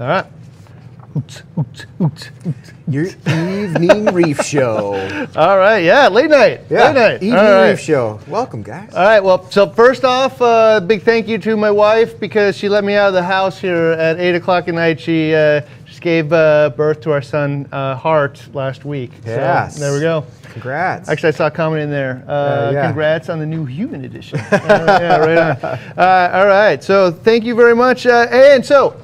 All right. Your evening reef show. All right, yeah, late night. Yeah, late night. evening reef show. Welcome, guys. All right, well, so first off, big thank you to my wife because she let me out of the house here at 8 o'clock at night. She just gave birth to our son, Hart, last week. Yes. So there we go. Congrats. Actually, I saw a comment in there. Yeah. Congrats on the new human edition. Yeah, right on. All right, so thank you very much. And so,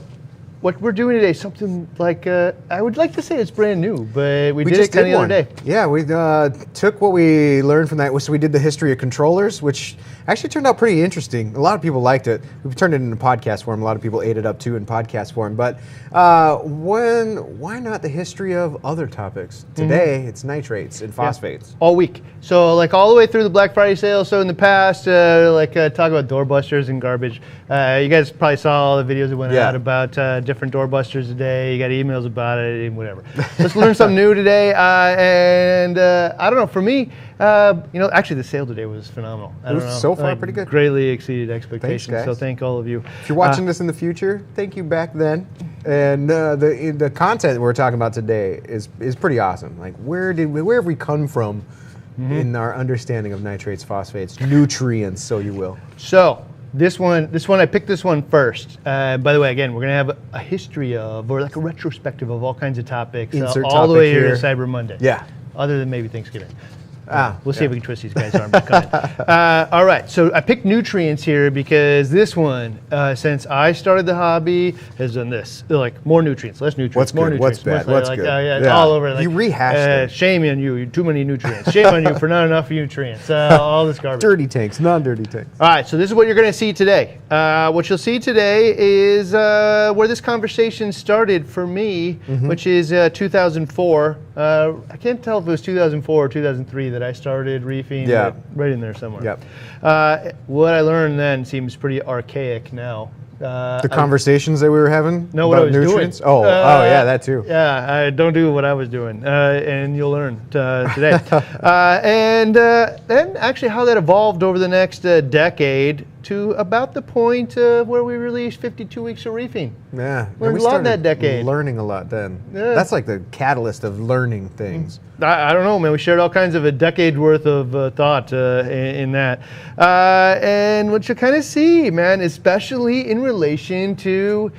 what we're doing today, something like, I would like to say it's brand new, but we did it kind of the other day. Yeah, we took what we learned from that. So we did the history of controllers, which actually turned out pretty interesting. A lot of people liked it. We've turned it into podcast form. A lot of people ate it up too in podcast form. But why not the history of other topics? Today, it's nitrates and phosphates. All week. So like all the way through the Black Friday sale. So in the past, talk about doorbusters and garbage. You guys probably saw all the videos that went out about different doorbusters today. You got emails about it and whatever. Let's learn something new today. And I don't know, for me, actually the sale today was phenomenal. I don't know. So far, pretty good. Greatly exceeded expectations. Thanks, guys. So thank all of you. If you're watching this in the future, thank you back then. And the content we're talking about today is pretty awesome. Like where have we come from in our understanding of nitrates, phosphates, nutrients, so you will. So this one, I picked this one first. By the way, again, we're gonna have a history of, or like a retrospective of all kinds of topics, all the way here to Cyber Monday. Yeah. Other than maybe Thanksgiving. We'll see if we can twist these guys' arms. All right, so I picked nutrients here because this one, since I started the hobby, has done this. They're like more nutrients, less nutrients, what's more good, nutrients. what's bad, what's like, good. It's all over. Like, you rehashed it. Shame on you, too many nutrients. Shame on you for not enough nutrients. All this garbage. Dirty tanks, non-dirty tanks. All right, so this is what you're going to see today. What you'll see today is where this conversation started for me, which is 2004. I can't tell if it was 2004 or 2003 that I started reefing. Yeah. Right in there somewhere. Yep. What I learned then seems pretty archaic now. The conversations that we were having about what I was nutrients? doing. Oh, yeah, that too. Yeah, I don't do what I was doing, and you'll learn today. And then actually how that evolved over the next decade to about the point where we released 52 Weeks of Reefing. Yeah. Learned a lot in that decade. Learning a lot then. Yeah. That's like the catalyst of learning things. I don't know, man. We shared all kinds of a decade worth of thought in that. And what you kind of see, man, especially in relation to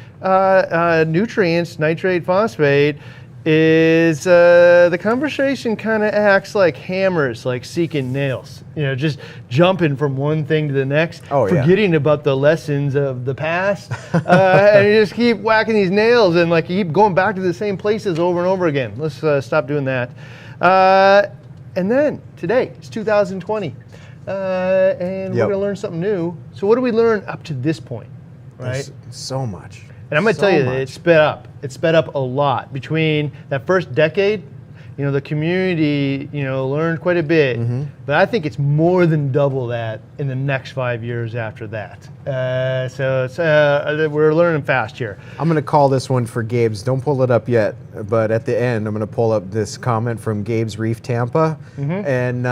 nutrients, nitrate, phosphate, is the conversation kind of acts like hammers, like seeking nails. Just jumping from one thing to the next, forgetting about the lessons of the past, and you just keep whacking these nails and like you keep going back to the same places over and over again. Let's stop doing that. And then today, it's 2020, and we're going to learn something new. So what do we learn up to this point, right? There's so much. And I'm going to tell you, it sped up. It sped up a lot. Between that first decade, the community, learned quite a bit. But I think it's more than double that in the next 5 years after that. So it's, we're learning fast here. I'm going to call this one for Gabe's. Don't pull it up yet, but at the end, I'm going to pull up this comment from Gabe's Reef Tampa, and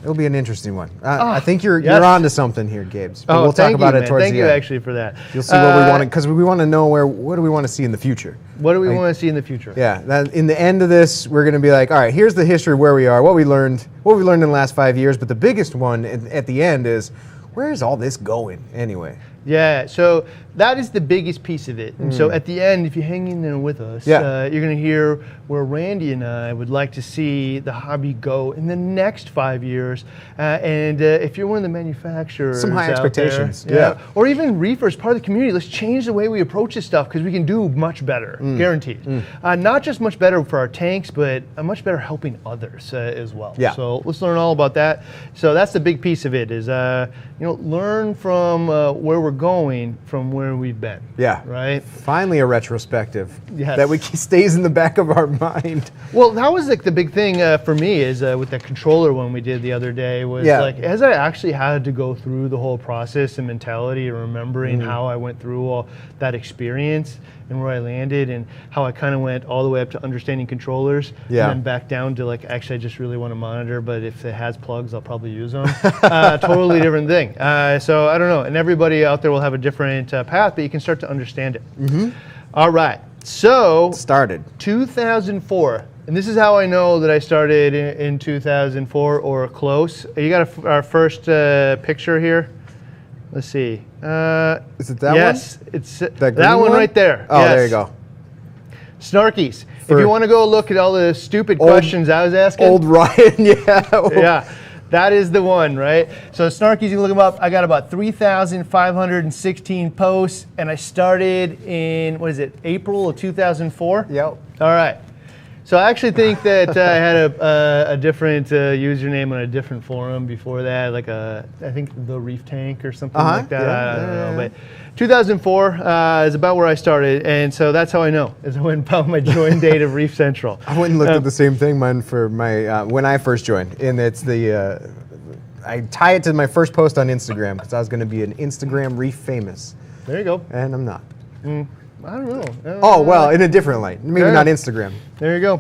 it'll be an interesting one. I think you're on to something here, Gabes. But we'll talk about it towards the end. Thank you, actually, for that. You'll see what we want to, because we want to know what do we want to see in the future. What do we want to see in the future? Yeah, in the end of this, we're going to be like, all right, here's the history of where we are, what we learned in the last 5 years. But the biggest one at the end is, where is all this going anyway? Yeah, so that is the biggest piece of it. And so at the end, if you hang in there with us, you're going to hear where Randy and I would like to see the hobby go in the next 5 years. And if you're one of the manufacturers, some high expectations, or even reefers, part of the community, let's change the way we approach this stuff because we can do much better, guaranteed. Not just much better for our tanks, but much better helping others as well. Yeah. So let's learn all about that. So that's the big piece of it is, learn from where we're going from where we've been. Yeah. Right? Finally a retrospective Yes. that stays in the back of our mind. Well, that was like the big thing for me is with the controller one we did the other day was like as I actually had to go through the whole process and mentality and remembering how I went through all that experience and where I landed and how I kind of went all the way up to understanding controllers and then back down to like, actually I just really want to monitor, but if it has plugs, I'll probably use them. Totally different thing. So I don't know. And everybody out there there will have a different path, but you can start to understand it. All right, so Started. 2004, and this is how I know that I started in 2004 or close. You got our first picture here. Let's see. Is it that one? Yes, it's that green one right there. Oh, Yes. there you go. Snarkies. If you want to go look at all the stupid questions I was asking. Old Ryan, yeah. Yeah, that is the one, right? So Snarkies, you can look them up. I got about 3,516 posts, and I started in, what is it, April of 2004? Yep. All right. So I actually think that I had a different username on a different forum before that, like I think the Reef Tank or something like that. Yeah, I don't know, but 2004 is about where I started, and so that's how I know, is I went and found my join date of Reef Central. I went and looked at the same thing, mine, for my when I first joined, and it's the I tie it to my first post on Instagram because I was going to be an Instagram Reef famous, There you go. and I'm not. I don't know. Oh well, in a different light, maybe Yeah. not Instagram. There you go.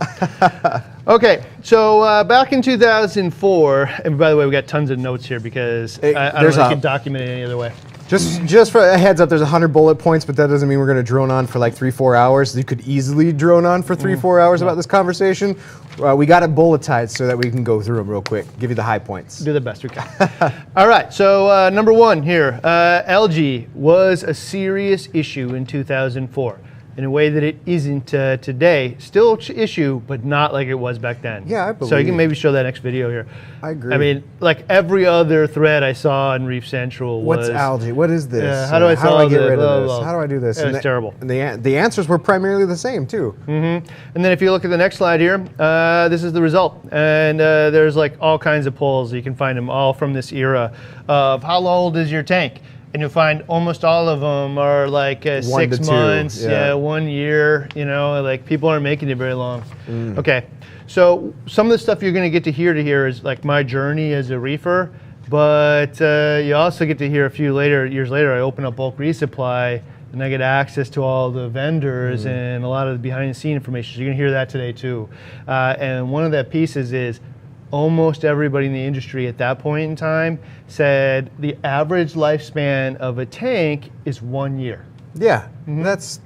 Okay, so back in 2004, and by the way, we got tons of notes here because I don't there's think a- you can document it any other way. Just for a heads up, there's 100 bullet points, but that doesn't mean we're going to drone on for like 3-4 hours. You could easily drone on for 3-4 hours about this conversation. We got it bulletized so that we can go through them real quick, give you the high points. Do the best we can. All right, so number one here, algae was a serious issue in 2004 in a way that it isn't today. Still an issue, but not like it was back then. Yeah, I So you believe. can maybe show that next video here. I agree. I mean, like every other thread I saw in Reef Central was... What's algae? What is this? Yeah, how do I get solve rid it? of Blah, this? blah. How do I do this? It was terrible. And the answers were primarily the same too. And then if you look at the next slide here, this is the result. And there's like all kinds of polls. You can find them all from this era of how old is your tank? And you'll find almost all of them are like 1 to 6 2, months, yeah. 1 year, like people aren't making it very long. Okay, so some of the stuff you're gonna get to hear is like my journey as a reefer, but you also get to hear a few years later, I open up bulk resupply and I get access to all the vendors and a lot of the behind the scene information. So you're gonna hear that today too. And one of the pieces is almost everybody in the industry at that point in time said the average lifespan of a tank is 1 year. Yeah, that's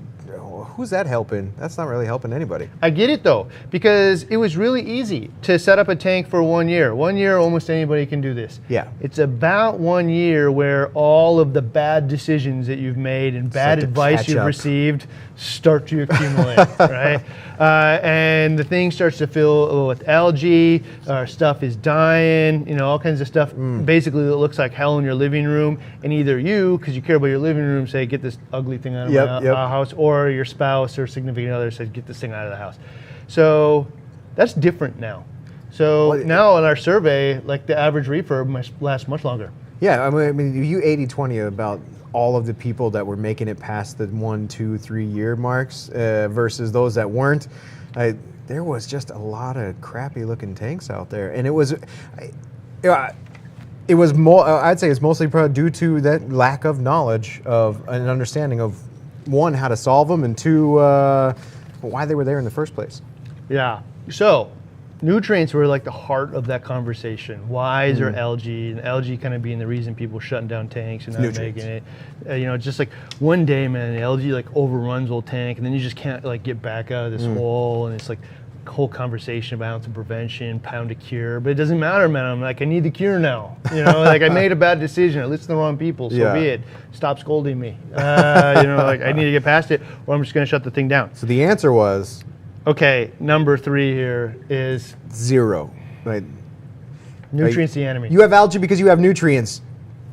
who's that helping? That's not really helping anybody. I get it though, because it was really easy to set up a tank for 1 year. 1 year, almost anybody can do this. Yeah. It's about 1 year where all of the bad decisions that you've made and bad to advice catch you've up. received start to accumulate, right? And the thing starts to fill with algae, our stuff is dying, all kinds of stuff. Basically, it looks like hell in your living room. And either you, because you care about your living room, say, get this ugly thing out of my house, or your spouse or significant other says, get this thing out of the house. So that's different now. So now in our survey, like the average reefer must last much longer. Yeah, I mean, you 80-20 about all of the people that were making it past the 1, 2, 3 year marks versus those that weren't. There was just a lot of crappy looking tanks out there, and it was more. I'd say it's mostly probably due to that lack of knowledge of an understanding of, one, how to solve them, and two, why they were there in the first place. Yeah. So nutrients were like the heart of that conversation. Why is there algae? And algae kind of being the reason people shutting down tanks and not Nutrients. making it. Just like one day, man, the algae like overruns old tank, and then you just can't like get back out of this hole, and it's like whole conversation about ounce of prevention, pound a cure, but it doesn't matter, man. I'm like, I need the cure now. Like I made a bad decision. I listened to the wrong people. So be it. Stop scolding me. Like I need to get past it, or I'm just going to shut the thing down. So the answer was Okay, number 3 here is 0. Right? nutrients the enemy. You have algae because you have nutrients.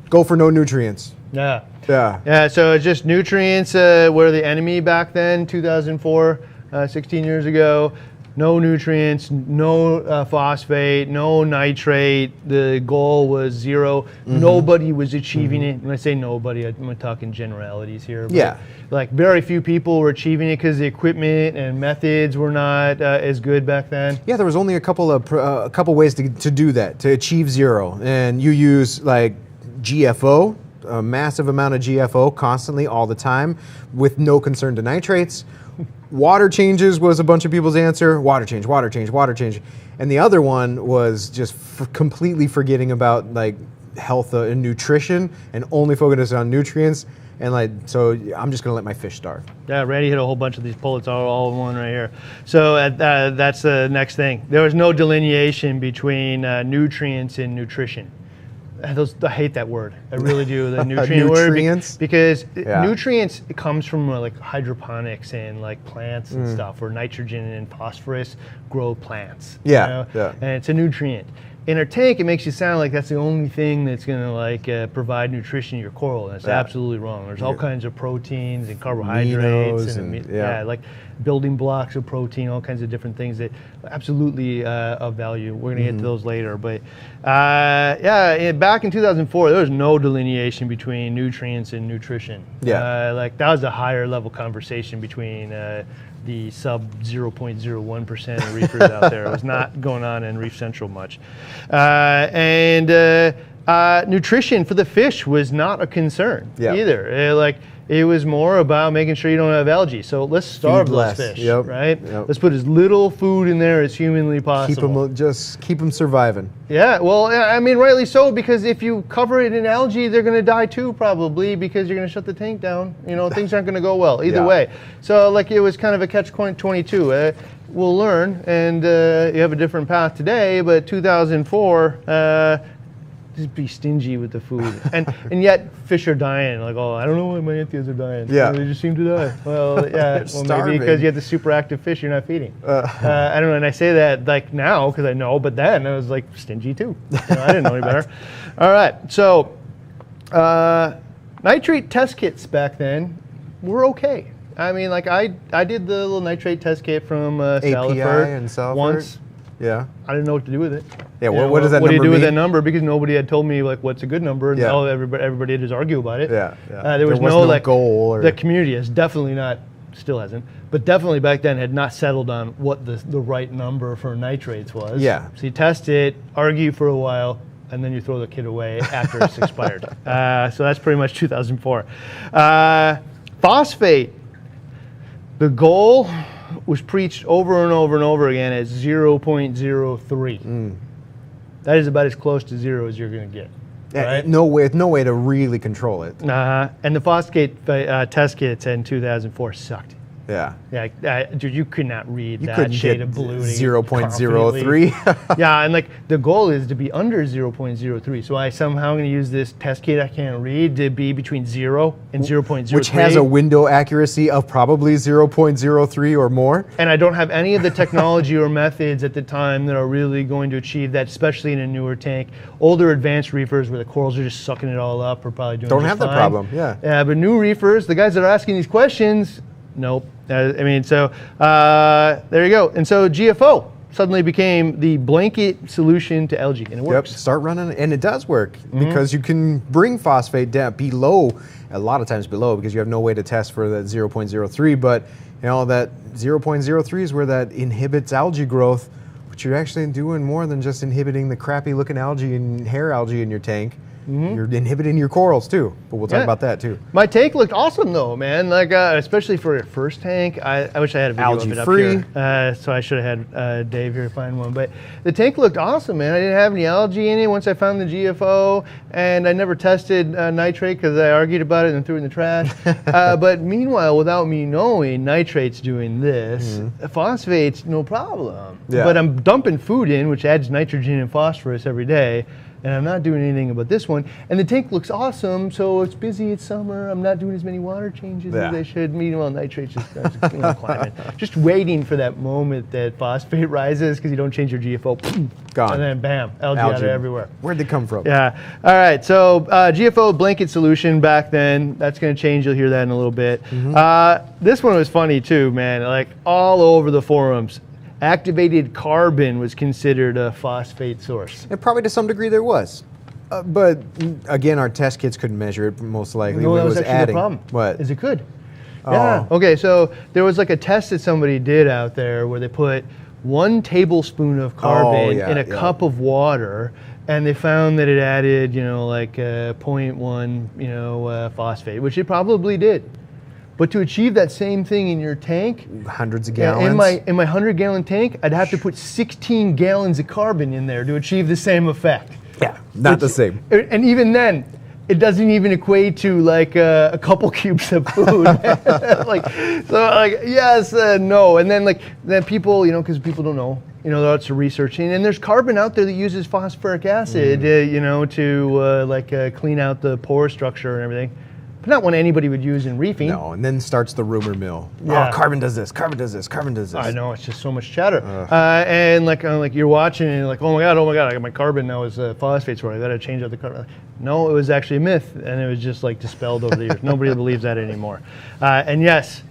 Go for no nutrients. Yeah. Yeah. Yeah, so it's just nutrients were the enemy back then, 2004, 16 years ago. No nutrients, no phosphate, no nitrate. The goal was 0. Nobody was achieving it. When I say nobody, I'm talking generalities here. But Yeah. Like very few people were achieving it because the equipment and methods were not as good back then. Yeah, there was only a couple ways to do that, to achieve 0. And you use like GFO, a massive amount of GFO constantly all the time with no concern to nitrates. Water changes was a bunch of people's answer. Water change, water change, water change. And the other one was just completely forgetting about like health and nutrition and only focusing on nutrients. and like so I'm just gonna let my fish starve. Yeah, Randy hit a whole bunch of these pellets all in one right here. So that's the next thing. There was no delineation between nutrients and nutrition. I hate that word. I really do, the nutrient word. Because nutrients, it comes from like hydroponics and like plants and stuff, where nitrogen and phosphorus grow plants. Yeah, And it's a nutrient. In our tank, it makes you sound like that's the only thing that's going to like provide nutrition to your coral. And that's absolutely wrong. There's all kinds of proteins and carbohydrates and like building blocks of protein, all kinds of different things that absolutely of value. We're going to get to those later. But back in 2004, there was no delineation between nutrients and nutrition. Like that was a higher level conversation between the sub 0.01% of reefers out there. It was not going on in Reef Central much. Nutrition for the fish was not a concern either. It was more about making sure you don't have algae. So let's starve those fish, right? Let's put as little food in there as humanly possible. Keep them surviving. Yeah, well, I mean, rightly so, because if you cover it in algae, they're going to die too, probably, because you're going to shut the tank down. You know, things aren't going to go well either way. So, like, it was kind of a catch-22. We'll learn, and you have a different path today, but 2004, just be stingy with the food, and yet fish are dying. Like, oh, I don't know why my antheas are dying. They just seem to die. Well, maybe because you have the super active fish you're not feeding. I don't know, and I say that like now because I know, but then I was like stingy too. I didn't know any better. All right, so nitrate test kits back then were okay. I mean, like I did the little nitrate test kit from Saltwater once. Yeah. I didn't know what to do with it. Yeah, what does that number mean? What do you do with that number? Because nobody had told me like what's a good number, and everybody had to argue about it. There was no like goal. Or... The community has definitely not, still hasn't, but definitely back then had not settled on what the right number for nitrates was. Yeah. So you test it, argue for a while, and then you throw the kit away after it's expired. So that's pretty much 2004. Phosphate. The goal was preached over and over and over again as 0.03. That is about as close to zero as you're going to get. Right? No way to really control it. And the phosphate test kits in 2004 sucked. Dude, you could not read that shade of blue. 0.03. Yeah, and like the goal is to be under 0.03. So I somehow going to use this test kit I can't read to be between 0 and 0.03. Which has a window accuracy of probably 0.03 or more. And I don't have any of the technology or methods at the time that are really going to achieve that, especially in a newer tank. Older advanced reefers where the corals are just sucking it all up are probably doing Don't have fine. the problem, yeah. Yeah, but new reefers, the guys that are asking these questions, nope. There you go. And so GFO suddenly became the blanket solution to algae, and it works. Start running, and it does work because you can bring phosphate down below, a lot of times below, because you have no way to test for that 0.03. But that 0.03 is where that inhibits algae growth, which you're actually doing more than just inhibiting the crappy looking algae and hair algae in your tank. You're inhibiting your corals too, but we'll talk about that too. My tank looked awesome though, man. Like especially for your first tank. I wish I had a video of it up here. So I should have had Dave here find one. But the tank looked awesome, man. I didn't have any algae in it once I found the GFO, and I never tested nitrate because I argued about it and threw it in the trash. But meanwhile, without me knowing, nitrate's doing this. Phosphate's no problem. But I'm dumping food in, which adds nitrogen and phosphorus every day. And I'm not doing anything about this one. And the tank looks awesome, so it's busy, it's summer. I'm not doing as many water changes as I should. Meanwhile, nitrate's just climbing. Just waiting for that moment that phosphate rises because you don't change your GFO. Gone. And then bam, algae out of everywhere. Where'd they come from? Yeah. All right, so GFO blanket solution back then. That's going to change. You'll hear that in a little bit. This one was funny too, man. Like all over the forums. Activated carbon was considered a phosphate source. And probably to some degree there was. But again, our test kits couldn't measure it most likely. No, that was actually adding. the problem. What? Is it could. Yeah. Okay, so there was like a test that somebody did out there where they put 1 tablespoon of carbon in a cup of water, and they found that it added, 0.1, phosphate, which it probably did. But to achieve that same thing in your tank, hundreds of gallons. In my 100-gallon tank, I'd have to put 16 gallons of carbon in there to achieve the same effect. Yeah, not the same. And even then, it doesn't even equate to like a couple cubes of food. Yes, no, and then people, because people don't know. They're out to researching, and there's carbon out there that uses phosphoric acid, to clean out the pore structure and everything. But not one anybody would use in reefing. No, and then starts the rumor mill. Yeah. Oh, carbon does this, carbon does this, carbon does this. I know, it's just so much chatter. And you're watching and you're like, oh my God, I got my carbon now is phosphates, where I got to change out the carbon. No, it was actually a myth, and it was just dispelled over the years. Nobody believes that anymore. And yes,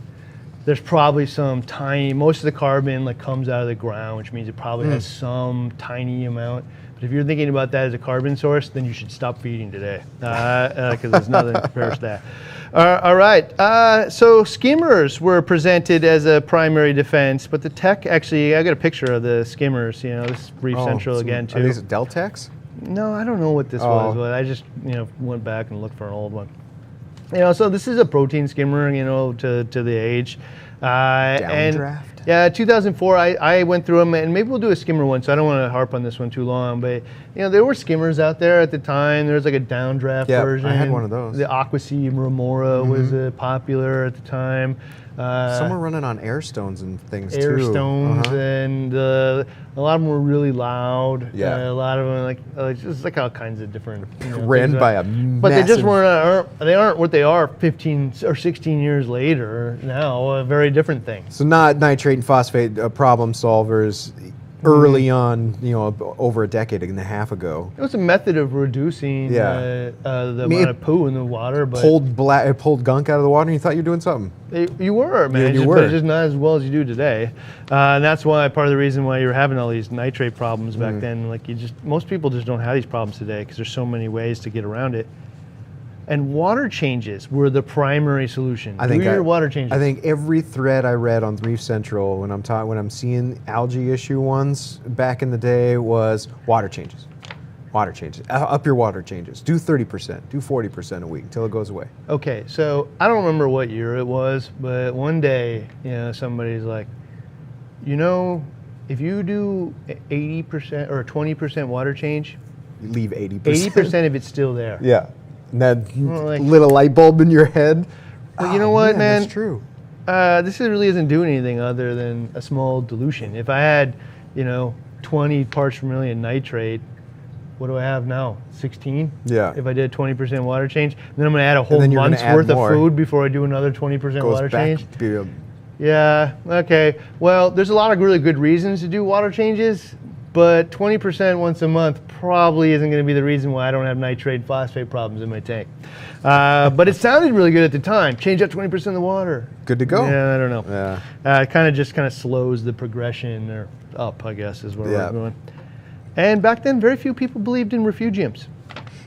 there's probably some tiny, most of the carbon comes out of the ground, which means it probably has some tiny amount. But if you're thinking about that as a carbon source, then you should stop feeding today, because there's nothing that compares to that. All right, so skimmers were presented as a primary defense, but the tech actually, I got a picture of the skimmers. This is Reef Central again too. Are these Deltex? No, I don't know what this was, but I just went back and looked for an old one. So this is a protein skimmer, to the age. Downdraft? Yeah, 2004, I went through them, and maybe we'll do a skimmer one, so I don't want to harp on this one too long, but, there were skimmers out there at the time. There was a downdraft version. I had one of those. The Aquacy Remora was popular at the time. Some were running on air stones and things too. Air stones, and a lot of them were really loud. Yeah. A lot of them, just all kinds of different. Ran by a massive... But they just they aren't what they are 15 or 16 years later now, a very different thing. So not nitrate and phosphate problem solvers early on, over a decade and a half ago. It was a method of reducing the amount of poo in the water. But pulled gunk out of the water and you thought you were doing something. You were, man. You were. But it's just not as well as you do today. And that's why part of the reason why you were having all these nitrate problems back then. Most people just don't have these problems today because there's so many ways to get around it. And water changes were the primary solution. Water changes. I think every thread I read on Reef Central when I'm seeing algae issue ones back in the day was water changes. Water changes. Up your water changes. Do 30%. Do 40% a week until it goes away. Okay, so I don't remember what year it was, but one day, somebody's like, if you do 80% or 20% water change, you leave 80%. 80% of it's still there. Yeah. And that little light bulb in your head. Well, you know what, man? That's true. This really isn't doing anything other than a small dilution. If I had, 20 parts per million nitrate, what do I have now? 16? Yeah. If I did 20% water change, then I'm going to add a whole month's worth of food before I do another 20% water change. Yeah, okay. Well, there's a lot of really good reasons to do water changes, but 20% once a month probably isn't going to be the reason why I don't have nitrate phosphate problems in my tank. But it sounded really good at the time. Change up 20% of the water. Good to go. Yeah, I don't know. Yeah. It kind of slows the progression, or up, I guess, is where we're going. And back then, very few people believed in refugiums.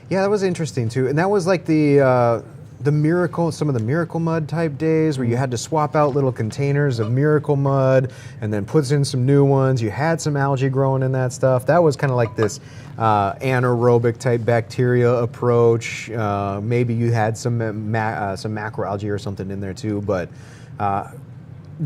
Yeah, that was interesting too. And that was like the miracle, some of the miracle mud type days where you had to swap out little containers of miracle mud and then puts in some new ones. You had some algae growing in that stuff. That was kind of like this anaerobic type bacteria approach. Maybe you had some macroalgae or something in there too, but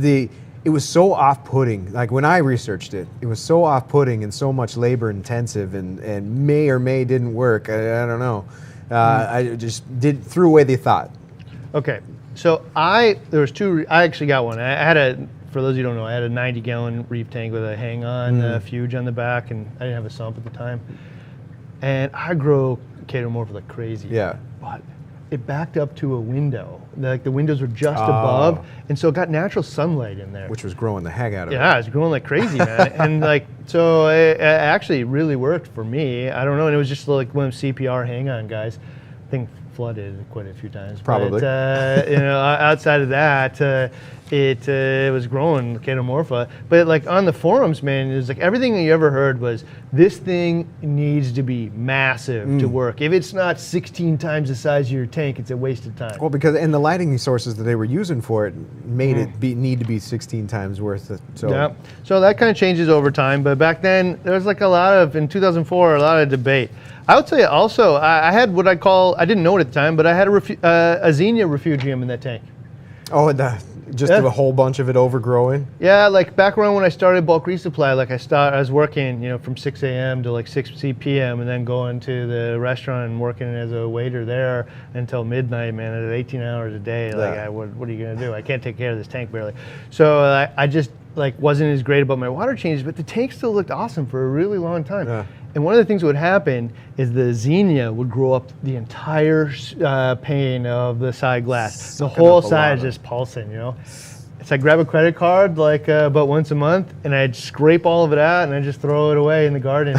it was so off-putting. Like when I researched it, it was so off-putting and so much labor-intensive, and may or may didn't work. I don't know. I just threw away the thought. Okay, so there was two. I actually got one. I had for those of you who don't know, I had a 90-gallon reef tank with a hang-on Refuge on the back, and I didn't have a sump at the time. And I grow chaetomorpha like crazy. Yeah. But it backed up to a window. Like the windows were just above, and so it got natural sunlight in there. Which was growing the heck out of it. Yeah, it was growing like crazy, man. And so it actually really worked for me. I don't know, and it was just like one of them CPR hang-on guys. I think flooded quite a few times. Probably. But, outside of that, it was growing chaetomorpha. But on the forums, man, it was everything that you ever heard was this thing needs to be massive to work. If it's not 16 times the size of your tank, it's a waste of time. Well, and the lighting sources that they were using for it made it need to be 16 times worth it. So. Yeah. So that kind of changes over time. But back then, there was in 2004, a lot of debate. I would tell you also, I had what I didn't know it at the time, but I had a Xenia refugium in that tank. Oh, just a whole bunch of it overgrowing. Yeah, like back around when I started bulk resupply, like I was working, from 6 a.m. to like 6 p.m. and then going to the restaurant and working as a waiter there until midnight, man, at 18 hours a day. Like, what are you gonna do? I can't take care of this tank barely. So I just like wasn't as great about my water changes, but the tank still looked awesome for a really long time. Yeah. And one of the things that would happen is the xenia would grow up the entire pane of the side glass. The whole side is just pulsing, It's like grab a credit card like about once a month, and I'd scrape all of it out, and I'd just throw it away in the garden.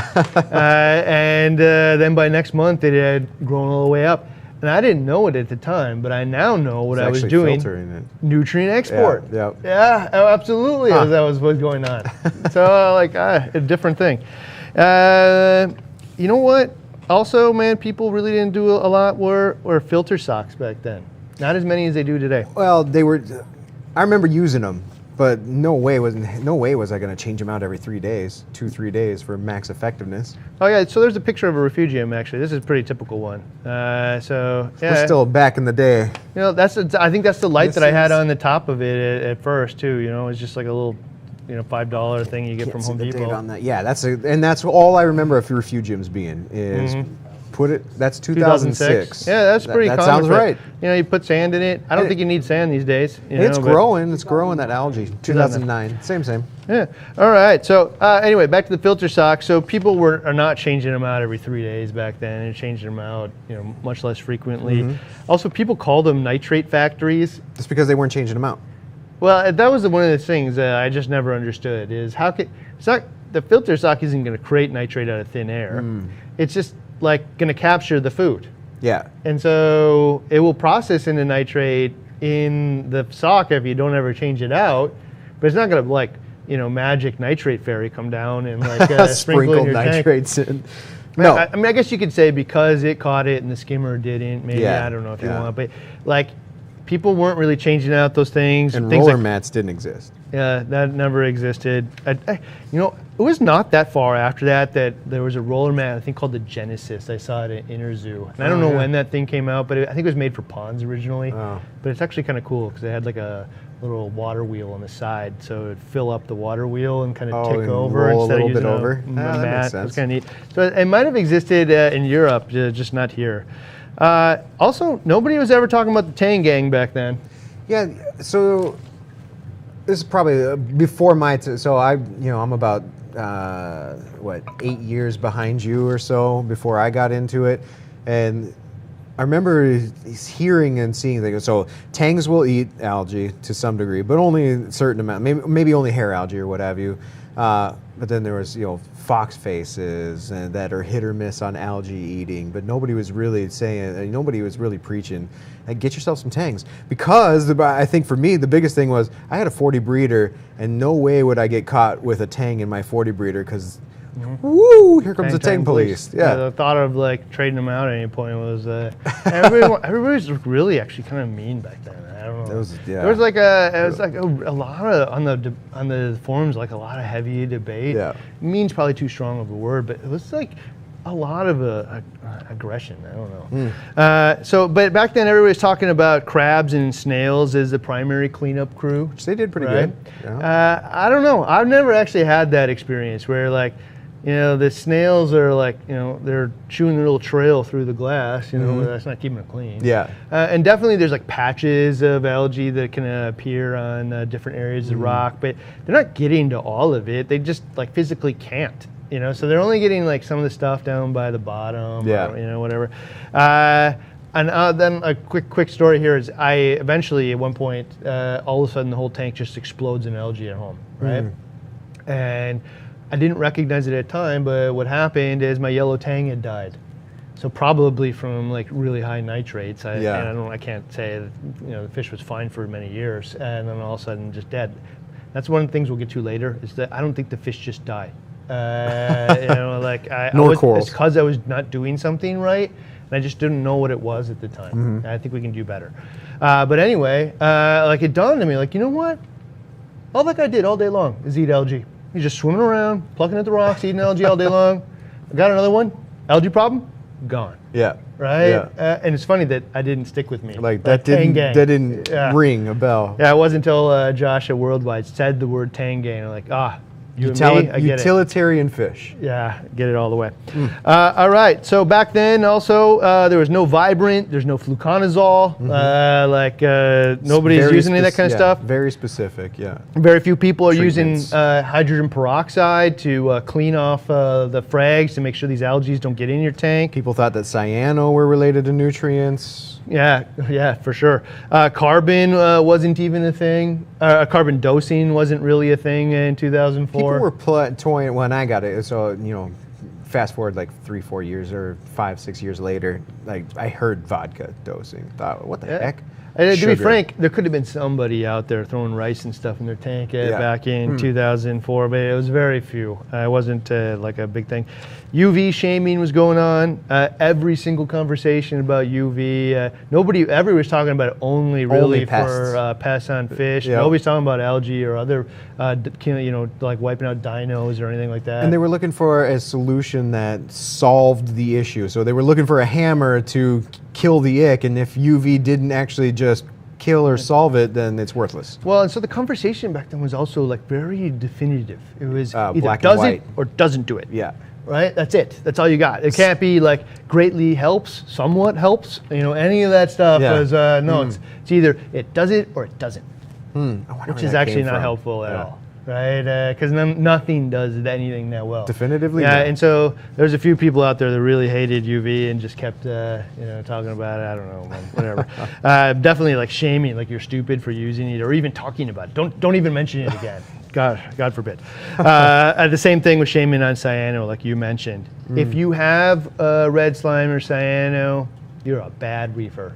And then by next month, it had grown all the way up. And I didn't know it at the time, but I now know what I was doing. Filtering it. Nutrient export. Yeah, absolutely. That was what's going on. So a different thing. You know what? Also, man, people really didn't do a lot were filter socks back then. Not as many as they do today. Well, they were. I remember using them, but no way was I going to change them out every 3 days, 2-3 days for max effectiveness. Oh yeah, so there's a picture of a Refugium actually. This is a pretty typical one. So yeah, we're still back in the day. I think that's the light that I had on the top of it at first too. It's just like a little, $5 thing you get from Home Depot. On that. Yeah, that's all I remember of Refugiums being is. That's 2006. Yeah, that's pretty common. That sounds right. You put sand in it. I don't think you need sand these days. It's growing, that algae. 2009, same. Yeah. All right. So anyway, back to the filter socks. So people are not changing them out every 3 days back then, and changing them out, much less frequently. Mm-hmm. Also, people call them nitrate factories. Just because they weren't changing them out. Well, that was one of the things that I just never understood is the filter sock isn't going to create nitrate out of thin air. It's just like going to capture the food. Yeah. And so it will process into nitrate in the sock if you don't ever change it out, but it's not going to magic nitrate fairy come down and sprinkle in your nitrates tank. in. No. I guess you could say because it caught it and the skimmer didn't, maybe, I don't know if you want, but people weren't really changing out those things. And roller mats didn't exist. Yeah, that never existed. It was not that far after that there was a roller mat, I think called the Genesis. I saw it at Interzoo. And I don't know when that thing came out, but I think it was made for ponds originally. Oh. But it's actually kind of cool because it had like a little water wheel on the side, so it'd fill up the water wheel and kind of tick over instead of using a mat. That makes sense. It's kind of neat. So it might have existed in Europe, just not here. Also, nobody was ever talking about the Tang gang back then. Yeah, so this is probably before my time. So I'm about 8 years behind you or so before I got into it, and I remember hearing and seeing things. So tangs will eat algae to some degree, but only a certain amount. Maybe only hair algae or what have you. But then there was fox faces that are hit or miss on algae eating, but nobody was really saying, nobody was really preaching, get yourself some tangs. Because I think for me, the biggest thing was I had a 40 breeder, and no way would I get caught with a tang in my 40 breeder because, woo, here comes the tang police. Yeah. The thought of trading them out at any point was, everybody was really actually kind of mean back then. I don't know. There was a lot of on the forums, a lot of heavy debate. Yeah. Mean's probably too strong of a word, but it was a lot of aggression. I don't know. But back then everybody was talking about crabs and snails as the primary cleanup crew. Which they did pretty good. Yeah. I don't know. I've never actually had that experience where the snails are they're chewing their little trail through the glass, that's not keeping it clean. Yeah. And definitely there's patches of algae that can appear on different areas of rock, but they're not getting to all of it. They just physically can't, so they're only getting some of the stuff down by the bottom, or, whatever. And then a quick story here is I eventually at one point, all of a sudden the whole tank just explodes in algae at home, right? And I didn't recognize it at the time, but what happened is my yellow tang had died. So probably from really high nitrates. I can't say the fish was fine for many years, and then all of a sudden just dead. That's one of the things we'll get to later, is that I don't think the fish just die. Corals. It's because I was not doing something right, and I just didn't know what it was at the time. I think we can do better. But anyway, it dawned on me, you know what? All that guy did all day long is eat algae. He's just swimming around, plucking at the rocks, eating algae all day long. I got another one. Algae problem? gone. Yeah. Right? Yeah. And it's funny that I didn't stick with me. Like that didn't ring a bell. Yeah, it wasn't until Josh at Worldwide said the word Tangay, and I'm like, you and me, I get it. Utilitarian fish. Yeah, get it all the way. All right, so back then also there was no Vibrant, there's no fluconazole, nobody's using any of that kind of stuff. Very specific, yeah. Very few people are using hydrogen peroxide to clean off the frags to make sure these algae don't get in your tank. People thought that cyano were related to nutrients. Yeah, for sure. Carbon wasn't even a thing. Carbon dosing wasn't really a thing in 2004. People were toying when I got it. So, fast forward like 3-4 years or 5-6 years later, like I heard vodka dosing. Thought, what the heck? To be frank, there could have been somebody out there throwing rice and stuff in their tank back in 2004, but it was very few. It wasn't like a big thing. UV shaming was going on. Every single conversation about UV, everybody was talking about it only for pests on fish. Yep. Nobody's talking about algae or other, like wiping out dinos or anything like that. And they were looking for a solution that solved the issue. So they were looking for a hammer to kill the ick, and if UV didn't actually just kill or solve it, then it's worthless. Well, and so the conversation back then was also like very definitive. It was either black does and it white. or doesn't do it. Yeah. Right? That's it. That's all you got. It can't be like greatly helps, somewhat helps. Any of that stuff is it's either it does it or it doesn't. Which is actually not helpful at all. Right? Because nothing does anything that well. Definitively. Yeah, and so there's a few people out there that really hated UV and just kept talking about it. I don't know, whatever. Definitely like shaming, like you're stupid for using it or even talking about it. Don't even mention it again. God forbid. The same thing with shaming on cyano, like you mentioned. If you have red slime or cyano, you're a bad reefer.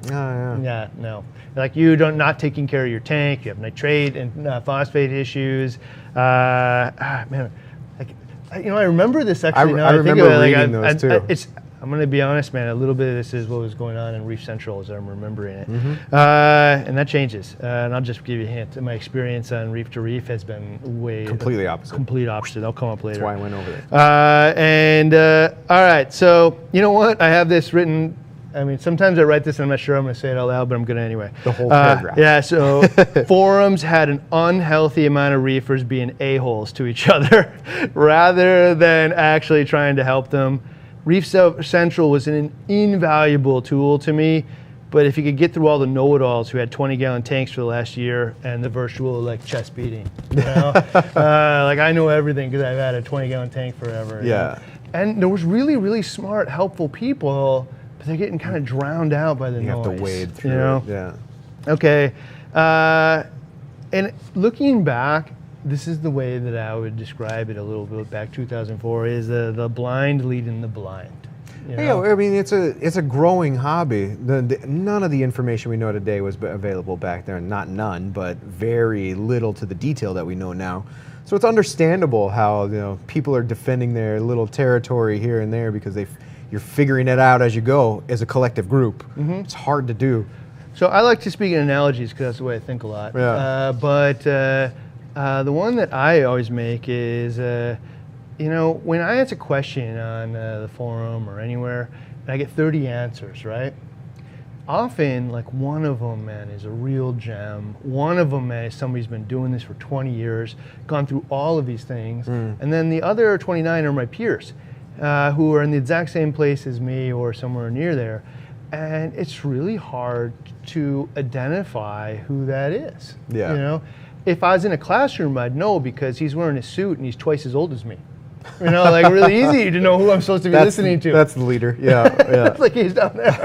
Yeah, no. Like not taking care of your tank. You have nitrate and phosphate issues. Man, I remember this actually. I remember reading those too. I'm going to be honest, man. A little bit of this is what was going on in Reef Central as I'm remembering it, and that changes. And I'll just give you a hint. My experience on Reef to Reef has been completely opposite. Complete opposite. I'll come up later. That's why I went over there. All right. So you know what? I have this written. I mean, sometimes I write this and I'm not sure I'm going to say it out loud, but I'm going to anyway. The whole paragraph. Yeah, so forums had an unhealthy amount of reefers being a-holes to each other rather than actually trying to help them. Reef Central was an invaluable tool to me, but if you could get through all the know-it-alls who had 20-gallon tanks for the last year and the virtual chest beating, like I know everything because I've had a 20-gallon tank forever. Yeah. And there was really, really smart, helpful people, but they're getting kind of drowned out by the noise. You have to wade through it. Yeah. Okay. And looking back, this is the way that I would describe it a little bit back 2004 is the blind leading the blind. I mean, it's a growing hobby. None of the information we know today was available back there. Not none, but very little to the detail that we know now. So it's understandable how people are defending their little territory here and there because you're figuring it out as you go as a collective group. It's hard to do. So I like to speak in analogies because that's the way I think a lot. Yeah. But the one that I always make is, when I ask a question on the forum or anywhere, and I get 30 answers, right? Often, one of them, man, is a real gem. One of them, man, is somebody's been doing this for 20 years, gone through all of these things. And then the other 29 are my peers who are in the exact same place as me or somewhere near there. And it's really hard to identify who that is. Yeah. If I was in a classroom, I'd know because he's wearing a suit and he's twice as old as me. Really easy to know who I'm supposed to be listening to. That's the leader. Yeah. It's like he's down there.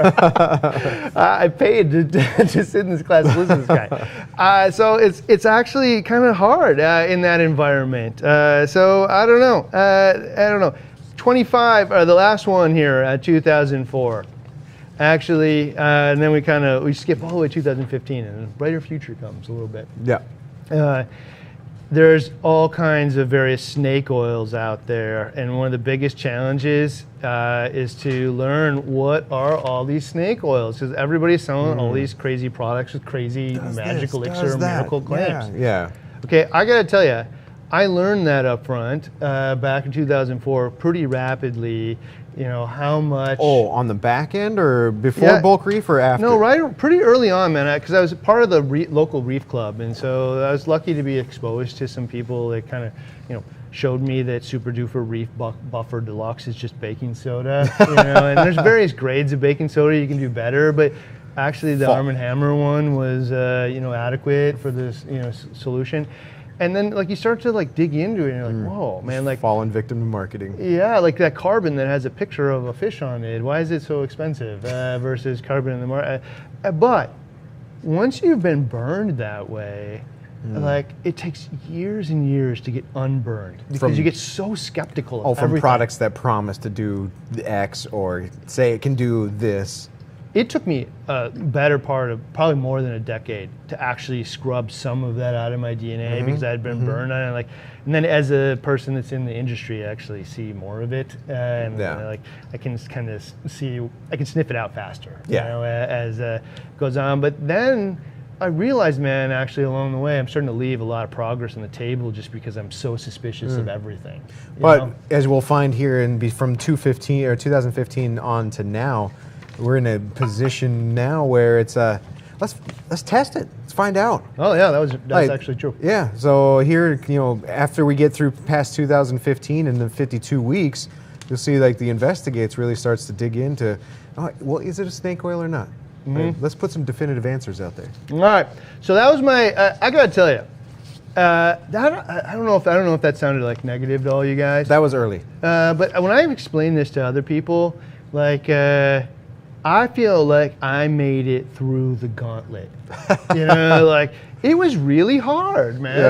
I paid to sit in this class and listen to this guy. So it's actually kind of hard in that environment. So I don't know. 25, the last one here, 2004. Actually, and then we skip all the way to 2015, and a brighter future comes a little bit. Yeah. There's all kinds of various snake oils out there, and one of the biggest challenges is to learn what are all these snake oils, because everybody's selling all these crazy products with crazy magic elixir miracle claims. Yeah. Okay, I gotta tell you, I learned that up front back in 2004 pretty rapidly. how much. Oh, on the back end or before bulk reef or after? No, pretty early on, man, because I was part of the local reef club, and so I was lucky to be exposed to some people that kind of, showed me that Super Duper Reef Buffer Deluxe is just baking soda, and there's various grades of baking soda you can do better, but actually the Arm & Hammer one was, adequate for this, solution. And then, you start to, dig into it, and you're like, whoa, man, fallen victim to marketing. Yeah, like that carbon that has a picture of a fish on it. Why is it so expensive versus carbon in the market? But once you've been burned that way, it takes years and years to get unburned because you get so skeptical of from everything. Products that promise to do X or say it can do this. It took me a better part of probably more than a decade to actually scrub some of that out of my DNA because I had been burned on it. And then as a person that's in the industry, I actually see more of it, and I can kind of see, I can sniff it out faster, as it goes on. But then I realized, man, actually along the way, I'm starting to leave a lot of progress on the table just because I'm so suspicious of everything. But as we'll find here, from 2015 on to now, we're in a position now where it's let's test it. Let's find out. Oh yeah, that's actually true. Yeah. So here, after we get through past 2015 and the 52 weeks, you'll see the Investigates really starts to dig into, is it a snake oil or not? Let's put some definitive answers out there. All right. So that was my. I gotta tell you, I don't know if that sounded negative to all you guys. That was early. But when I explain this to other people, I feel like I made it through the gauntlet. It was really hard, man.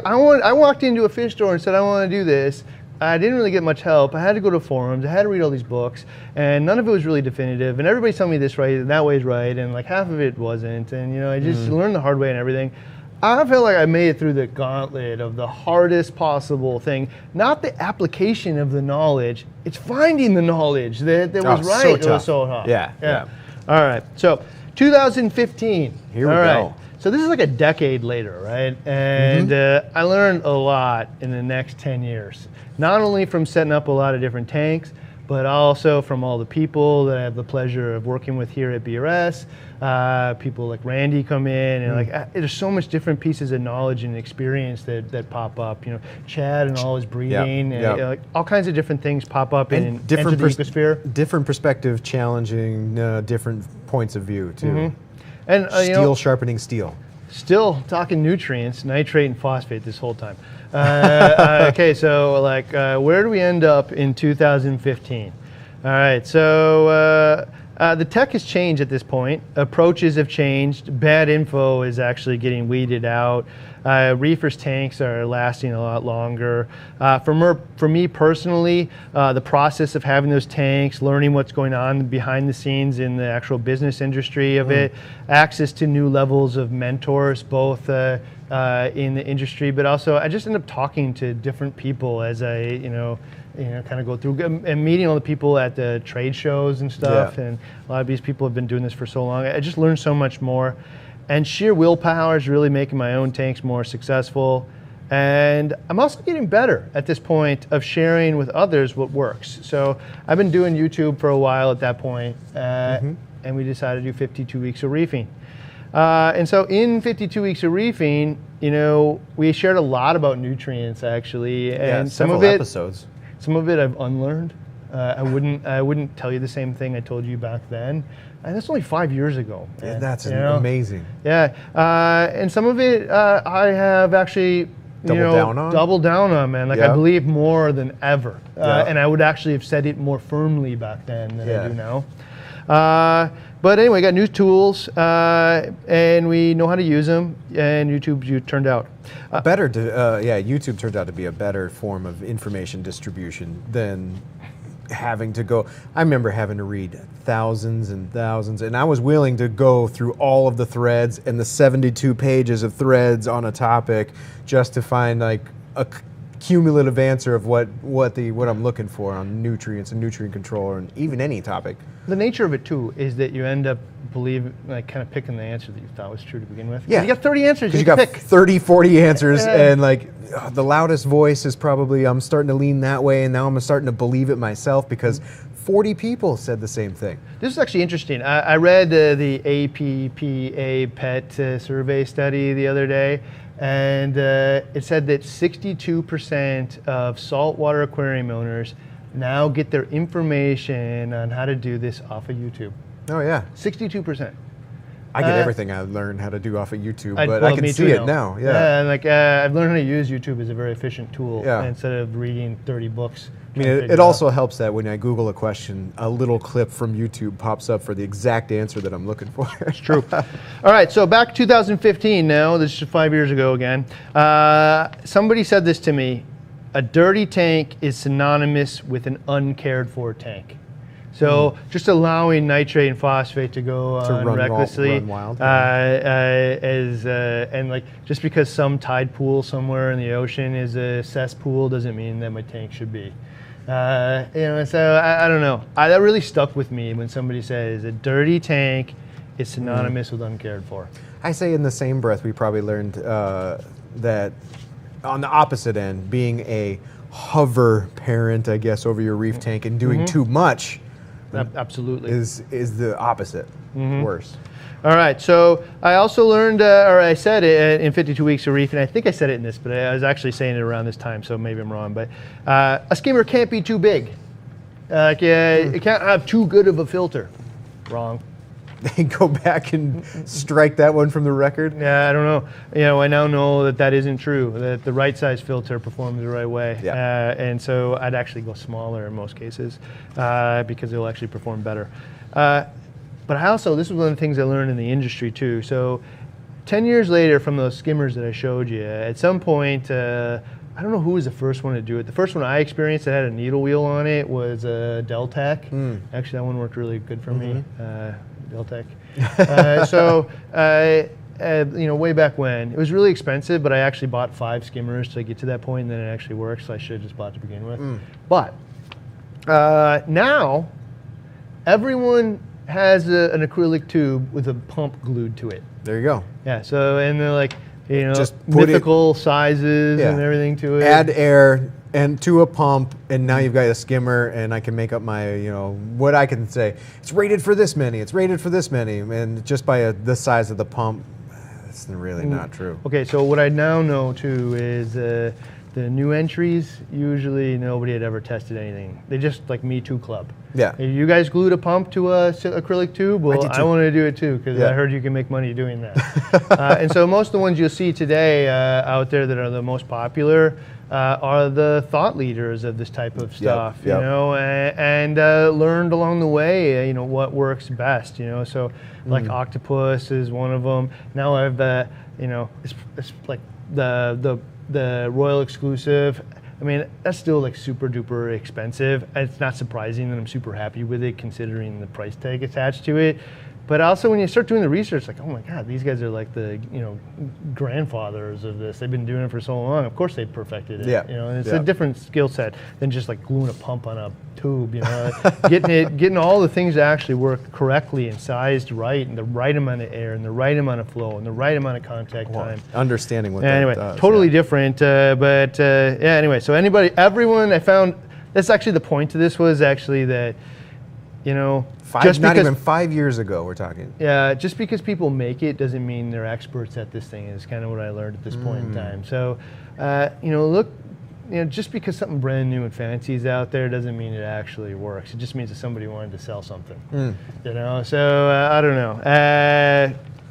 I walked into a fish store and said I want to do this. I didn't really get much help. I had to go to forums. I had to read all these books, and none of it was really definitive. And everybody's telling me this right, and that way is right, and half of it wasn't. And I just learned the hard way and everything. I feel like I made it through the gauntlet of the hardest possible thing. Not the application of the knowledge; it's finding the knowledge that was right. So it was so hard. Yeah. All right. So 2015. Here we all right. go. So this is a decade later, right? And I learned a lot in the next 10 years. Not only from setting up a lot of different tanks, but also from all the people that I have the pleasure of working with here at BRS. People like Randy come in, and there's so much different pieces of knowledge and experience that pop up. Chad and all his breeding, and all kinds of different things pop up and different enter the ecosphere. Different perspective, challenging different points of view too. And steel sharpening steel. Still talking nutrients, nitrate and phosphate this whole time. Okay, so where do we end up in 2015? All right, so the tech has changed at this point. Approaches have changed. Bad info is actually getting weeded out. Reefers tanks are lasting a lot longer. For me personally, the process of having those tanks, learning what's going on behind the scenes in the actual business industry of it, access to new levels of mentors, both in the industry, but also I just end up talking to different people as I, kind of go through and meeting all the people at the trade shows and stuff. And a lot of these people have been doing this for so long. I just learned so much more. And sheer willpower is really making my own tanks more successful. And I'm also getting better at this point of sharing with others what works. So I've been doing YouTube for a while at that point, and we decided to do 52 weeks of reefing. And so in 52 weeks of reefing, we shared a lot about nutrients actually, and some of it I've unlearned. I wouldn't tell you the same thing I told you back then. And that's only 5 years ago. Yeah, that's amazing. Yeah, and some of it I have actually doubled down on, man. I believe more than ever, and I would actually have said it more firmly back then than I do now. But anyway, got new tools, and we know how to use them. And YouTube turned out YouTube turned out to be a better form of information distribution than having to go. I remember having to read thousands and thousands, and I was willing to go through all of the threads and the 72 pages of threads on a topic just to find a cumulative answer of what I'm looking for on nutrients and nutrient control, or even any topic. The nature of it too is that you end up kind of picking the answer that you thought was true to begin with. Yeah, you got 30 answers. You got 30, 40 answers, and the loudest voice is probably I'm starting to lean that way, and now I'm starting to believe it myself because 40 people said the same thing. This is actually interesting. I read the APPA PET survey study the other day, and it said that 62% of saltwater aquarium owners now get their information on how to do this off of YouTube. Oh yeah, 62%. I get everything I learned how to do off of YouTube, but well, I can see it now. Yeah, and like I've learned how to use YouTube as a very efficient tool instead of reading 30 books. I mean, it also helps that when I Google a question, a little clip from YouTube pops up for the exact answer that I'm looking for. It's true. All right, so back 2015 now, this is 5 years ago again. Somebody said this to me: a dirty tank is synonymous with an uncared for tank. So just allowing nitrate and phosphate to go on recklessly, run wild, and like just because some tide pool somewhere in the ocean is a cesspool doesn't mean that my tank should be. You know, so I don't know. That really stuck with me when somebody says a dirty tank is synonymous with uncared for. I say in the same breath, we probably learned that on the opposite end, being a hover parent, I guess, over your reef tank and doing too much. Absolutely. Is the opposite, worse. All right, so I also learned, or I said it in 52 Weeks of Reefing, I think I said it in this, but I was actually saying it around this time, so maybe I'm wrong, but a skimmer can't be too big. It can't have too good of a filter. Wrong. They go back and strike that one from the record? Yeah, I don't know. You know, I now know that that isn't true, that the right size filter performs the right way. Yeah. And so I'd actually go smaller in most cases because it'll actually perform better. But I also, this is one of the things I learned in the industry too. So 10 years later from those skimmers that I showed you, at some point, I don't know who was the first one to do it. The first one I experienced that had a needle wheel on it was Deltec. Actually, that one worked really good for me. Deltec. You know, way back when, it was really expensive, but I actually bought 5 skimmers to get to that point, and then it actually worked, so I should have just bought to begin with. But now, everyone has an acrylic tube with a pump glued to it. There you go. Yeah, so, and they're like, you know, just mythical sizes and everything to it. Add air and to a pump, and now you've got a skimmer, and I can make up my, you know, what I can say. It's rated for this many. It's rated for this many, and just by the size of the pump, that's really not true. Okay, so what I now know too is the new entries, usually nobody had ever tested anything. They just like Me Too Club. Yeah. You guys glued a pump to a acrylic tube? Well, I want to do it too because I heard you can make money doing that. And so most of the ones you'll see today out there that are the most popular are the thought leaders of this type of stuff, you know, and learned along the way, you know, what works best, you know. So like Octopus is one of them. Now I've, you know, it's like the Royal Exclusive. I mean, that's still like super duper expensive. It's not surprising that I'm super happy with it considering the price tag attached to it. But also when you start doing the research, like, oh my God, these guys are like the, you know, grandfathers of this. They've been doing it for so long. Of course they perfected it. You know, and it's a different skill set than just like gluing a pump on a tube, you know. getting all the things that actually work correctly and sized right, and the right amount of air and the right amount of flow and the right amount of contact time. Understanding what anyway, that does. Totally different. But anyway, so everyone I found, that's actually the point to this was actually that, you know, not even 5 years ago, we're talking. Yeah, just because people make it doesn't mean they're experts at this thing is kind of what I learned at this point in time. So, you know, look, you know, just because something brand new and fancy is out there doesn't mean it actually works. It just means that somebody wanted to sell something, you know? So, I don't know.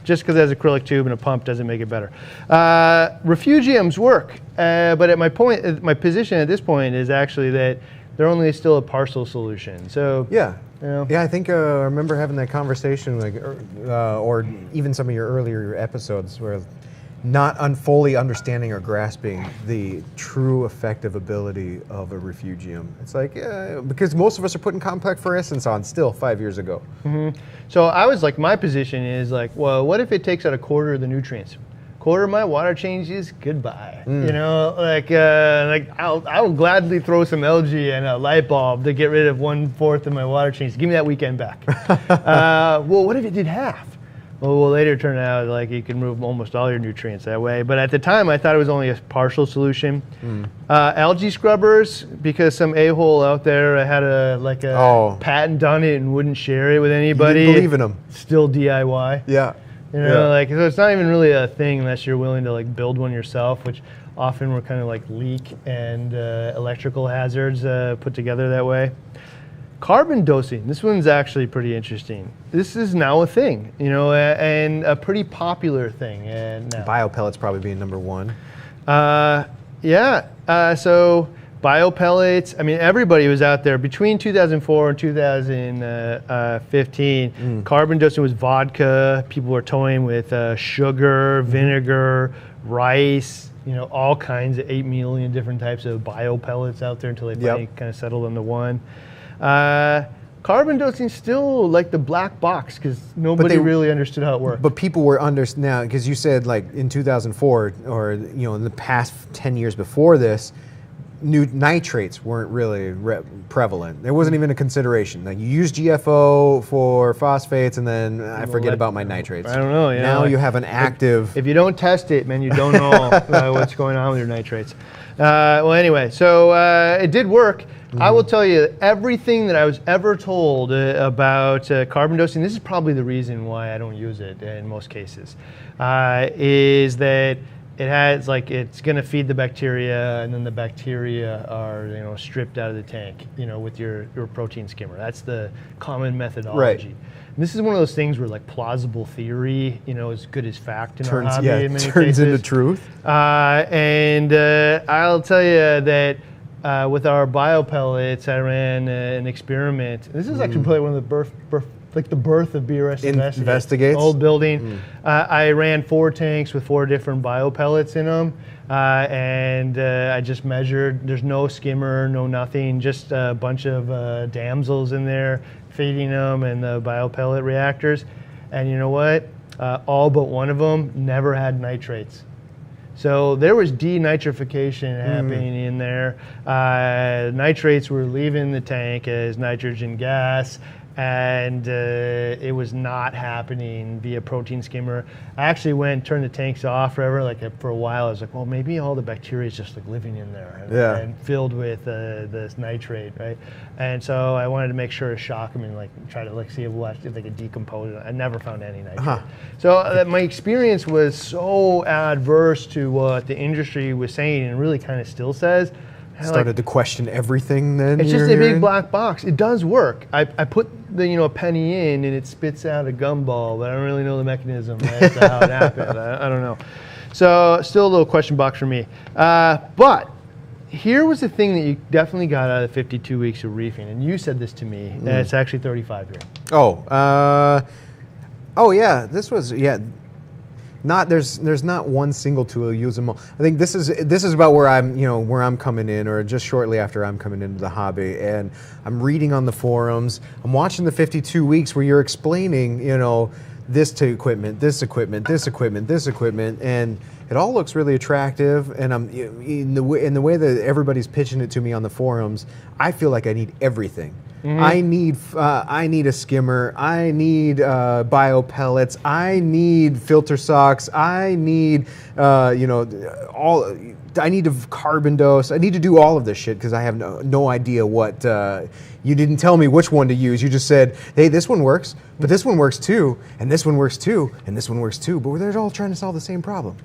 Just because it has acrylic tube and a pump doesn't make it better. Refugiums work, but at my position at this point is actually that they're only still a partial solution. So, yeah. You know? Yeah, I think I remember having that conversation, like, or even some of your earlier episodes where not fully understanding or grasping the true effective ability of a refugium. It's like, because most of us are putting compact fluorescence on still 5 years ago. So I was like, my position is like, well, what if it takes out a quarter of the nutrients? Quarter of my water changes, goodbye. You know, like I'll gladly throw some algae and a light bulb to get rid of 1/4 of my water changes. Give me that weekend back. Well, what if it did half? Well, we'll later turn out like you can remove almost all your nutrients that way. But at the time, I thought it was only a partial solution. Algae scrubbers, because some a-hole out there had a patent on it and wouldn't share it with anybody. You didn't believe in them. Still DIY. Yeah. You know, like, so it's not even really a thing unless you're willing to like build one yourself, which often were kind of like leak and electrical hazards put together that way. Carbon dosing, this one's actually pretty interesting. This is now a thing, you know, and a pretty popular thing now. Biopellets probably being number one. So biopellets, I mean, everybody was out there between 2004 and 2015. Carbon dosing was vodka. People were toying with sugar, vinegar, rice, you know, all kinds of 8 million different types of biopellets out there until they finally kind of settled on the one. Carbon dosing still like the black box because nobody really understood how it worked. But people were now, because you said like in 2004 or, you know, in the past 10 years before this, new nitrates weren't really prevalent. There wasn't even a consideration. Like you use GFO for phosphates, and then I forget about my nitrates. I don't know. Yeah, now you have an active. If you don't test it, man, you don't know what's going on with your nitrates. Well, anyway, so it did work. I will tell you everything that I was ever told about carbon dosing. This is probably the reason why I don't use it in most cases. Is that it has like it's going to feed the bacteria, and then the bacteria are stripped out of the tank, with your protein skimmer. That's the common methodology. Right. And this is one of those things where like plausible theory, as good as fact in our hobby. Yeah, in many turns cases. into truth. And I'll tell you that with our biopellets, I ran an experiment. This is actually probably one of the birth of BRS Investigates. Old building. I ran 4 tanks with 4 different biopellets in them, and I just measured. There's no skimmer, no nothing, just a bunch of damsels in there feeding them and the biopellet reactors. And you know what? All but one of them never had nitrates. So there was denitrification happening in there. Nitrates were leaving the tank as nitrogen gas, and it was not happening via protein skimmer. I actually went and turned the tanks off forever. For a while, I was like, well, maybe all the bacteria is just like living in there and filled with this nitrate, right? And so I wanted to make sure to shock them and try to see if they could decompose it. I never found any nitrate. So my experience was so adverse to what the industry was saying, and really kind of still says. Started to question everything then? It's just a big black box. It does work. I put a penny in and it spits out a gumball, but I don't really know the mechanism as to how it happened. I don't know. So still a little question box for me. But here was the thing that you definitely got out of 52 weeks of reefing, and you said this to me, and it's actually 35 here. This was, there's not one single tool. Use them all. I think this is about where I'm coming in, or just shortly after I'm coming into the hobby, and I'm reading on the forums. I'm watching the 52 weeks where you're explaining, this to equipment, this equipment, this equipment, this equipment, and it all looks really attractive. And I'm in the way that everybody's pitching it to me on the forums, I feel like I need everything. I need a skimmer. I need biopellets. I need filter socks. I need I need to carbon dose. I need to do all of this shit because I have no idea what. You didn't tell me which one to use. You just said, hey, this one works, but this one works too, and this one works too, and this one works too. But they're all trying to solve the same problem.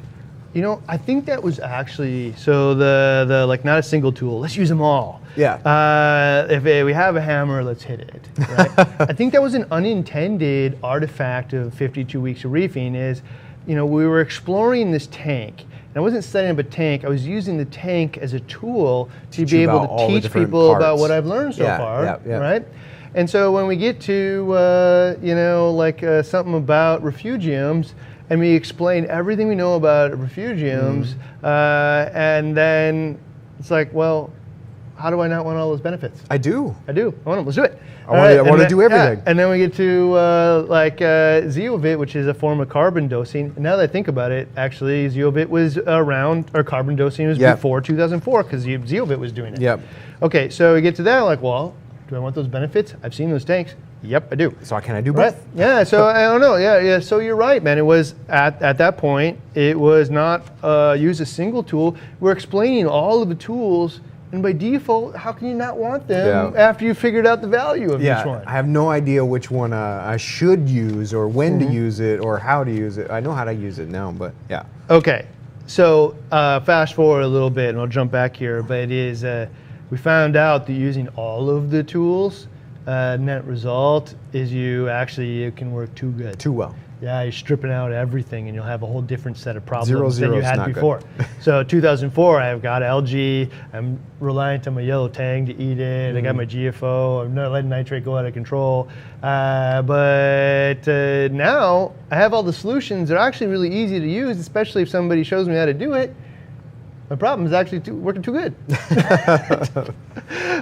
I think that was actually, so the not a single tool, let's use them all. Yeah. If we have a hammer, let's hit it, right? I think that was an unintended artifact of 52 weeks of reefing is, we were exploring this tank. And I wasn't setting up a tank, I was using the tank as a tool to be able to teach people about what I've learned so far, right? And so when we get to, something about refugiums, and we explain everything we know about refugiums, and then it's like, well, how do I not want all those benefits? I do. I want them. Let's do it. I want to do everything. Yeah. And then we get to Zeovit, which is a form of carbon dosing. And now that I think about it, actually, Zeovit was around, or carbon dosing was before 2004, because Zeovit was doing it. Yep. Okay, so we get to that, like, well, do I want those benefits? I've seen those tanks. Yep, I do. So can I do Right. both? Yeah. So I don't know. Yeah. So you're right, man. It was at that point. It was not use a single tool. We're explaining all of the tools, and by default, how can you not want them after you figured out the value of each one? I have no idea which one I should use, or when to use it, or how to use it. I know how to use it now, but yeah. Okay. So fast forward a little bit, and I'll jump back here. But it is we found out that using all of the tools. Net result is it can work too good. Too well. Yeah, you're stripping out everything and you'll have a whole different set of problems 0, than you is had not before. good. So 2004, I've got algae, I'm reliant on my yellow tang to eat it, I got my GFO, I'm not letting nitrate go out of control. But now I have all the solutions that are actually really easy to use, especially if somebody shows me how to do it. My problem is actually working too good.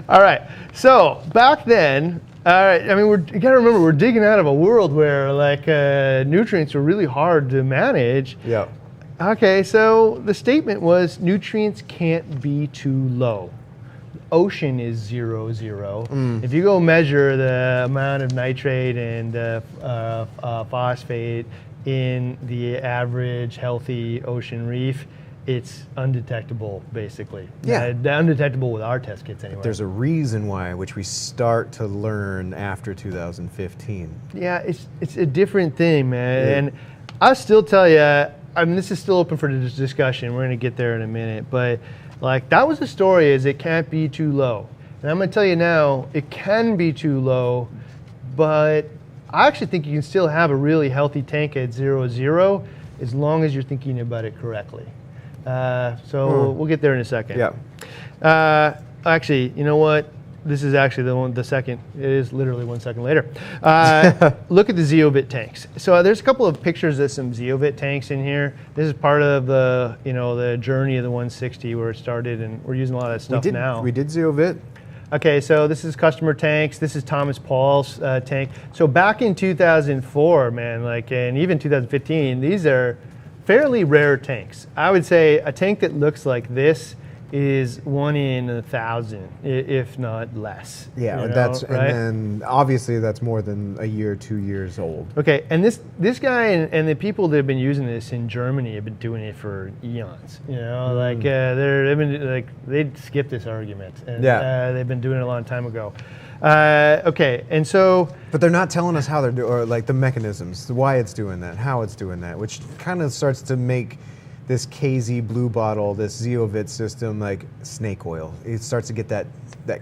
All right, so back then, all right, I mean, you gotta remember, we're digging out of a world where like nutrients are really hard to manage. Yeah. Okay, so the statement was nutrients can't be too low. Ocean is 0, 0. If you go measure the amount of nitrate and phosphate in the average healthy ocean reef, it's undetectable, basically. Yeah. Undetectable with our test kits anyway. There's a reason why, which we start to learn after 2015. Yeah, it's a different thing, man. And I'll still tell you, I mean, this is still open for this discussion. We're going to get there in a minute. But like, that was the story, is it can't be too low. And I'm going to tell you now, it can be too low, but I actually think you can still have a really healthy tank at 0, 0 as long as you're thinking about it correctly. We'll get there in a second. Yeah. Actually, you know what? This is actually the second. It is literally 1 second later. Look at the zeovit tanks. So there's a couple of pictures of some zeovit tanks in here. This is part of the the journey of the 160 where it started, and we're using a lot of that stuff now. We did zeovit. Okay, so this is customer tanks. This is Thomas Paul's tank. So back in 2004, man, and even 2015, these are fairly rare tanks. I would say a tank that looks like this is 1 in 1,000, if not less. Yeah, right? And then obviously that's more than a year, 2 years old. Okay, and this guy and the people that have been using this in Germany have been doing it for eons. They'd skip this argument, and they've been doing it a long time ago. Okay, and so. But they're not telling us how they're doing, or like the mechanisms, why it's doing that, how it's doing that, which kind of starts to make this KZ blue bottle, this zeovit system, like snake oil. It starts to get that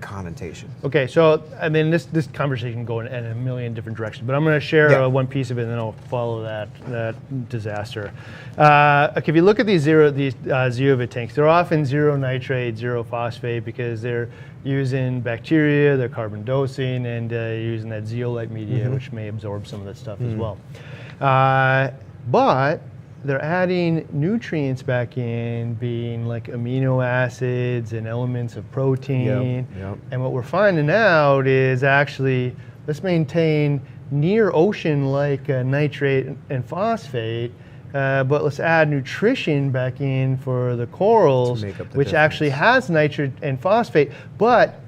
connotation. Okay, so I mean, this conversation can go in a million different directions, but I'm going to share one piece of it, and then I'll follow that disaster. Okay, if you look at these zeovit tanks, they're often 0 nitrate, 0 phosphate, because they're using bacteria, they're carbon dosing, and using that zeolite media, which may absorb some of that stuff as well. But they're adding nutrients back in, being like amino acids and elements of protein. Yep. And what we're finding out is actually, let's maintain near ocean like nitrate and phosphate, but let's add nutrition back in for the corals, which actually has nitrate and phosphate, but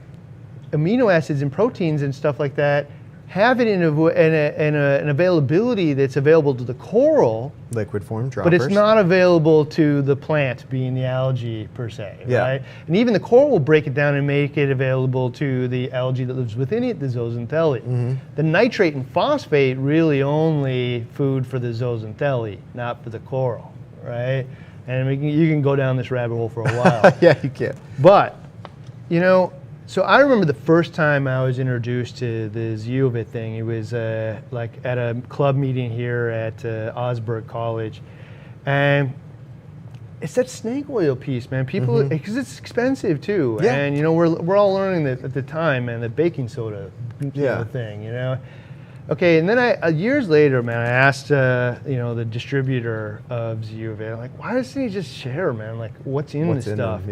amino acids and proteins and stuff like that have it in an availability that's available to the coral. Liquid form droppers. But it's not available to the plant, being the algae per se, right? And even the coral will break it down and make it available to the algae that lives within it, the zooxanthellae. The nitrate and phosphate really only food for the zooxanthellae, not for the coral, right? And you can go down this rabbit hole for a while. Yeah, you can. But, so I remember the first time I was introduced to the zeovit thing. It was like at a club meeting here at Osberg College, and it's that snake oil piece, man. People, because it's expensive too, and we're all learning that at the time, man, the baking soda thing, Okay, and then years later, man, I asked the distributor of zeovit, I'm like, why doesn't he just share, man? Like, what's in this stuff?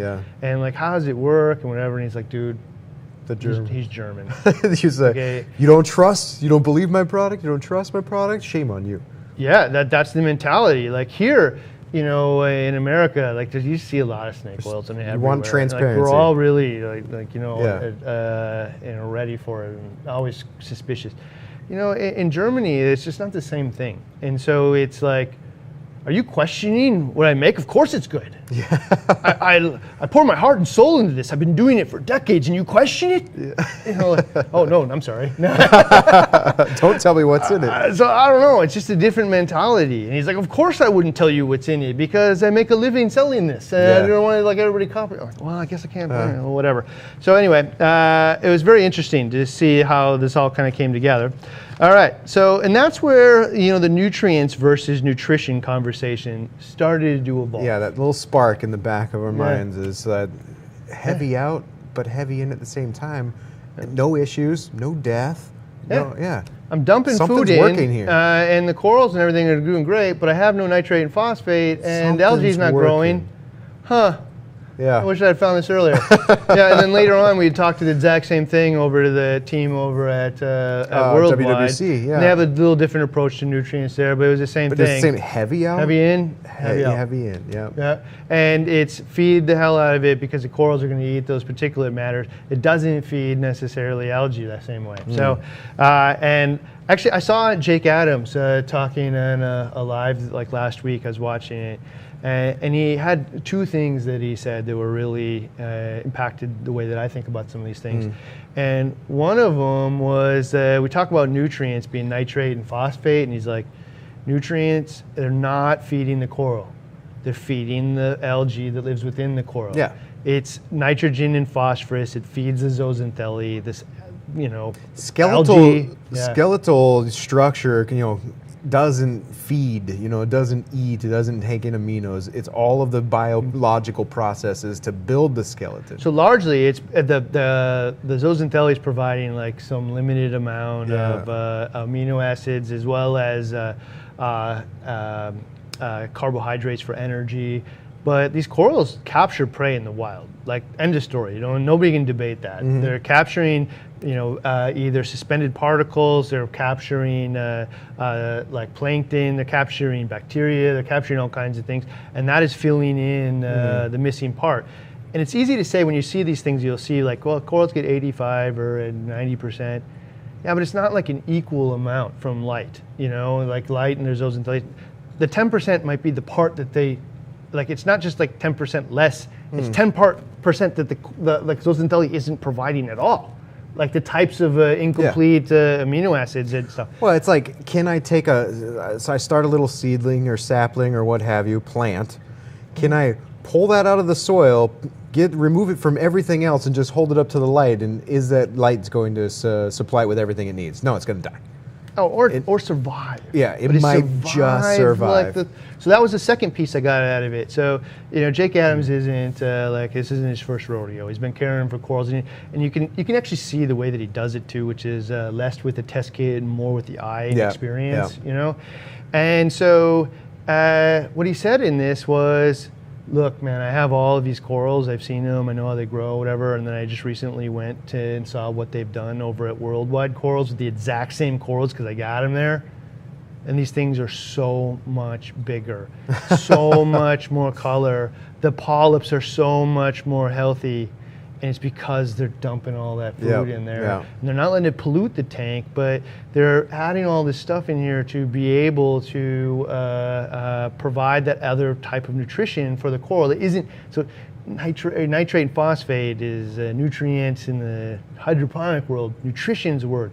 And like, how does it work and whatever? And he's like, dude, he's German. He's like, okay. You don't believe my product, you don't trust my product, shame on you. Yeah, that's the mentality. Like here, in America, like you see a lot of snake oils and everywhere. You want transparency. Like, we're all really ready for it and always suspicious. you know, in Germany, it's just not the same thing. And so it's like, are you questioning what I make? Of course it's good. Yeah. I pour my heart and soul into this. I've been doing it for decades, and you question it? Yeah. You know, like, oh, no, I'm sorry. Don't tell me what's in it. So I don't know. It's just a different mentality. And he's like, of course I wouldn't tell you what's in it because I make a living selling this. I don't want to like everybody copy. Well, I guess I can't. Whatever. So anyway, it was very interesting to see how this all kind of came together. All right, so, and that's where, you know, the nutrients versus nutrition conversation started to evolve. Yeah, that little spark in the back of our minds is heavy out, but heavy in at the same time. No issues, no death. I'm dumping food in, working here. And the corals and everything are doing great, but I have no nitrate and phosphate, and the algae's not growing. Huh. Yeah. I wish I had found this earlier. Yeah, and then later on we talked to the exact same thing over to the team over at Worldwide. WWC, yeah. And they have a little different approach to nutrients there, but it was the same thing. But it's the same heavy out? Heavy in, heavy out. Heavy in, yeah. Yeah, and it's feed the hell out of it because the corals are going to eat those particulate matters. It doesn't feed necessarily algae that same way. So, and actually I saw Jake Adams talking on a live like last week. I was watching it. And he had two things that he said that were really impacted the way that I think about some of these things. And one of them was we talk about nutrients being nitrate and phosphate, and he's like, nutrients, they're not feeding the coral. They're feeding the algae that lives within the coral. Yeah. It's nitrogen and phosphorus. It feeds the zooxanthellae, this, you know, skeletal algae. Skeletal structure, you know, doesn't feed, you know, it doesn't eat, it doesn't take in aminos. It's all of the biological processes to build the skeleton. So largely, it's the zooxanthellae is providing like some limited amount of amino acids as well as carbohydrates for energy. But these corals capture prey in the wild, like end of story. You know, nobody can debate that. They're capturing, you know, either suspended particles. They're capturing like plankton. They're capturing bacteria. They're capturing all kinds of things, and that is filling in the missing part. And it's easy to say when you see these things, you'll see like, well, corals get 85 or 90%. Yeah, but it's not like an equal amount from light. You know, like light and there's those. The 10% might be the part that they. Like it's not just like 10% less, it's 10% that the like zooxanthellae isn't providing at all. Like the types of incomplete amino acids and stuff. Well, it's like, can I take so I start a little seedling or sapling or what have you, plant. Can I pull that out of the soil, remove it from everything else and just hold it up to the light? And is that light going to supply it with everything it needs? No, it's going to die. Oh, or survive. Yeah, it might just survive. Like so that was the second piece I got out of it. So, you know, Jake Adams isn't like this isn't his first rodeo. He's been caring for corals, and you can actually see the way that he does it too, which is less with the test kit and more with the eye and experience. You know, and so what he said in this was, look, man, I have all of these corals. I've seen them. I know how they grow, whatever. And then I just recently went and saw what they've done over at Worldwide Corals with the exact same corals because I got them there. And these things are so much bigger, so much more color. The polyps are so much more healthy. And it's because they're dumping all that food in there. And they're not letting it pollute the tank, but they're adding all this stuff in here to be able to provide that other type of nutrition for the coral. It isn't, so nitrate and phosphate is nutrients in the hydroponic world. Nutrition's a word.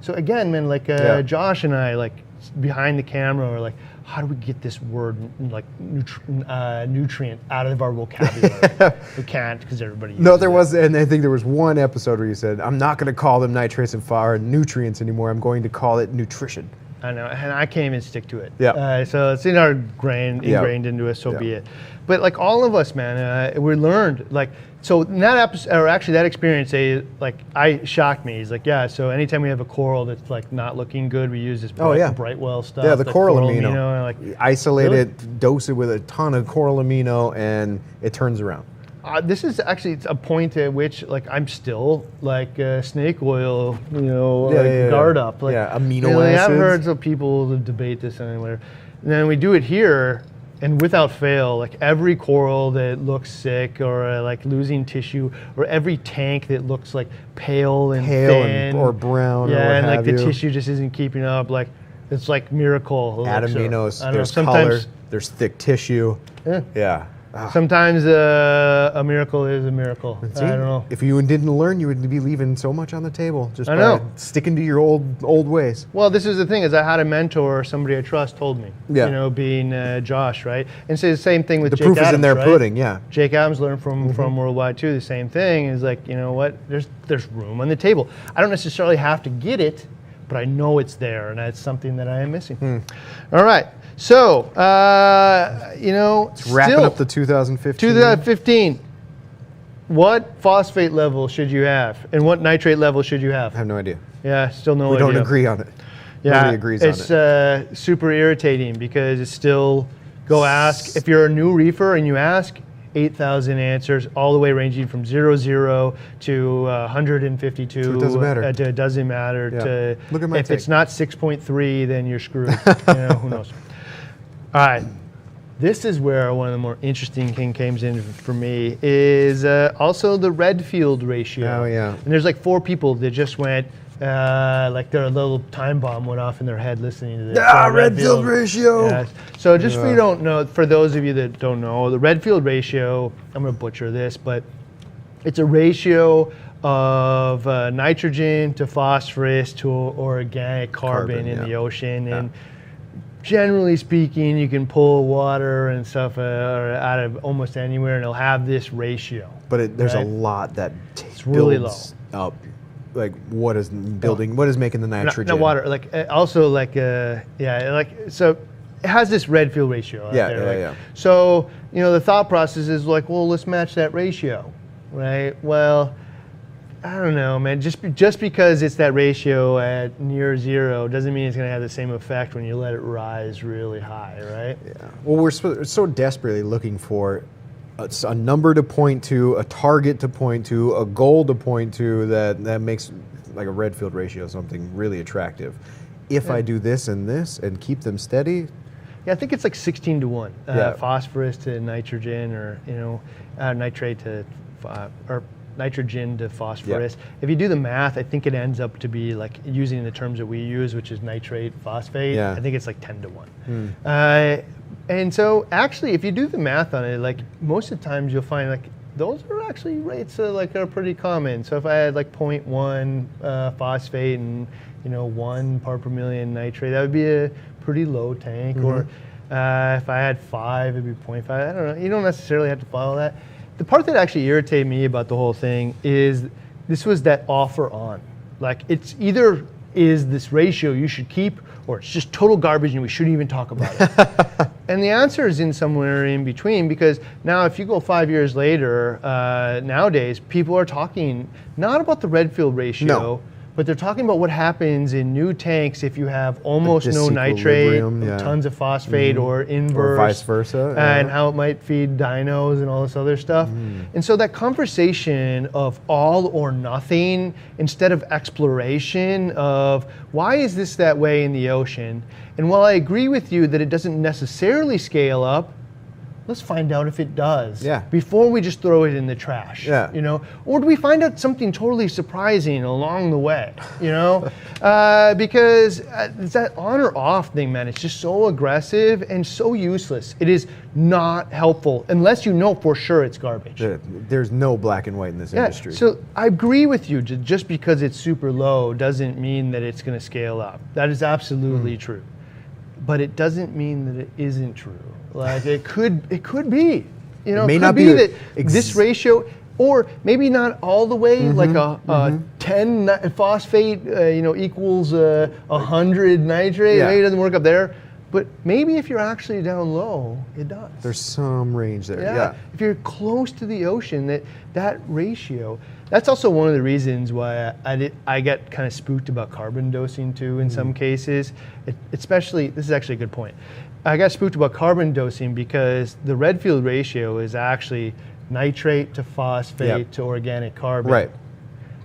So again, man, like Josh and I, like behind the camera, are like, how do we get this word like nutrient out of our vocabulary? We can't because everybody uses there was, and I think there was one episode where you said, I'm not going to call them nitrates and nutrients anymore. I'm going to call it nutrition. I know, and I can't even stick to it. Yeah. So it's in our ingrained into us, so be it. But like all of us, man, we learned like, so in that episode, or actually that experience, I shocked me. He's like, yeah, so anytime we have a coral that's like not looking good, we use this Brightwell stuff. Yeah, the coral amino. And like, isolate it, dose it with a ton of coral amino, and it turns around. This is actually a point at which like I'm still like snake oil, you know, guard up. Like, amino acids. acids. I've heard some people debate this and whatever. And then we do it here, And without fail, like every coral that looks sick or like losing tissue, or every tank that looks like pale and thin, or brown, or what and like have the you. tissue just isn't keeping up, like it's like miracle. Adaminos, I don't there's know, color, there's thick tissue. Yeah. Yeah. Sometimes a miracle is a miracle. See, I don't know. If you didn't learn, you would be leaving so much on the table just I by know. sticking to your old ways. Well, this is the thing, is I had a mentor, somebody I trust told me, Yeah. you know, being Josh, right? And so the same thing with The Jake proof Adams, is in their right? pudding, yeah. Jake Adams learned from Worldwide too. The same thing is like, you know what? There's room on the table. I don't necessarily have to get it, but I know it's there, and that's something that I am missing. All right. So, you know, Wrapping up the 2015. 2015. What phosphate level should you have, and what nitrate level should you have? I have no idea. Yeah, still no We idea. don't agree on it. Yeah, Nobody agrees on it. It's super irritating because it's still, go ask, if you're a new reefer and you ask, 8,000 answers, all the way ranging from 00 to 152. So it doesn't matter. It doesn't matter. Yeah. To, Look at my if take. it's not 6.3, then you're screwed. You know, who knows? All right. This is where one of the more interesting thing comes in for me is also the Redfield ratio. Oh, yeah. And there's like 4 people that just went, like their little time bomb went off in their head listening to this. Redfield ratio. Yes. So just for you don't know, for those of you that don't know, the Redfield ratio, I'm going to butcher this, but it's a ratio of nitrogen to phosphorus to organic carbon in the ocean. And generally speaking, you can pull water and stuff out of almost anywhere, and it'll have this ratio. But there's right? a lot that really builds up. Like what is building? What is making the nitrogen? Not water. Like also like so. It has this Redfield ratio out there. Yeah. So you know the thought process is like, well, let's match that ratio, right? Well, I don't know, man. Just because it's that ratio at near 0 doesn't mean it's going to have the same effect when you let it rise really high, right? Yeah. Well, we're so desperately looking for a number to point to, a target to point to, a goal to point to that makes like a Redfield ratio something really attractive. If I do this and keep them steady. Yeah, I think it's like 16 to 1. Yeah. Phosphorus to nitrogen, or nitrate to or nitrogen to phosphorus. Yep. If you do the math, I think it ends up to be like using the terms that we use, which is nitrate, phosphate. Yeah. I think it's like 10 to 1. And so actually, if you do the math on it, like most of the times you'll find like those are actually rates that like are pretty common. So if I had like 0.1 phosphate and 1 part per million nitrate, that would be a pretty low tank. Or if I had 5, it'd be 0.5. I don't know. You don't necessarily have to follow that. The part that actually irritated me about the whole thing is this was that offer on. Like it's either is this ratio you should keep, or it's just total garbage and we shouldn't even talk about it. And the answer is in somewhere in between, because now if you go 5 years later, nowadays people are talking not about the Redfield ratio, but they're talking about what happens in new tanks if you have almost no nitrate, tons of phosphate, or inverse, or vice versa, and how it might feed dinos and all this other stuff. And so that conversation of all or nothing instead of exploration of why is this that way in the ocean? And while I agree with you that it doesn't necessarily scale up, let's find out if it does. Yeah. Before we just throw it in the trash. Yeah. Or do we find out something totally surprising along the way? Because it's that on or off thing, man. It's just so aggressive and so useless. It is not helpful unless you know for sure it's garbage. There's no black and white in this industry. So I agree with you. Just because it's super low doesn't mean that it's going to scale up. That is absolutely true. But it doesn't mean that it isn't true. Like it could be. It may could not be be that this ratio, or maybe not all the way, like a 10 phosphate, equals 100 nitrate. Yeah. Maybe it doesn't work up there, but maybe if you're actually down low, it does. There's some range there. Yeah. If you're close to the ocean, that ratio. That's also one of the reasons why I get kind of spooked about carbon dosing too in some cases. Especially, this is actually a good point. I got spooked about carbon dosing because the Redfield ratio is actually nitrate to phosphate to organic carbon. Right.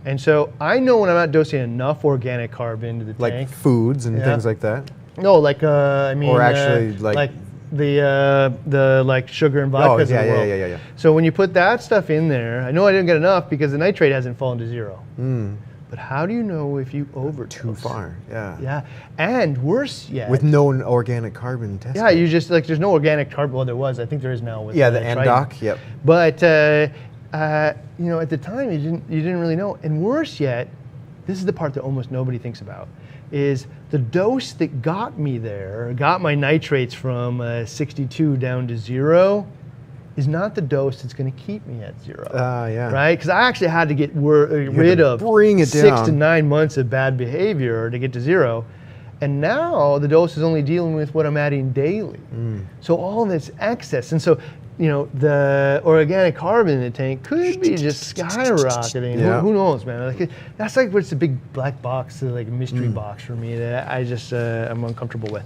And so I know when I'm not dosing enough organic carbon to the Like tank. foods and things like that. No, like I mean, Or actually, like the like sugar and vodkas of the world. yeah. So when you put that stuff in there, I know I didn't get enough because the nitrate hasn't fallen to zero. But how do you know if you overdose? Too far, yeah. Yeah, and worse yet, with no organic carbon testing. Yeah, you just like there's no organic carbon. Well, there was. I think there is now with the Trident. NDOC. Yep. But you know, at the time you didn't really know. And worse yet, this is the part that almost nobody thinks about, is the dose that got me there, got my nitrates from 62 down to 0, is not the dose that's going to keep me at 0. Yeah. Right? Because I actually had to get rid of bring it 6 down. to 9 months of bad behavior to get to 0. And now the dose is only dealing with what I'm adding daily. So all this excess. And so, you know, the organic carbon in the tank could be just skyrocketing. Yeah. Who knows, man? Like, that's like what's a big black box, like a mystery box for me that I just I'm uncomfortable with.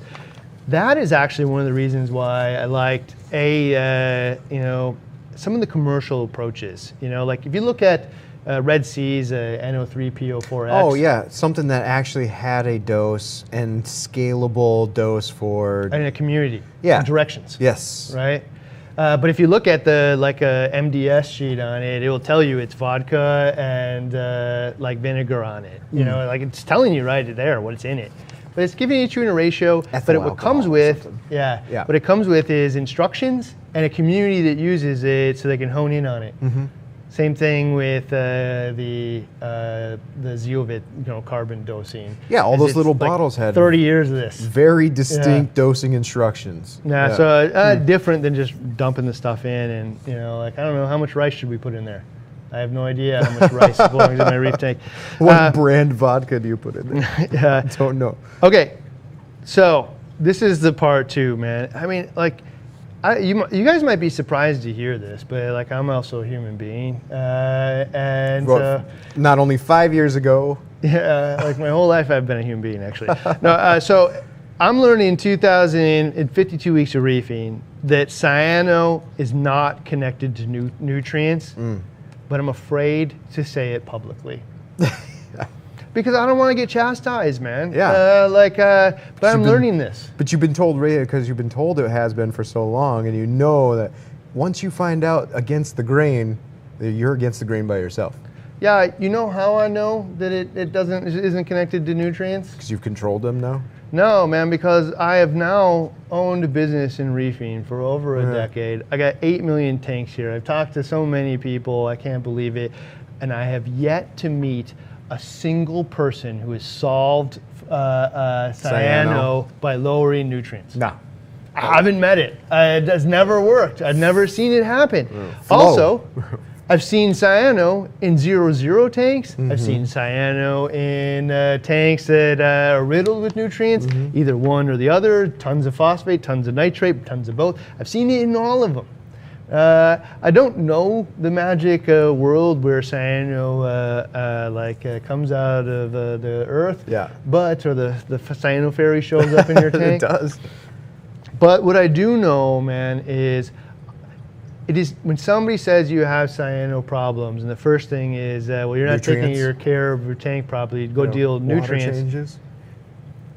That is actually one of the reasons why I liked you know, some of the commercial approaches. You know, like if you look at Red Sea's NO3PO4X. Oh yeah, something that actually had a dose and scalable dose for. And a community. Yeah. And directions. Yes. Right. But if you look at the like a MDS sheet on it, it will tell you it's vodka and like vinegar on it. You know, like it's telling you right there what's in it. But it's giving it to you in a ratio. But what comes with, what it comes with is instructions and a community that uses it so they can hone in on it. Same thing with the Zeovit, you know, carbon dosing. Yeah, all those little bottles had 30 years of this. Very distinct dosing instructions. Yeah, so different than just dumping the stuff in, and you know, like I don't know how much rice should we put in there. I have no idea how much rice belongs in my reef tank. What brand vodka do you put in there? Yeah, don't know. Okay, so this is the part 2, man. I mean, like. You guys might be surprised to hear this, but like I'm also a human being, and not only 5 years ago. Yeah, like my whole life I've been a human being actually. No, so I'm learning in 52 weeks of reefing that cyano is not connected to nutrients, but I'm afraid to say it publicly. Because I don't want to get chastised, man. Yeah. But I'm learning this. But you've been told, because you've been told it has been for so long, and you know that once you find out against the grain, you're against the grain by yourself. Yeah, you know how I know that it isn't connected to nutrients? Because you've controlled them now? No, man, because I have now owned a business in reefing for over a decade. I got 8 million tanks here. I've talked to so many people, I can't believe it. And I have yet to meet a single person who has solved cyano by lowering nutrients. No. I haven't met it. It has never worked. I've never seen it happen. Also, I've seen cyano in 0-0 tanks. I've seen cyano in tanks that are riddled with nutrients, either one or the other, tons of phosphate, tons of nitrate, tons of both. I've seen it in all of them. I don't know the magic world where cyano comes out of the earth, or the cyano fairy shows up in your tank. It does. But what I do know, man, is it is when somebody says you have cyano problems, and the first thing is, well, you're not taking your care of your tank properly. Go deal with nutrients. Water changes.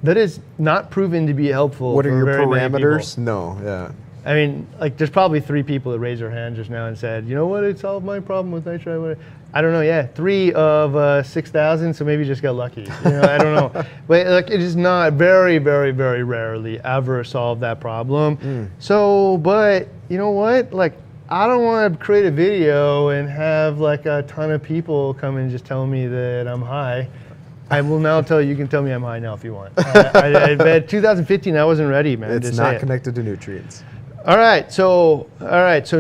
That is not proven to be helpful. What are your very parameters? No, yeah. I mean, like, there's probably 3 people that raised their hand just now and said, you know what, it solved my problem with nitrate. I don't know, yeah, 3 of 6,000, so maybe you just got lucky. You know, I don't know. But like, it is not very, very, very rarely ever solve that problem. So, but you know what? Like, I don't want to create a video and have like a ton of people come and just tell me that I'm high. I will now tell you, you can tell me I'm high now if you want. I bet 2015 I wasn't ready, man. It's not connected to nutrients. All right, so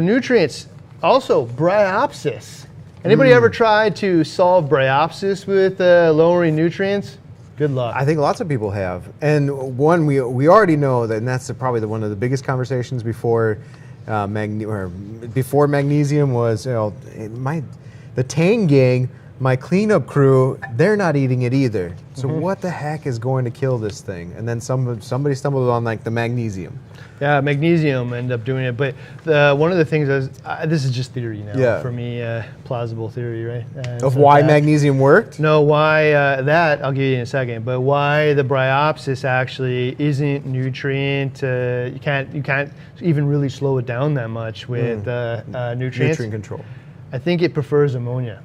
nutrients. Also, bryopsis. Anybody ever tried to solve bryopsis with lowering nutrients? Good luck. I think lots of people have. And one, we already know that, and that's probably one of the biggest conversations before magnesium was, you know, the Tang gang my cleanup crew, they're not eating it either. So what the heck is going to kill this thing? And then somebody stumbled on like the magnesium. Yeah, magnesium ended up doing it. But one of the things is, this is just theory now for me, plausible theory, right? Of why magnesium worked? No, why that, I'll give you in a second, but why the bryopsis actually isn't nutrient, you can't even really slow it down that much with nutrients. Nutrient control. I think it prefers ammonia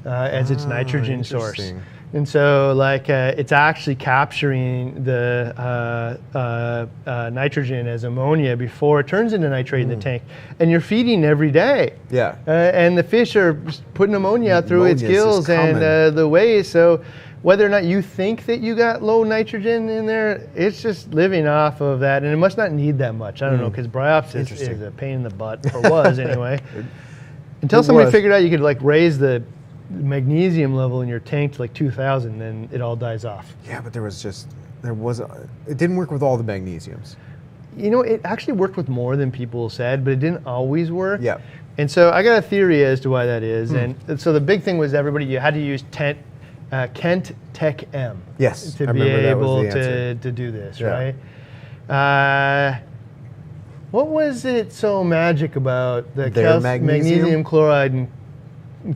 as its nitrogen source. And so, like, it's actually capturing the nitrogen as ammonia before it turns into nitrate in the tank. And you're feeding every day. Yeah. And the fish are putting ammonia out through its gills and the waste. So whether or not you think that you got low nitrogen in there, it's just living off of that. And it must not need that much. I don't know, because bryopsis is a pain in the butt, or was anyway. Until somebody figured out you could, like, raise the magnesium level in your tank to like 2,000, then it all dies off. Yeah, but it didn't work with all the magnesiums. You know, it actually worked with more than people said, but it didn't always work. Yeah. And so I got a theory as to why that is. And so the big thing was you had to use Kent Tech M. Yes, to be able to do this, right? What was it so magic about the magnesium chloride and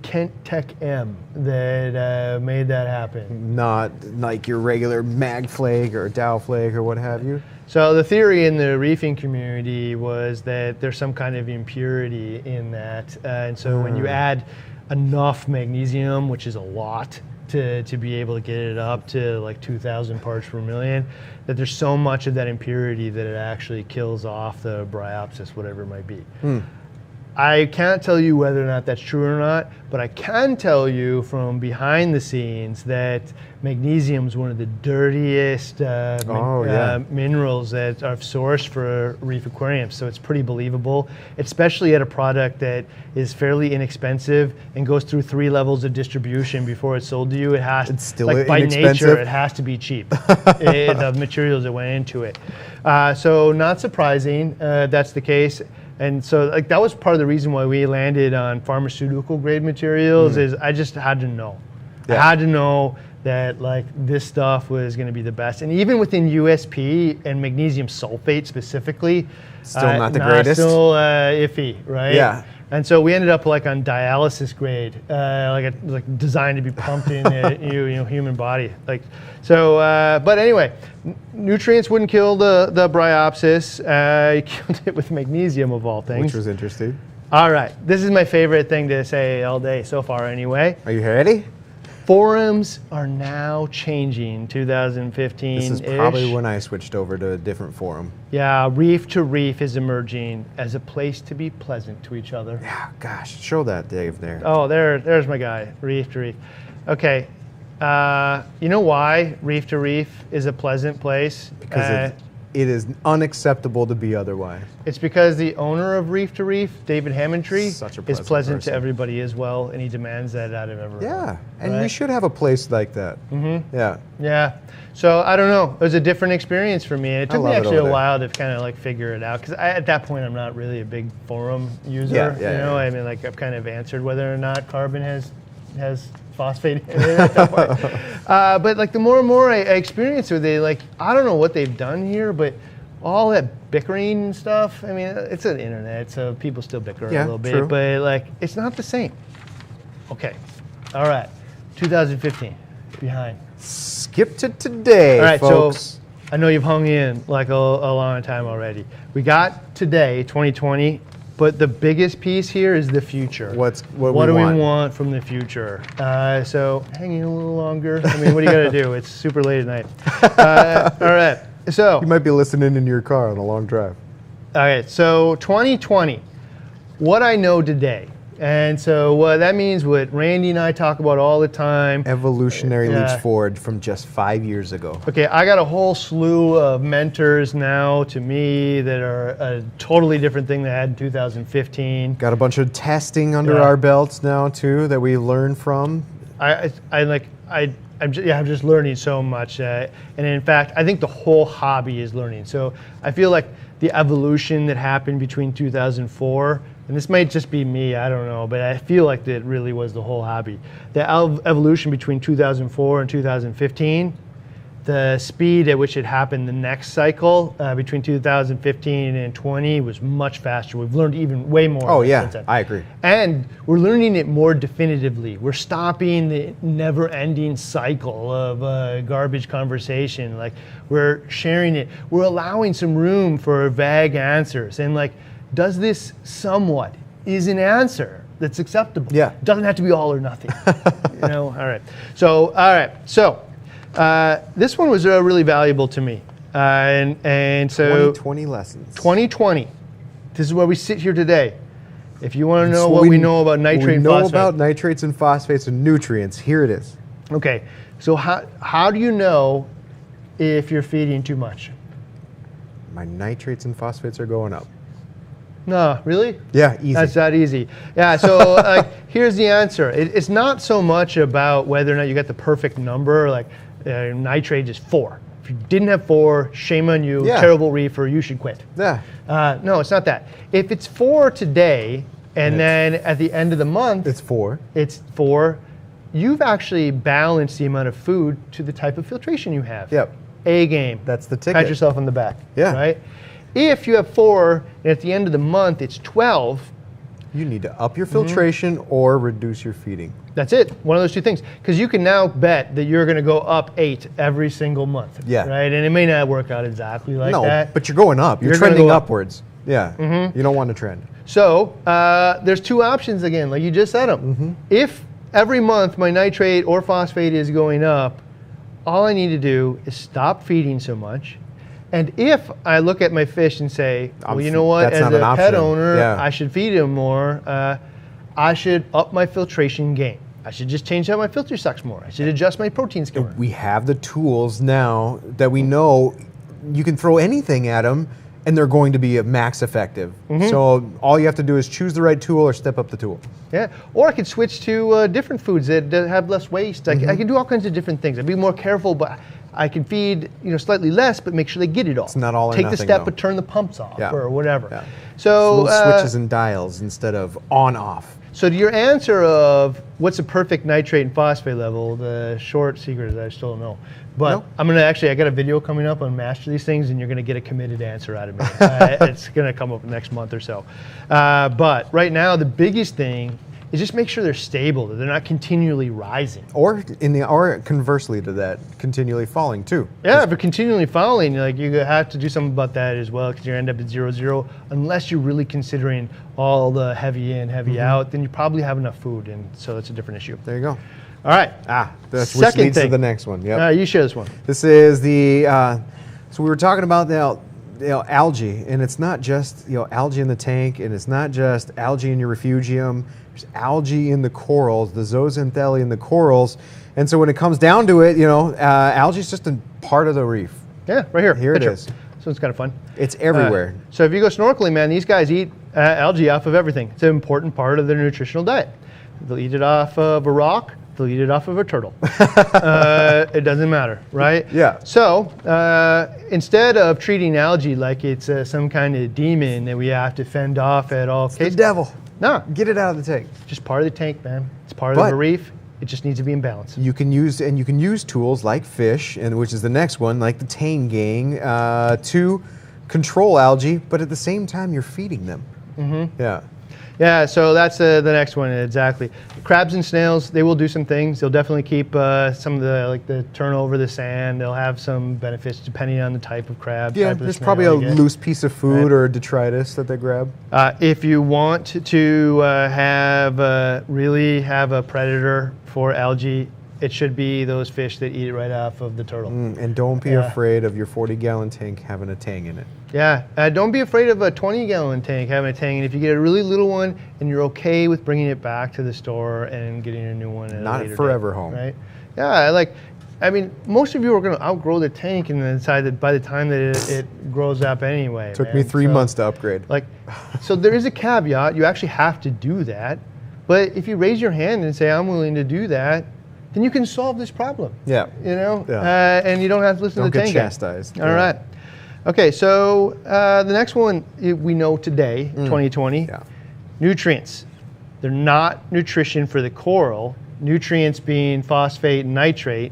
Kent Tech M that made that happen? Not like your regular mag flag or Dow flag or what have you. So the theory in the reefing community was that there's some kind of impurity in that. And so when you add enough magnesium, which is a lot, to be able to get it up to like 2,000 parts per million, that there's so much of that impurity that it actually kills off the bryopsis, whatever it might be. I can't tell you whether or not that's true or not, but I can tell you from behind the scenes that magnesium is one of the dirtiest minerals that are sourced for reef aquariums. So it's pretty believable, especially at a product that is fairly inexpensive and goes through 3 levels of distribution before it's sold to you. It's still like by nature, it has to be cheap. The materials that went into it. So not surprising, that's the case. And so, like, that was part of the reason why we landed on pharmaceutical grade materials. Is I just had to know. I had to know that, like, this stuff was going to be the best. And even within USP and magnesium sulfate specifically, still not the greatest. Still iffy, right? Yeah. And so we ended up like on dialysis grade, like designed to be pumped in the human body. Like so, but anyway, nutrients wouldn't kill the bryopsis. You killed it with magnesium of all things, which was interesting. All right, this is my favorite thing to say all day so far. Anyway, are you ready? Forums are now changing 2015. This is probably when I switched over to a different forum. Yeah, Reef to Reef is emerging as a place to be pleasant to each other. Yeah, gosh, show that Dave there. Oh, there's my guy, Reef to Reef. Okay, you know why Reef to Reef is a pleasant place? Because it is unacceptable to be otherwise. It's because the owner of Reef to Reef, David Hammondtree, is pleasant to everybody as well, and he demands that out of everyone. Yeah, and we should have a place like that. Yeah. Yeah. So I don't know. It was a different experience for me, and it took me actually a while to kind of like figure it out because at that point I'm not really a big forum user. I mean, like I've kind of answered whether or not carbon has phosphate in it at that point. But like the more and more I experience with it, like I don't know what they've done here, but all that bickering and stuff. I mean, it's an internet, so people still bicker a little bit, but like it's not the same. Okay, all right, 2015 behind. Skip to today, all right, folks. So I know you've hung in like a long time already. We got today, 2020. But the biggest piece here is the future. What do we want from the future? So hanging a little longer. I mean, what do you got to do? It's super late at night. All right. So you might be listening in your car on a long drive. All right. So 2020, what I know today. And so that means what Randy and I talk about all the time. Evolutionary leaps forward from just 5 years ago. Okay, I got a whole slew of mentors now to me that are a totally different thing than I had in 2015. Got a bunch of testing under our belts now too that we learn from. I'm just learning so much, and in fact, I think the whole hobby is learning. So I feel like the evolution that happened between 2004 and this might just be me, I don't know, but I feel like it really was the whole hobby. The evolution between 2004 and 2015, the speed at which it happened the next cycle between 2015 and 20 was much faster. We've learned even way more. Oh yeah, I agree. And we're learning it more definitively. We're stopping the never-ending cycle of garbage conversation. Like, we're sharing it. We're allowing some room for vague answers. And like, does this somewhat is an answer that's acceptable? Yeah. It doesn't have to be all or nothing. You know. All right. So this one was really valuable to me, and so 2020 lessons. 2020. This is where we sit here today. If you want to know what we know about nitrate and phosphate, about nitrates and phosphates and nutrients, here it is. Okay, so how do you know if you're feeding too much? My nitrates and phosphates are going up. No, really? Yeah, easy. That's that easy. Yeah, so here's the answer. It's not so much about whether or not you get the perfect number, like nitrate is 4. If you didn't have 4, shame on you, terrible reefer, you should quit. Yeah. No, it's not that. If it's 4 today, and then at the end of the month, it's 4. It's 4. You've actually balanced the amount of food to the type of filtration you have. Yep. A game. That's the ticket. Pat yourself on the back. Yeah. Right? If you have 4, and at the end of the month it's 12, you need to up your filtration or reduce your feeding. That's it. One of those two things. Because you can now bet that you're going to go up 8 every single month. Yeah. Right? And it may not work out exactly like that. No, but you're going up. You're trending upwards. Yeah. You don't want to trend. So there's 2 options again, like you just said them. If every month my nitrate or phosphate is going up, all I need to do is stop feeding so much. And if I look at my fish and say, well, you know what, as a pet owner, I should feed him more, I should up my filtration game. I should just change out my filter sucks more. I should adjust my protein skimmer. We have the tools now that we know you can throw anything at them and they're going to be max effective. So all you have to do is choose the right tool or step up the tool. Yeah, or I could switch to different foods that have less waste. I can do all kinds of different things. I'd be more careful, but I can feed slightly less, but make sure they get it all. It's not all or Take nothing, the step, though. but turn the pumps off or whatever. Yeah. So little switches and dials instead of on-off. So to your answer of what's a perfect nitrate and phosphate level, the short secret is I still don't know. But I'm going to I got a video coming up on master these things, and you're going to get a committed answer out of me. It's going to come up next month or so. But right now, the biggest thing is just make sure they're stable, that they're not continually rising. Or conversely to that, continually falling too. Yeah, if they're continually falling, you have to do something about that as well, because you end up at 0-0. Unless you're really considering all the heavy in, heavy out, then you probably have enough food, and so that's a different issue. There you go. All right. That's which leads to the next one. Yep. You share this one. This is the. So we were talking about the algae, and it's not just algae in the tank, and it's not just algae in your refugium. There's algae in the corals, the zooxanthellae in the corals, and so when it comes down to it, algae is just a part of the reef. Yeah, right here. Here Picture. it is. So it's kind of fun. It's everywhere. So if you go snorkeling, man, these guys eat algae off of everything. It's an important part of their nutritional diet. They'll eat it off of a rock. They'll eat it off of a turtle. It doesn't matter, right? Yeah. So instead of treating algae like it's some kind of demon that we have to fend off at all cases. The devil. No. Get it out of the tank. It's just part of the tank, man. It's part of the reef. It just needs to be in balance. You can use tools like fish, and which is the next one, like the Tang Gang, to control algae, but at the same time you're feeding them. Yeah. Yeah, so that's the next one, exactly. Crabs and snails, they will do some things. They'll definitely keep some of the turnover, the sand. They'll have some benefits depending on the type of crab. Yeah, type of there's snail, probably a loose piece of food or a detritus that they grab. If you want to really have a predator for algae, it should be those fish that eat it right off of the turtle. And don't be afraid of your 40-gallon tank having a tang in it. Yeah, don't be afraid of a 20-gallon tank having a tang. And if you get a really little one and you're okay with bringing it back to the store and getting a new one at Not a later forever date, home. Right? Yeah, most of you are going to outgrow the tank and then decide that by the time that it grows up anyway. Took me 3 months to upgrade. So there is a caveat. You actually have to do that. But if you raise your hand and say, I'm willing to do that, then you can solve this problem. Yeah. And you don't have to listen to the tank. Don't get chastised. All right. Okay, so the next one we know today, 2020. Nutrients. They're not nutrition for the coral. Nutrients being phosphate and nitrate.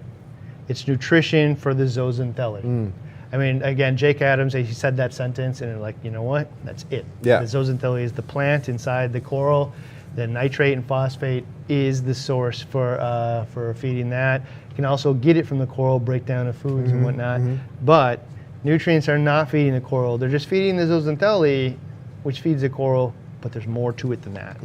It's nutrition for the zooxanthellae. I mean, again, Jake Adams, he said that sentence, and they're like, you know what? That's it. Yeah. The zooxanthellae is the plant inside the coral. The nitrate and phosphate is the source for feeding that. You can also get it from the coral, breakdown of foods and whatnot. But nutrients are not feeding the coral. They're just feeding the zooxanthellae, which feeds the coral, but there's more to it than that.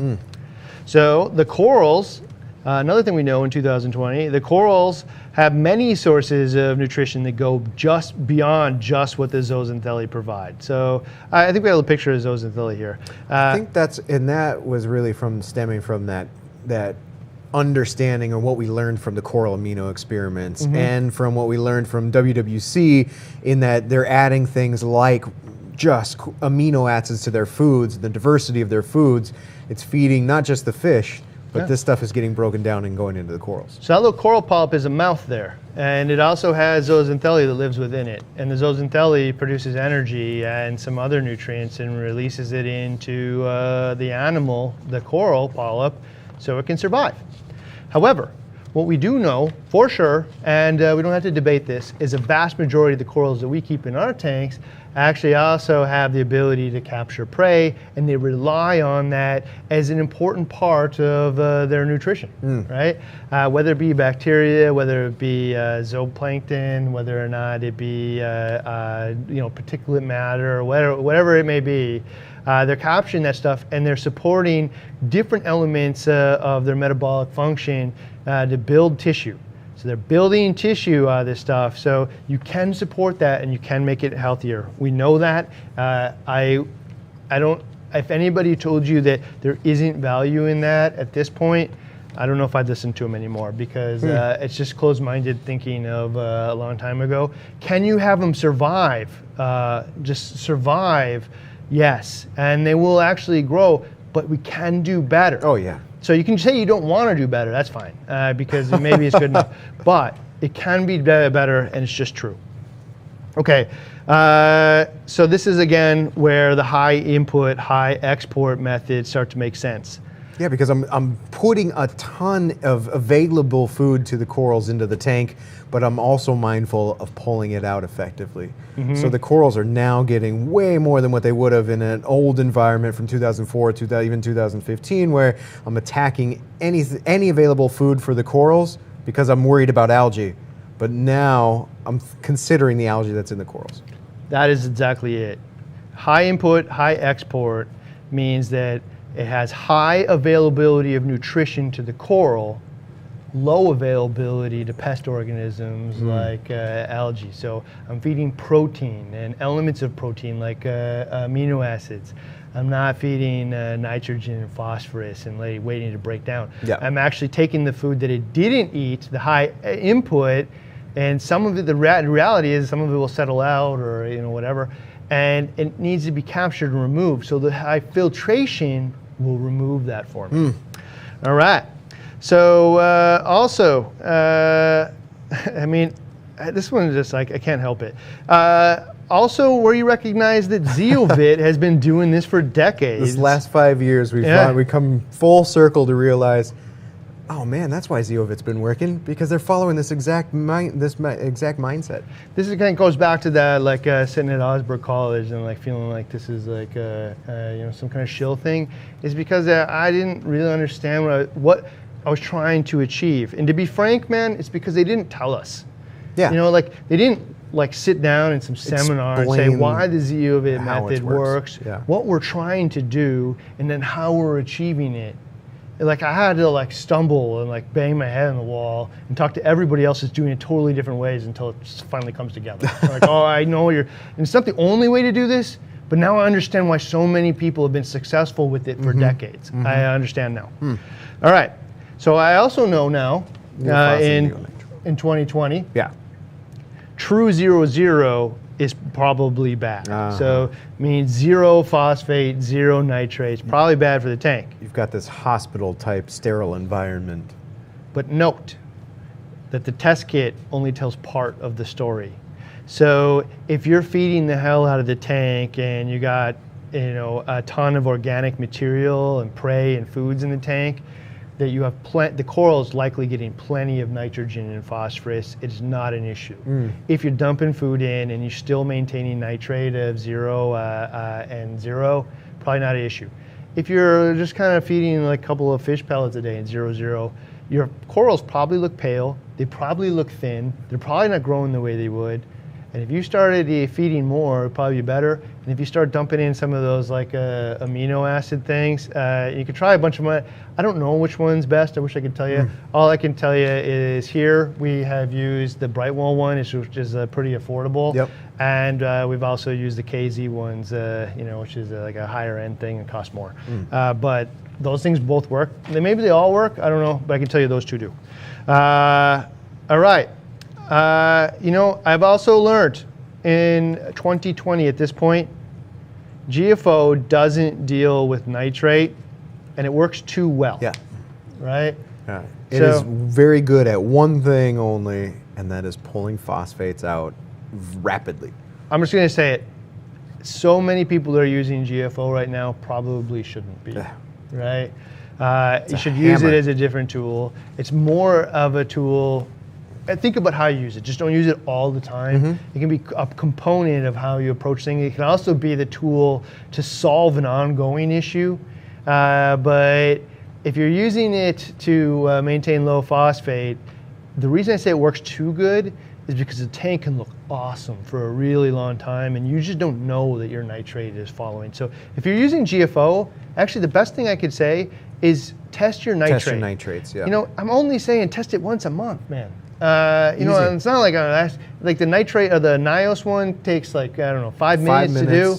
So the corals, another thing we know in 2020, the corals have many sources of nutrition that go just beyond just what the zooxanthellae provide. So I think we have a picture of zooxanthellae here. I think that was really stemming from that understanding of what we learned from the coral amino experiments and from what we learned from WWC, in that they're adding things like just amino acids to their foods, the diversity of their foods. It's feeding not just the fish, but this stuff is getting broken down and going into the corals. So that little coral polyp is a mouth there, and it also has zooxanthellae that lives within it. And the zooxanthellae produces energy and some other nutrients and releases it into the animal, the coral polyp, so it can survive. However, what we do know for sure, and we don't have to debate this, is a vast majority of the corals that we keep in our tanks actually also have the ability to capture prey, and they rely on that as an important part of their nutrition, right? Whether it be bacteria, whether it be zooplankton, whether or not it be particulate matter, or whatever it may be, they're capturing that stuff, and they're supporting different elements of their metabolic function to build tissue. So they're building tissue out of this stuff, so you can support that and you can make it healthier. We know that. I don't. If anybody told you that there isn't value in that at this point, I don't know if I'd listen to them anymore, because it's just closed-minded thinking of a long time ago. Can you have them survive? Just survive, yes, and they will actually grow, but we can do better. Oh yeah. So you can say you don't want to do better, that's fine, because maybe it's good enough, but it can be better, and it's just true. Okay, so this is again where the high input, high export methods start to make sense. Yeah, because I'm putting a ton of available food to the corals into the tank, but I'm also mindful of pulling it out effectively. So the corals are now getting way more than what they would have in an old environment from 2004 to even 2015, where I'm attacking any available food for the corals because I'm worried about algae. But now I'm considering the algae that's in the corals. That is exactly it. High input, high export means that it has high availability of nutrition to the coral, low availability to pest organisms like algae. So I'm feeding protein and elements of protein like amino acids. I'm not feeding nitrogen and phosphorus and waiting to break down. Yeah. I'm actually taking the food that it didn't eat, the high input, and some of it, the reality is some of it will settle out or whatever, and it needs to be captured and removed. So the high filtration will remove that for me. All right. So also, I mean, this one is just like, I can't help it. Also, where you recognize that Zeovit has been doing this for decades. This last 5 years, we've come full circle to realize, oh man, that's why Zeovit's been working, because they're following this exact mindset. This is kind of goes back to that, like sitting at Osborne College and like feeling like this is like some kind of shill thing, is because I didn't really understand what I was trying to achieve. And to be frank, man, it's because they didn't tell us. Yeah. Like they didn't like sit down in some seminar and say why the Zeovit method works, what we're trying to do, and then how we're achieving it. Like I had to like stumble and like bang my head on the wall and talk to everybody else who's doing it totally different ways until it finally comes together. Like, oh, I know and it's not the only way to do this, but now I understand why so many people have been successful with it for decades. I understand now. All right. So I also know now in 2020, True 0 is probably bad. So means zero phosphate, zero nitrates, probably bad for the tank. You've got this hospital type sterile environment. But note that the test kit only tells part of the story. So if you're feeding the hell out of the tank and you got a ton of organic material and prey and foods in the tank, that you have the coral is likely getting plenty of nitrogen and phosphorus. It is not an issue. If you're dumping food in and you're still maintaining nitrate of 0 and 0, probably not an issue. If you're just kind of feeding like a couple of fish pellets a day and 0, 0, your corals probably look pale. They probably look thin. They're probably not growing the way they would. And if you started feeding more, it'd probably be better. And if you start dumping in some of those like amino acid things, you could try a bunch of them. I don't know which one's best. I wish I could tell you. All I can tell you is here we have used the Brightwell one, which is pretty affordable. Yep. And we've also used the KZ ones, which is like a higher end thing and costs more. But those things both work. Maybe they all work. I don't know, but I can tell you those two do. All right. I've also learned in 2020 at this point, GFO doesn't deal with nitrate, and it works too well. Yeah. Right? Yeah. It is very good at one thing only, and that is pulling phosphates out rapidly. I'm just going to say it. So many people that are using GFO right now probably shouldn't be. Right? You should use it as a different tool. It's more of a tool. Think about how you use it. Just don't use it all the time. It can be a component of how you approach things. It can also be the tool to solve an ongoing issue. But if you're using it to maintain low phosphate, the reason I say it works too good is because the tank can look awesome for a really long time, and you just don't know that your nitrate is following. So if you're using GFO, actually the best thing I could say is test your nitrate. Test your nitrates, yeah. I'm only saying test it once a month, man. And it's not like the nitrate or the Nios one takes like, I don't know, 5 minutes to do.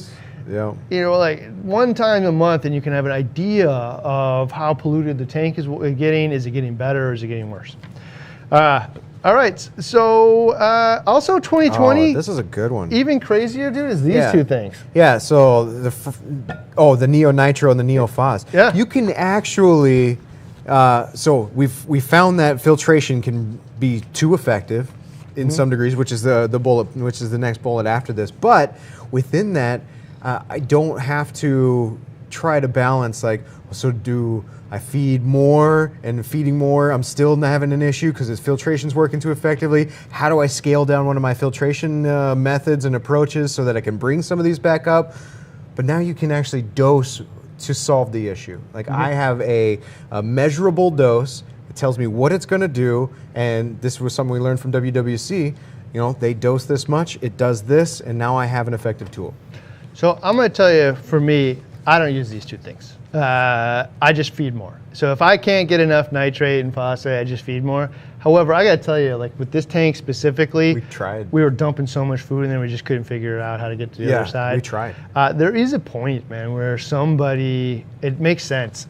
Yeah. Like one time a month, and you can have an idea of how polluted the tank is getting. Is it getting better or is it getting worse? All right, so also 2020. This is a good one. Even crazier, dude, is these two things. Yeah, so the Neo Nitro and the Neo Phos. Yeah. You can actually, so we found that filtration can be too effective in some degrees, which is the next bullet after this. But within that, I don't have to try to balance so do I feed more, and feeding more, I'm still having an issue because its filtration's working too effectively. How do I scale down one of my filtration methods and approaches so that I can bring some of these back up? But now you can actually dose to solve the issue. I have a measurable dose. It tells me what it's going to do, and this was something we learned from WWC. They dose this much, it does this, and now I have an effective tool. So I'm going to tell you, for me, I don't use these two things. I just feed more. So if I can't get enough nitrate and phosphate, I just feed more. However, I got to tell you, with this tank specifically, we were dumping so much food in there, we just couldn't figure out how to get to the other side. We tried. There is a point, man, where it makes sense.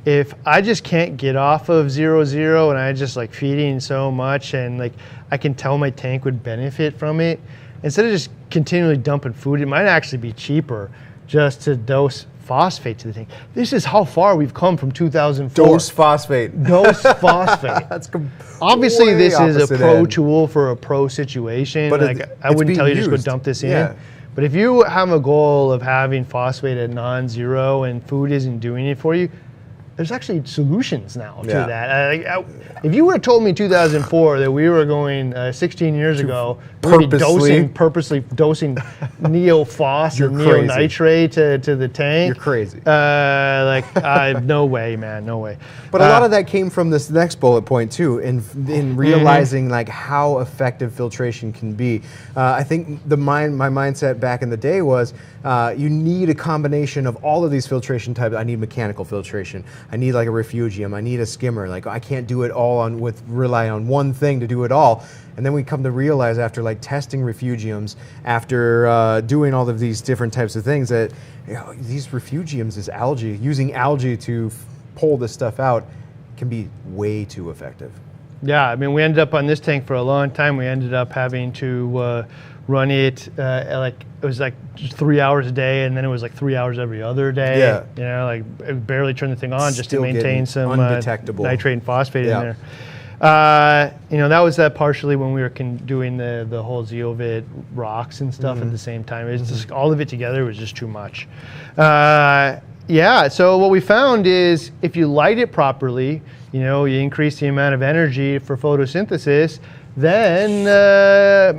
If I just can't get off of 0, 0 and I just feeding so much, and I can tell my tank would benefit from it, instead of just continually dumping food, it might actually be cheaper just to dose phosphate to the tank. This is how far we've come from 2004. Dose phosphate. Dose phosphate. That's obviously this is a pro end. Tool for a pro situation. But I wouldn't tell you just go dump this in. But if you have a goal of having phosphate at non-zero and food isn't doing it for you, there's actually solutions now to that. If you would have told me in 2004 that we were going 16 years ago, purposely dosing Neo-Phos and Neo-Nitrate to the tank. You're crazy. No way, man, no way. But a lot of that came from this next bullet point too, in realizing how effective filtration can be. I think my mindset back in the day was you need a combination of all of these filtration types. I need mechanical filtration. I need a Refugium. I need a Skimmer. I can't do it all rely on one thing to do it all. And then we come to realize after testing Refugiums, after doing all of these different types of things, that these Refugiums is algae. Using algae to pull this stuff out can be way too effective. Yeah, I mean, we ended up on this tank for a long time. We ended up having to run it it was just 3 hours a day, and then it was 3 hours every other day. Yeah. Barely turn the thing on just Still to maintain some undetectable nitrate and phosphate in there. That was partially when we were doing the whole zeovit rocks and stuff at the same time. It's just all of it together was just too much. So what we found is if you light it properly, you increase the amount of energy for photosynthesis, then,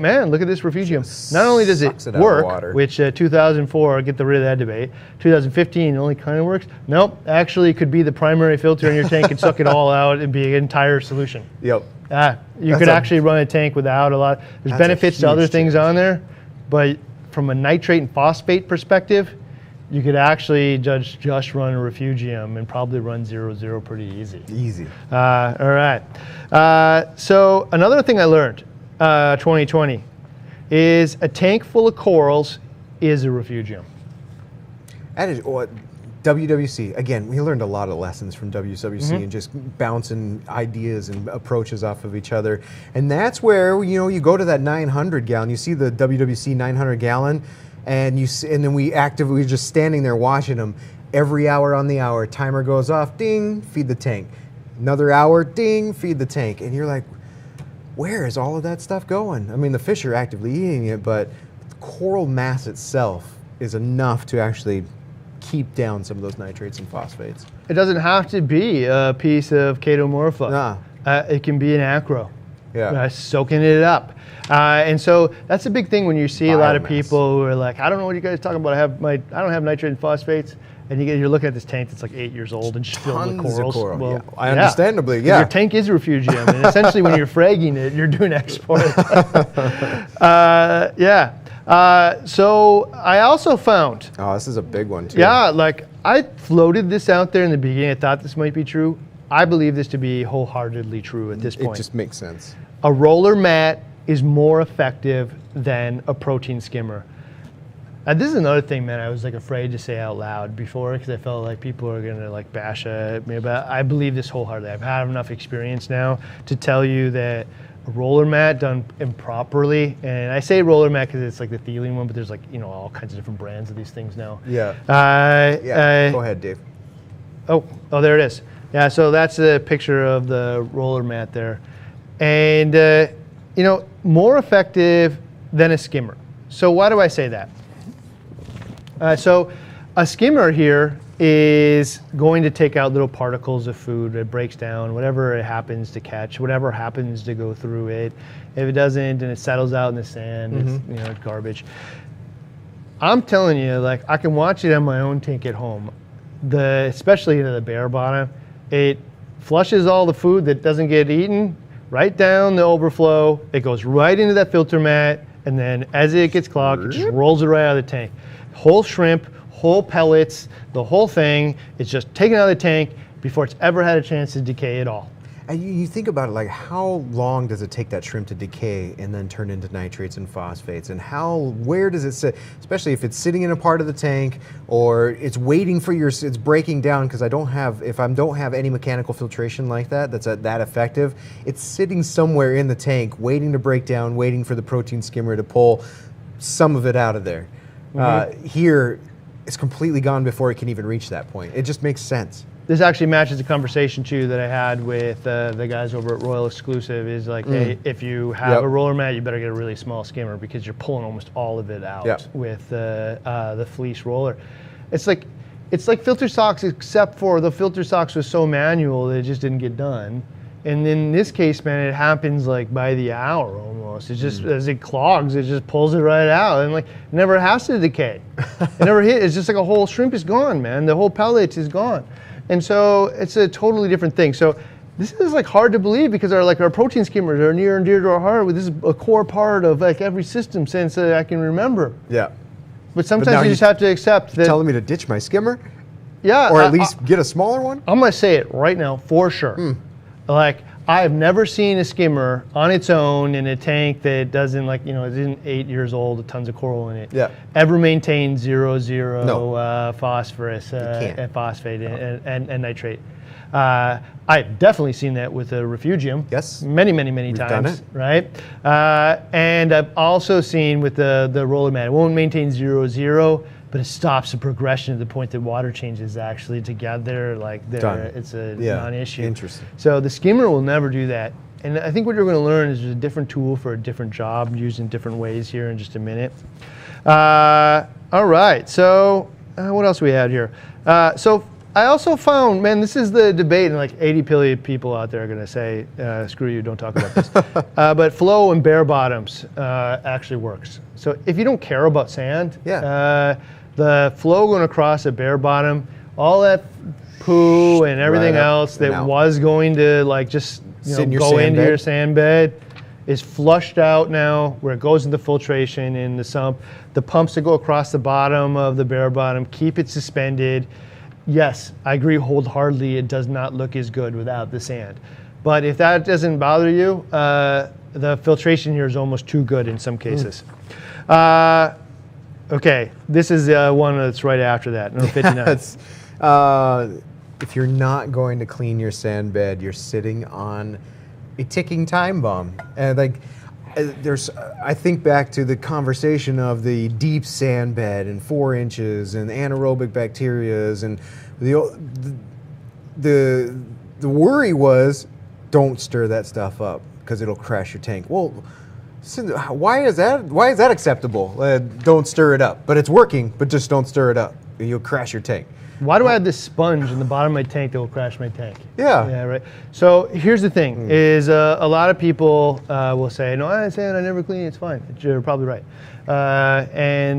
man, look at this Refugium. Not only does it work, which 2004, get rid of that debate, 2015 it only kind of works. Nope, actually it could be the primary filter in your tank and suck it all out and be an entire solution. Yep. You could actually run a tank without a lot. There's benefits to other things on there, but from a nitrate and phosphate perspective, you could actually just run a Refugium and probably run 0-0 pretty easy. Easy. All right. So another thing I learned 2020 is a tank full of corals is a Refugium. That is WWC. Again, we learned a lot of lessons from WWC and just bouncing ideas and approaches off of each other. And that's where, you go to that 900 gallon, you see the WWC 900 gallon, and then we're just standing there watching them. Every hour on the hour, timer goes off, ding, feed the tank. Another hour, ding, feed the tank. And you're like, where is all of that stuff going? I mean, the fish are actively eating it, but the coral mass itself is enough to actually keep down some of those nitrates and phosphates. It doesn't have to be a piece of chaetomorpha. Nah. It can be an acro. Yeah. Soaking it up. And so that's a big thing when you see a lot of people who are like, I don't know what you guys are talking about. I don't have nitrate and phosphates. And you're looking at this tank that's like 8 years old and just filled with corals. Of coral. Well, understandably, yeah. Your tank is a Refugium, and essentially when you're fragging it, you're doing export. So I also found. Oh, this is a big one too. Yeah, like I floated this out there in the beginning. I thought this might be true. I believe this to be wholeheartedly true at this point. It just makes sense. A roller mat is more effective than a protein skimmer. This is another thing, man, I was afraid to say out loud before because I felt like people are going to bash at me, but I believe this wholeheartedly. I've had enough experience now to tell you that a roller mat done improperly, and I say roller mat because it's the Thelium one, but there's all kinds of different brands of these things now. Yeah. Go ahead, Dave. Oh, there it is. Yeah, so that's a picture of the roller mat there. And, more effective than a skimmer. So why do I say that? So a skimmer here is going to take out little particles of food. It breaks down, whatever it happens to catch, whatever happens to go through it. If it doesn't and it settles out in the sand, it's garbage. I'm telling you, I can watch it on my own tank at home. Especially the bare bottom, it flushes all the food that doesn't get eaten right down the overflow. It goes right into that filter mat, and then as it gets clogged, it just rolls it right out of the tank. Whole shrimp, whole pellets, the whole thing is just taken out of the tank before it's ever had a chance to decay at all. And you think about it, how long does it take that shrimp to decay and then turn into nitrates and phosphates? And where does it sit? Especially if it's sitting in a part of the tank or it's waiting for it's breaking down because if I don't have any mechanical filtration like that's that effective, it's sitting somewhere in the tank waiting to break down, waiting for the protein skimmer to pull some of it out of there. Here, it's completely gone before it can even reach that point. It just makes sense. This actually matches a conversation too that I had with the guys over at Royal Exclusive. Is hey, if you have a roller mat, you better get a really small skimmer because you're pulling almost all of it out with the fleece roller. It's like filter socks, except for the filter socks was so manual that it just didn't get done. And in this case, man, it happens by the hour almost. It just as it clogs, it just pulls it right out, and it never has to decay. It never hit. It's just a whole shrimp is gone, man. The whole pellet is gone. And so it's a totally different thing. So this is hard to believe because our protein skimmers are near and dear to our heart. This is a core part of every system since I can remember. Yeah. But sometimes you just have to accept that. Telling me to ditch my skimmer? Yeah. Or at least get a smaller one? I'm going to say it right now for sure. I've never seen a skimmer on its own in a tank that doesn't it isn't 8 years old with tons of coral in it. Ever maintain 0-0 phosphorus and phosphate and nitrate. I've definitely seen that with a Refugium. Yes. Many We've times. Done it. Right. And I've also seen with the roller mat. It won't maintain 0-0. But it stops the progression to the point that water changes actually together. It's a non-issue. Interesting. So the skimmer will never do that. And I think what you're going to learn is there's a different tool for a different job used in different ways here in just a minute. All right, so what else we had here? So I also found, man, this is the debate, and like 80 billion people out there are going to say, screw you, don't talk about this. But flow and bare bottoms actually works. So if you don't care about sand, the flow going across a bare bottom, all that poo and everything else that was going to like just go into your sand bed is flushed out now, where it goes into filtration in the sump. The pumps that go across the bottom of the bare bottom keep it suspended. Yes, I agree wholeheartedly, it does not look as good without the sand. But if that doesn't bother you, the filtration here is almost too good in some cases. Okay, this is one that's right after that, number 59. If you're not going to clean your sand bed, you're sitting on a ticking time bomb. And like, I think back to the conversation of the deep sand bed and 4 inches and anaerobic bacterias, and the worry was, don't stir that stuff up because it'll crash your tank. Well, why is that acceptable? Don't stir it up, but it's working. But just don't stir it up. You'll crash your tank. Why do I have this sponge in the bottom of my tank that will crash my tank? Yeah, right. So here's the thing: is a lot of people will say, "No, I never clean it. It's fine." You're probably right.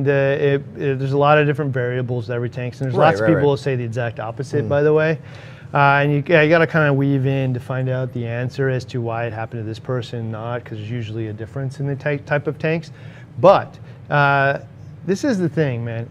There's a lot of different variables to every tank, and there's lots of people who say the exact opposite. By the way, and you got to kind of weave in to find out the answer as to why it happened to this person, not because there's usually a difference in the type of tanks. But this is the thing, man.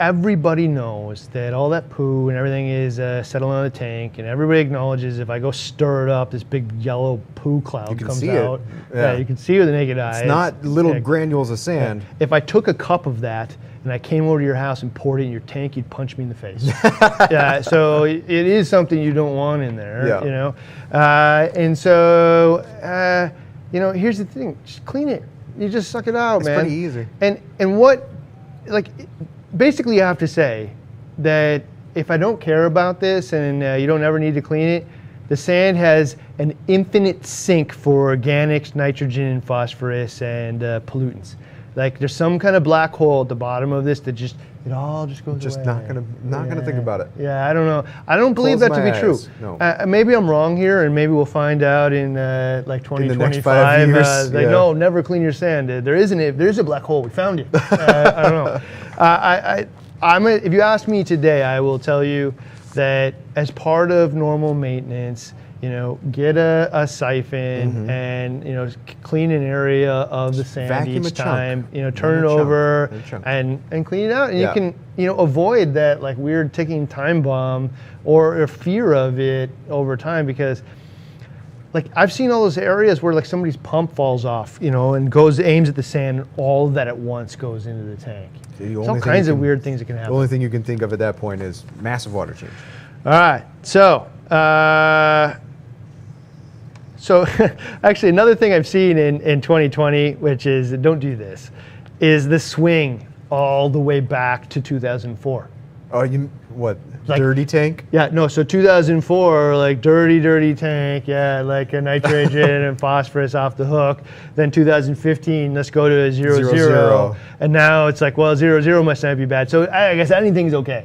Everybody knows that all that poo and everything is settling on the tank, and everybody acknowledges if I go stir it up, this big yellow poo cloud comes out. Yeah, you can see it with the naked eye. It's not little granules of sand. If I took a cup of that and I came over to your house and poured it in your tank, you'd punch me in the face. So it is something you don't want in there, you know. Here's the thing: just clean it. You just suck it out, man. It's pretty easy. And what, like. Basically, you have to say that if I don't care about this and you don't ever need to clean it, the sand has an infinite sink for organics, nitrogen, and phosphorus, and pollutants. Like there's some kind of black hole at the bottom of this that it all just goes away. Just not gonna think about it. Yeah, I don't know. I don't believe that to be true. No. Maybe I'm wrong here, and maybe we'll find out in like 2025. In the next 5 years. No, never clean your sand. There is a black hole. We found it. I don't know. If you ask me today, I will tell you that as part of normal maintenance, get a siphon and clean an area of the sand vacuum each time. Chunk. Turn it over and clean it out, and you can avoid that like weird ticking time bomb or fear of it over time, because like I've seen all those areas where like somebody's pump falls off, and aims at the sand, and all of that at once goes into the tank. There's all kinds of weird things that can happen. The only thing you can think of at that point is massive water change. All right, so actually another thing I've seen in 2020, which is, don't do this, is the swing all the way back to 2004. Oh, like, dirty tank? Yeah, no, so 2004, like dirty tank, like a nitrogen and phosphorus off the hook. Then 2015, let's go to a 0-0. And now it's like, well, 0-0 must not be bad. So I guess anything's okay.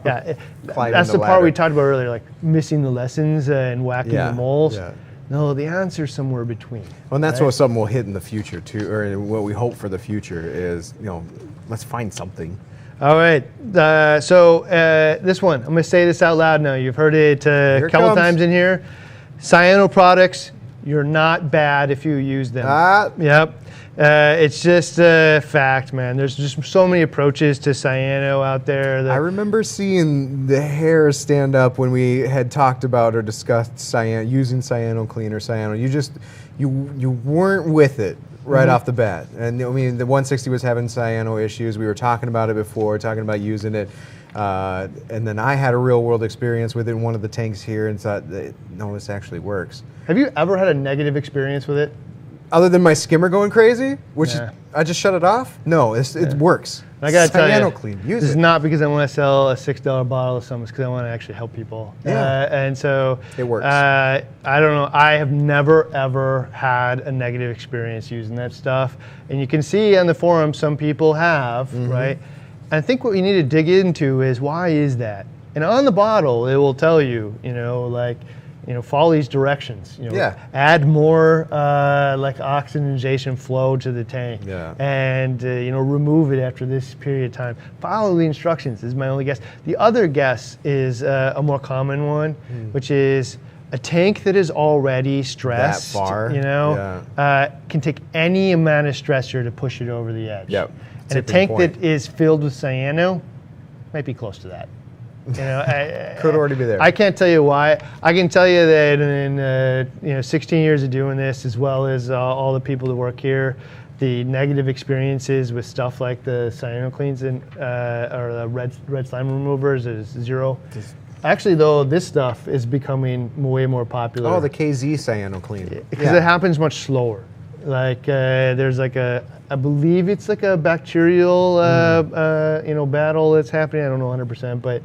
That's the part we talked about earlier, like missing the lessons and whacking the moles. Yeah. No, the answer's somewhere between. Well, and that's what something will hit in the future too, or what we hope for the future is, let's find something. All right, this one, I'm going to say this out loud now. You've heard it a couple times in here. Cyano products, you're not bad if you use them. Yep. It's just a fact, man. There's just so many approaches to cyano out there. I remember seeing the hair stand up when we had talked about or discussed using cyano cleaner, cyano. You weren't with it right off the bat. And I mean, the 160 was having cyano issues. We were talking about it before, talking about using it. And then I had a real world experience with it in one of the tanks here and thought, no, this actually works. Have you ever had a negative experience with it? Other than my skimmer going crazy, which Yeah. I just shut it off. No, it works. I gotta tell Cyano you, clean. this Use is it. not because I want to sell a $6 bottle of something. It's because I want to actually help people. Yeah. And so It works. I don't know. I have never ever had a negative experience using that stuff. And you can see on the forum some people have, right? And I think what we need to dig into is why is that? And on the bottle, it will tell you, follow these directions. Add more like oxygenation flow to the tank, and remove it after this period of time. Follow the instructions is my only guess. The other guess is a more common one, which is a tank that is already stressed. That far, can take any amount of stressor to push it over the edge. Yep. And a tank that is filled with cyano might be close to that. Could already be there. I can't tell you why. I can tell you that in 16 years of doing this, as well as all the people that work here, the negative experiences with stuff like the cyano cleans or the red slime removers is zero. Actually, though, this stuff is becoming way more popular. Oh, the KZ cyano clean. Because it happens much slower. Like there's like I believe it's like a bacterial battle that's happening. I don't know 100%, but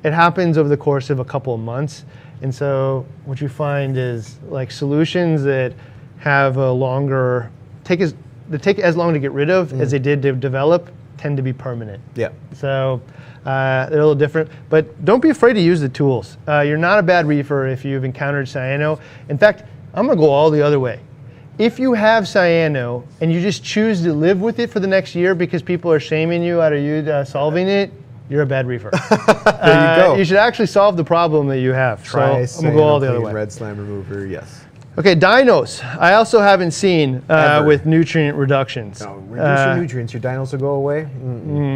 it happens over the course of a couple of months. And so what you find is like solutions that have a longer take as long to get rid of as they did to develop tend to be permanent. Yeah. So they're a little different, but don't be afraid to use the tools. You're not a bad reefer if you've encountered cyano. In fact, I'm gonna go all the other way. If you have cyano and you just choose to live with it for the next year because people are shaming you out of you solving it, you're a bad reefer. There you go. You should actually solve the problem that you have. Try so I'm gonna go all the other cyano way. red slime remover, yes. Okay, dinos. I also haven't seen with nutrient reductions. No, reduce your nutrients, your dinos will go away.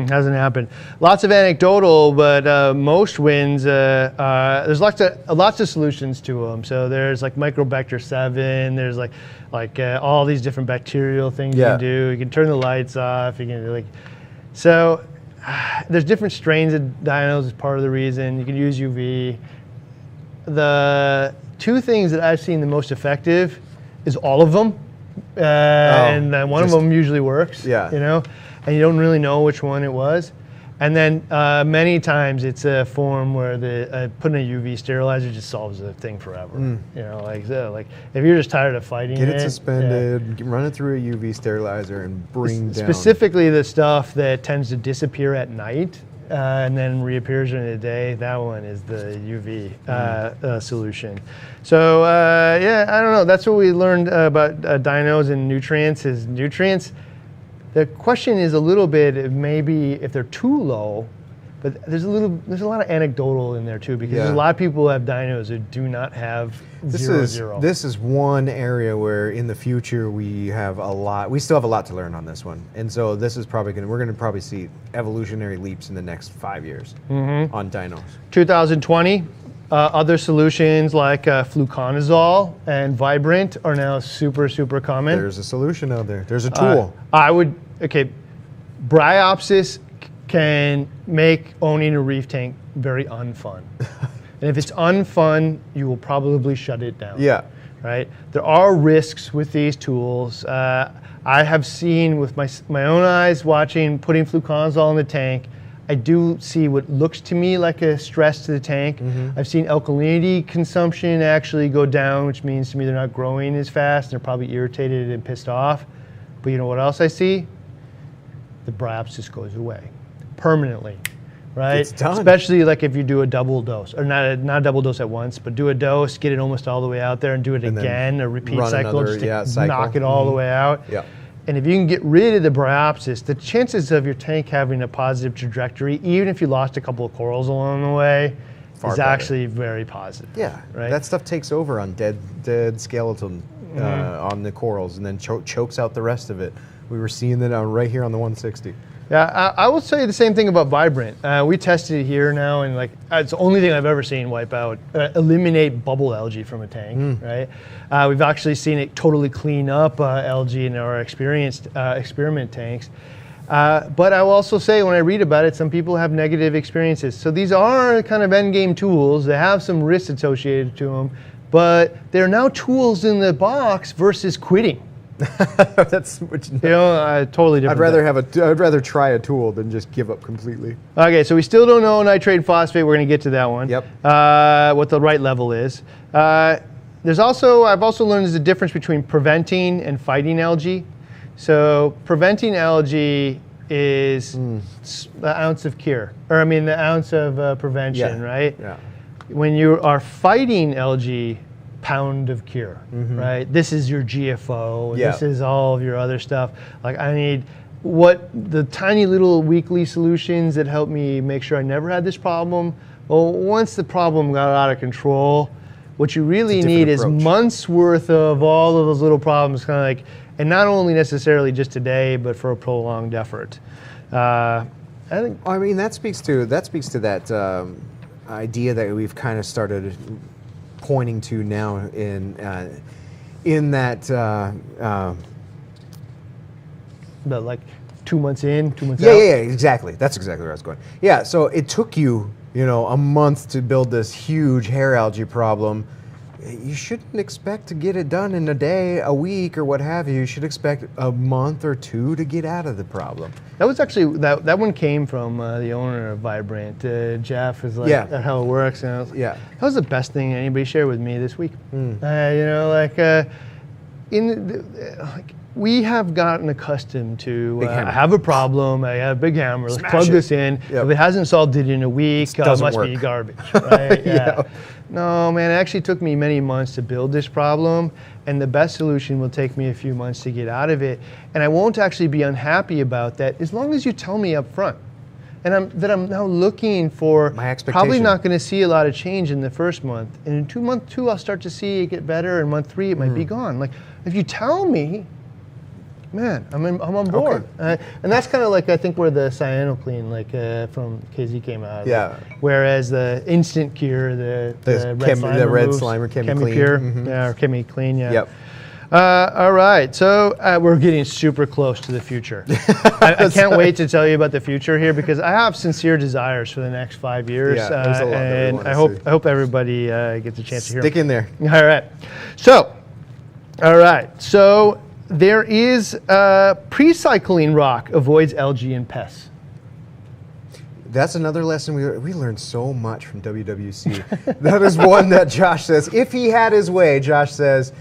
Hasn't happened. Lots of anecdotal, but most wins. There's lots of solutions to them. So there's like Microbacter 7. There's like all these different bacterial things you can do. You can turn the lights off. You can so. There's different strains of dinos as part of the reason. You can use UV. The two things that I've seen the most effective is all of them, and then one of them usually works. Yeah. And you don't really know which one it was. And then many times it's a form where putting a UV sterilizer just solves the thing forever. Like if you're just tired of fighting Get it suspended, run it through a UV sterilizer, and bring down. Specifically the stuff that tends to disappear at night and then reappears during the day. That one is the UV solution. So I don't know. That's what we learned about dinos and nutrients. Is nutrients. The question is a little bit of maybe if they're too low, but there's a lot of anecdotal in there too, because there's a lot of people who have dinos who do not have zero. This is one area where in the future we still have a lot to learn on this one. And so this is we're going to probably see evolutionary leaps in the next 5 years on dinos. 2020, other solutions like fluconazole and Vibrant are now super, super common. There's a solution out there. There's a tool. Bryopsis can make owning a reef tank very unfun. And if it's unfun, you will probably shut it down. Yeah. Right? There are risks with these tools. I have seen with my own eyes putting fluconazole in the tank, I do see what looks to me like a stress to the tank. I've seen alkalinity consumption actually go down, which means to me they're not growing as fast. They're probably irritated and pissed off. But you know what else I see? The bryopsis goes away permanently, right? It's done. Especially like if you do a double dose, or not a double dose at once, but do a dose, get it almost all the way out there, and do it again, a repeat cycle, just to knock it all the way out. Yeah. And if you can get rid of the bryopsis, the chances of your tank having a positive trajectory, even if you lost a couple of corals along the way, is actually very positive. Yeah, right. That stuff takes over on dead skeleton on the corals, and then chokes out the rest of it. We were seeing that right here on the 160. Yeah, I will say the same thing about Vibrant. We tested it here now, and it's the only thing I've ever seen eliminate bubble algae from a tank, right? We've actually seen it totally clean up algae in our experiment tanks. But I will also say, when I read about it, some people have negative experiences. So these are kind of end game tools. They have some risks associated to them, but they're now tools in the box versus quitting. That's what You know, totally different. I'd rather try a tool than just give up completely. Okay, so we still don't know nitrate and phosphate. We're going to get to that one. Yep. What the right level is. I've also learned there's a difference between preventing and fighting algae. So preventing algae is the ounce of cure, the ounce of prevention, right? Yeah. When you are fighting algae, pound of cure, right? This is your GFO. Yeah. This is all of your other stuff. Like I need the tiny little weekly solutions that help me make sure I never had this problem. Well, once the problem got out of control, what you really need is months worth of all of those little problems, kind of like, and not only necessarily just today, but for a prolonged effort. I think. I mean, that speaks to that idea that we've kind of started pointing to now in that. But like 2 months in, 2 months out. Yeah, exactly. That's exactly where I was going. Yeah, so it took you, a month to build this huge hair algae problem. You shouldn't expect to get it done in a day, a week, or what have you. You should expect a month or two to get out of the problem. That was actually, that one came from the owner of Vibrant. Jeff is like, that's how it works. And I was like, that was the best thing anybody shared with me this week. We have gotten accustomed to I have a problem, I have a big hammer, let's plug this in. If it hasn't solved it in a week, it must be garbage, right? No, man, it actually took me many months to build this problem, and the best solution will take me a few months to get out of it. And I won't actually be unhappy about that as long as you tell me up front. And I'm now looking for, probably not going to see a lot of change in the first month. And in month two, I'll start to see it get better, and month three, it might be gone. Like, if you tell me, man, I'm on board. And that's kind of like, I think, where the Cyano clean, from KZ came out. Yeah. Whereas the instant cure, the red slime or Chemi Pure, or Chemi Clean, Yep. All right, so we're getting super close to the future. I can't wait to tell you about the future here, because I have sincere desires for the next 5 years. Yeah, there's a lot and I hope everybody gets a chance to hear. Stick in there. All right. So there is pre-cycling rock avoids algae and pests. That's another lesson we learned so much from WWC. That is one that Josh says, if he had his way, Josh says,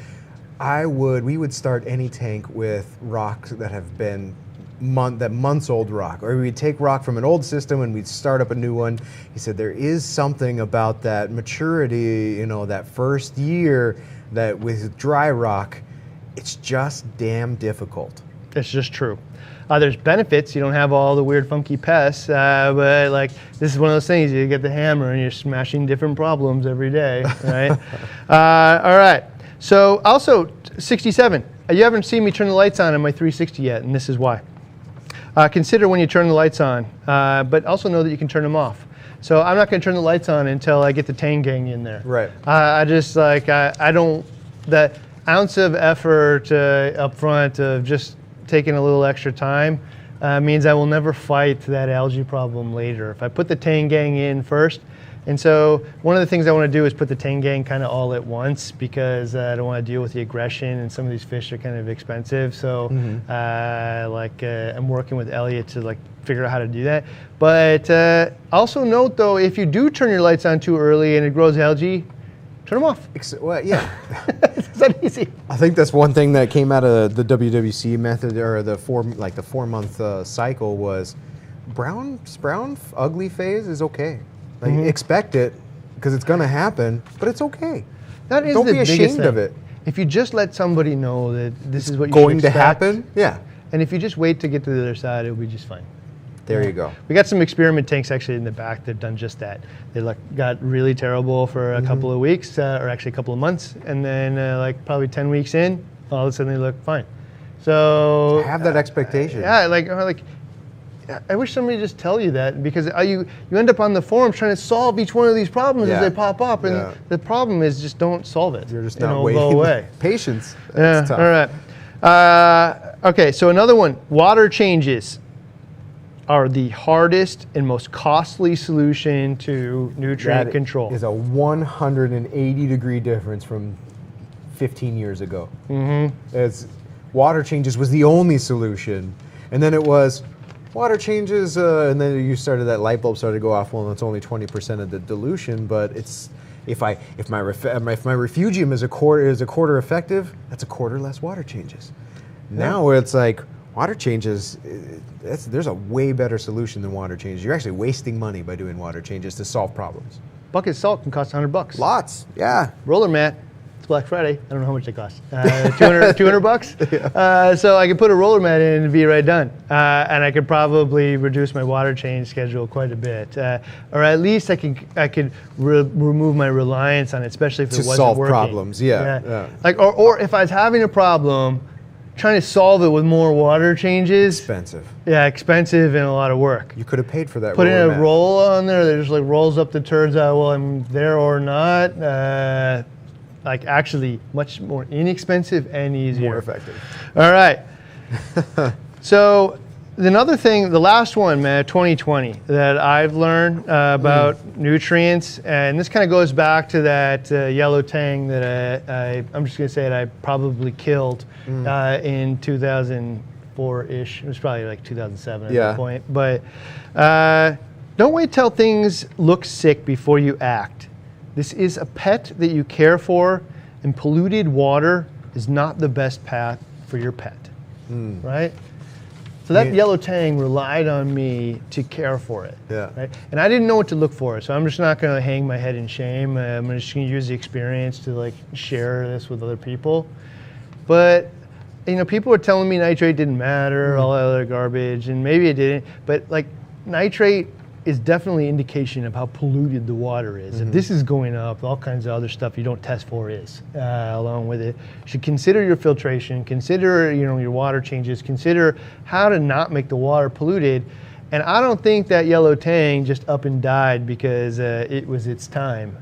we would start any tank with rocks that have been months old rock, or we'd take rock from an old system and we'd start up a new one. He said there is something about that maturity, that first year, that with dry rock, it's just damn difficult. It's just true. There's benefits. You don't have all the weird funky pests, but this is one of those things, you get the hammer and you're smashing different problems every day, right? All right. So also 67, you haven't seen me turn the lights on my 360 yet, and this is why. Consider when you turn the lights on, but also know that you can turn them off. So I'm not going to turn the lights on until I get the tang gang in there. Right. I don't, that ounce of effort up front of just taking a little extra time means I will never fight that algae problem later. If I put the tang gang in first, and so one of the things I want to do is put the tang gang kind of all at once, because I don't want to deal with the aggression, and some of these fish are kind of expensive. So I'm working with Elliot to figure out how to do that. But also note though, if you do turn your lights on too early and it grows algae, turn them off. Well, yeah. It's that easy. I think that's one thing that came out of the WWC method, or the 4 month cycle, was brown ugly phase is okay. Expect it, because it's going to happen, but it's okay. That is Don't the be biggest ashamed thing. of it. If you just let somebody know that this is what you going should expect, to happen, yeah. And if you just wait to get to the other side, it'll be just fine. There you go. We got some experiment tanks actually in the back that've done just that. They got really terrible for a couple of weeks, or actually a couple of months, and then probably 10 weeks in, all of a sudden they look fine. So have that expectation. Yeah, I wish somebody would just tell you that, because you end up on the forums trying to solve each one of these problems as they pop up, and the problem is just don't solve it. You're just not waiting. Go away. Patience. That's tough. All right. Okay, so another one. Water changes are the hardest and most costly solution to nutrient control. Is a 180-degree difference from 15 years ago. water changes was the only solution. And then it was water changes, and then you started, that light bulb started to go off. Well, it's only 20% of the dilution, but it's if my refugium is a quarter effective, that's a quarter less water changes. Now it's like water changes. There's a way better solution than water changes. You're actually wasting money by doing water changes to solve problems. Bucket of salt can cost $100. Lots, yeah. Roller mat. It's Black Friday. I don't know how much they cost. 200 bucks. Yeah. So I could put a roller mat in and be right done. And I could probably reduce my water change schedule quite a bit, or at least I could remove my reliance on it, especially if it wasn't solve working. Problems. Yeah. Like or if I was having a problem, trying to solve it with more water changes. Expensive. Yeah, expensive and a lot of work. You could have paid for that. Putting a roll on there that just like rolls up the turds out while I'm there or not. Like actually much more inexpensive and easier. More effective. All right. So another thing, the last one, man, 2020, that I've learned about nutrients, and this kind of goes back to that yellow tang that I'm just going to say that I probably killed in 2004-ish. It was probably like 2007 at that point. But don't wait till things look sick before you act. This is a pet that you care for, and polluted water is not the best path for your pet, right? So that yellow tang relied on me to care for it, right? And I didn't know what to look for, so I'm just not going to hang my head in shame. I'm just going to use the experience to like share this with other people. But you know, people were telling me nitrate didn't matter, all that other garbage, and maybe it didn't. But like nitrate is definitely indication of how polluted the water is. If this is going up, all kinds of other stuff you don't test for is along with it. You should consider your filtration, consider your water changes, consider how to not make the water polluted. And I don't think that yellow tang just up and died because it was its time.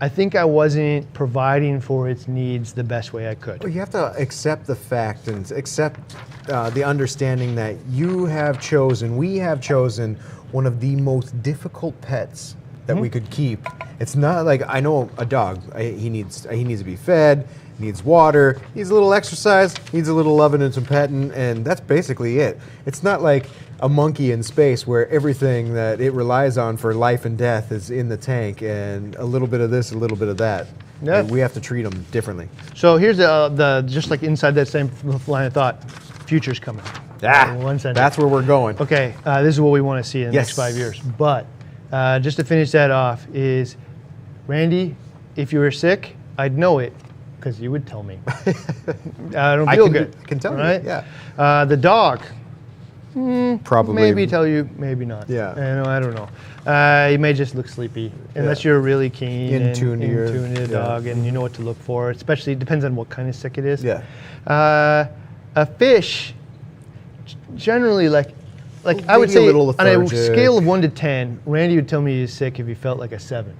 I think I wasn't providing for its needs the best way I could. Well, you have to accept the fact and accept the understanding that we have chosen one of the most difficult pets that we could keep. It's not like, I know a dog, he needs to be fed, needs water, needs a little exercise, needs a little loving and some petting, and that's basically it. It's not like a monkey in space where everything that it relies on for life and death is in the tank, and a little bit of this, a little bit of that. Yeah. And we have to treat them differently. So here's the just like inside that same line of thought, future's coming. That's where we're going. Okay, this is what we want to see in the next 5 years. But just to finish that off is, Randy, if you were sick, I'd know it because you would tell me. I don't feel good. I can tell right? you, yeah. The dog, probably. Maybe tell you, maybe not. Yeah. I don't know. You may just look sleepy unless you're really keen in tune to the dog and you know what to look for. Especially, it depends on what kind of sick it is. Yeah. A fish, generally, like I would say, on a scale of 1 to 10, Randy would tell me he was sick if he felt like a 7.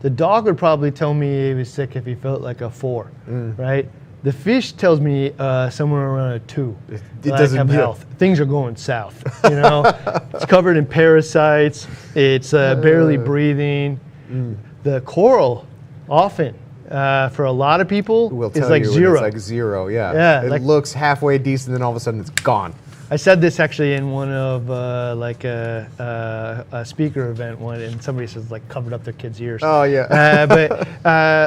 The dog would probably tell me he was sick if he felt like a 4, right? The fish tells me somewhere around a 2. It doesn't have health. Things are going south. It's covered in parasites. It's barely breathing. The coral, often, for a lot a people, is like 0. It's like 0, yeah. It looks halfway decent, then all of a sudden it's gone. I said this actually in one of a speaker event one, and somebody says like covered up their kids' ears. Oh yeah.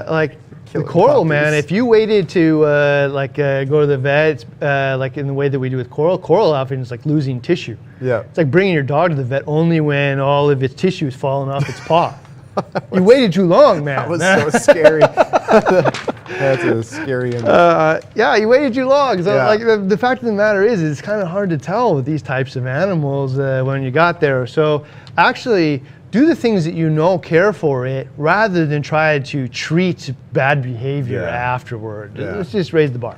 Like the coral, man. If you waited to go to the vet, like in the way that we do with coral often is like losing tissue. Yeah. It's like bringing your dog to the vet only when all of its tissue is falling off its paw. You waited too long, man. That was so scary. That's a scary image. Yeah, you waited too long. So, like, the fact of the matter is, it's kind of hard to tell with these types of animals when you got there. So, actually, do the things that you know care for it, rather than try to treat bad behavior afterward. Let's just raise the bar.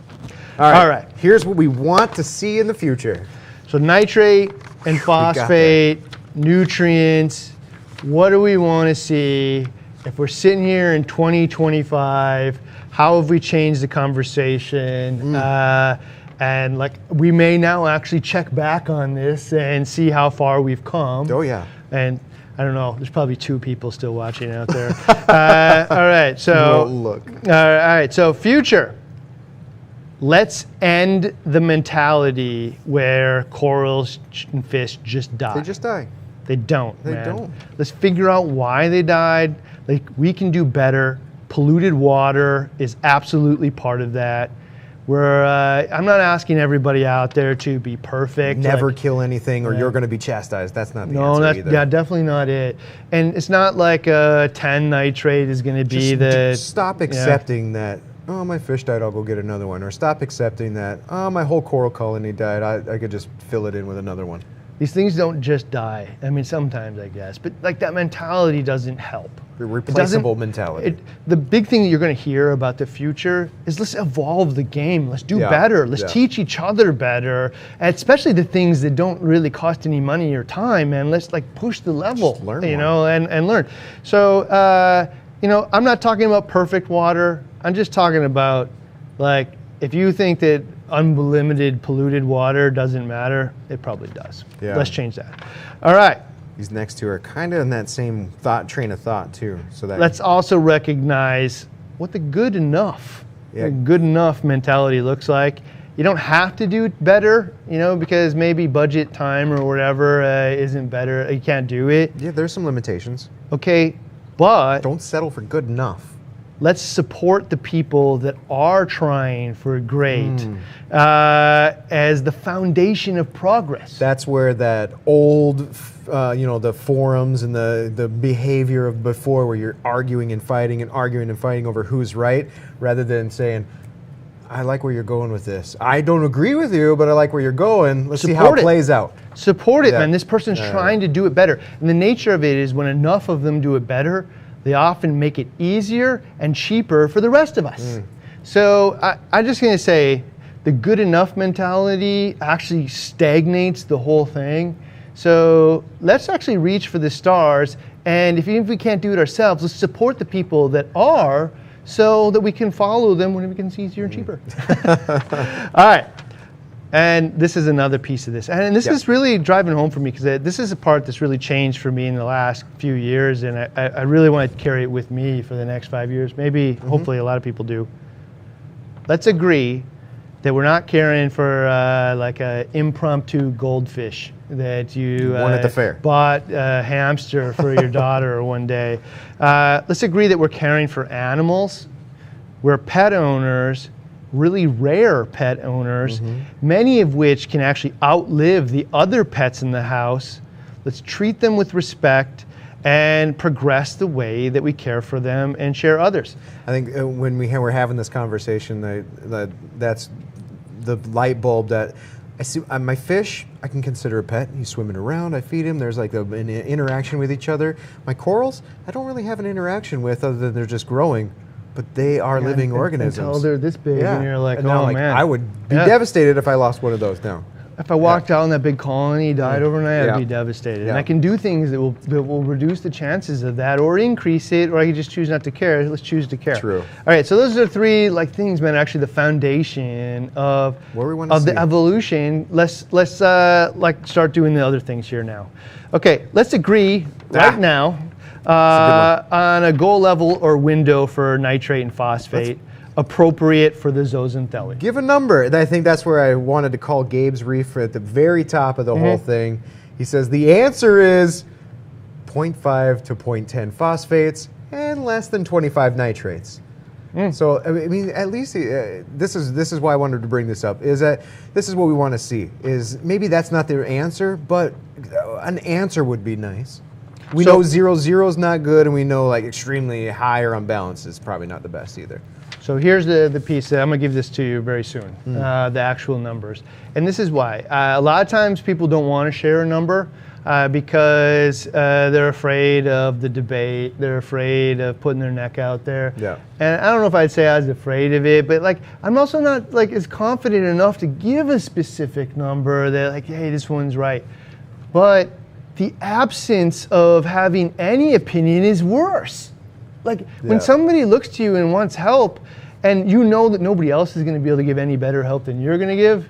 All right. Here's what we want to see in the future. So, nitrate and phosphate, nutrients. What do we want to see? If we're sitting here in 2025, how have we changed the conversation? And like, we may now actually check back on this and see how far we've come. Oh yeah. And I don't know, there's probably 2 people still watching out there. All right, so look. All right, so future. let's end the mentality where corals and fish just die. They just die. They don't, They man. don't. Let's figure out why they died. Like, we can do better. Polluted water is absolutely part of that. I'm not asking everybody out there to be perfect. Never kill anything or you're going to be chastised. That's not the No, answer either. yeah, definitely not it. And it's not like a 10 nitrate is going to be Just stop accepting that, oh, my fish died, I'll go get another one. Or stop accepting that, oh, my whole coral colony died, I could just fill it in with another one. These things don't just die. I mean, sometimes, I guess. But like, that mentality doesn't help. The replaceable mentality. The big thing that you're going to hear about the future is, let's evolve the game. Let's do better. Let's teach each other better. And especially the things that don't really cost any money or time. And let's like push the level, Just learn and learn. So, I'm not talking about perfect water. I'm just talking about, like, if you think that unlimited polluted water doesn't matter, it probably does. Yeah. Let's change that. All right. These next two are kind of in that same train of thought too. So that Let's also recognize what the good enough mentality looks like. You don't have to do it better, because maybe budget, time, or whatever isn't better. You can't do it. Yeah, there's some limitations. Okay, but Don't settle for good enough. let's support the people that are trying for great as the foundation of progress. That's where that old, the forums and the behavior of before, where you're arguing and fighting over who's right, rather than saying, I like where you're going with this. I don't agree with you, but I like where you're going. Let's see how it plays out. Support it, man. This person's trying to do it better. And the nature of it is, when enough of them do it better, they often make it easier and cheaper for the rest of us. So I'm just going to say, the good enough mentality actually stagnates the whole thing. So let's actually reach for the stars. And even if we can't do it ourselves, let's support the people that are, so that we can follow them when it becomes easier and cheaper. All right. And this is another piece of this. And this is really driving home for me, because this is a part that's really changed for me in the last few years. And I really want to carry it with me for the next 5 years. Maybe, hopefully, a lot of people do. Let's agree that we're not caring for like an impromptu goldfish that you won at the fair. Bought a hamster for your daughter one day. Let's agree that we're caring for animals. We're pet owners, really rare pet owners, many of which can actually outlive the other pets in the house. Let's treat them with respect and progress the way that we care for them and share others. I think when we're having this conversation, that's the light bulb that I see. My fish, I can consider a pet. He's swimming around. I feed him. There's like an interaction with each other. My corals, I don't really have an interaction with, other than they're just growing. But they are living organisms. Until they're this big, and you're like, and now, man. I would be devastated if I lost one of those now. If I walked out and that big colony died overnight, I'd be devastated. And I can do things that will reduce the chances of that, or increase it, or I can just choose not to care. Let's choose to care. True. All right, so those are three things, man. Actually, the foundation of the evolution. Let's start doing the other things here now. Okay, let's agree right now on a goal level or window for nitrate and phosphate. Appropriate for the zooxanthellae. Give a number. And I think that's where I wanted to call Gabe's Reef at the very top of the whole thing. He says the answer is 0.5 to 0.10 phosphates and less than 25 nitrates. So I mean, at least this is why I wanted to bring this up. Is that this is what we want to see? Is maybe that's not their answer, but an answer would be nice. We know 0.0 is not good, and we know like extremely high or unbalanced is probably not the best either. So here's the piece that I'm going to give this to you very soon, the actual numbers. And this is why. A lot of times people don't want to share a number because they're afraid of the debate. They're afraid of putting their neck out there. Yeah. And I don't know if I'd say I was afraid of it, but I'm also not as confident enough to give a specific number that hey, this one's right. But the absence of having any opinion is worse. When somebody looks to you and wants help, and you know that nobody else is going to be able to give any better help than you're going to give,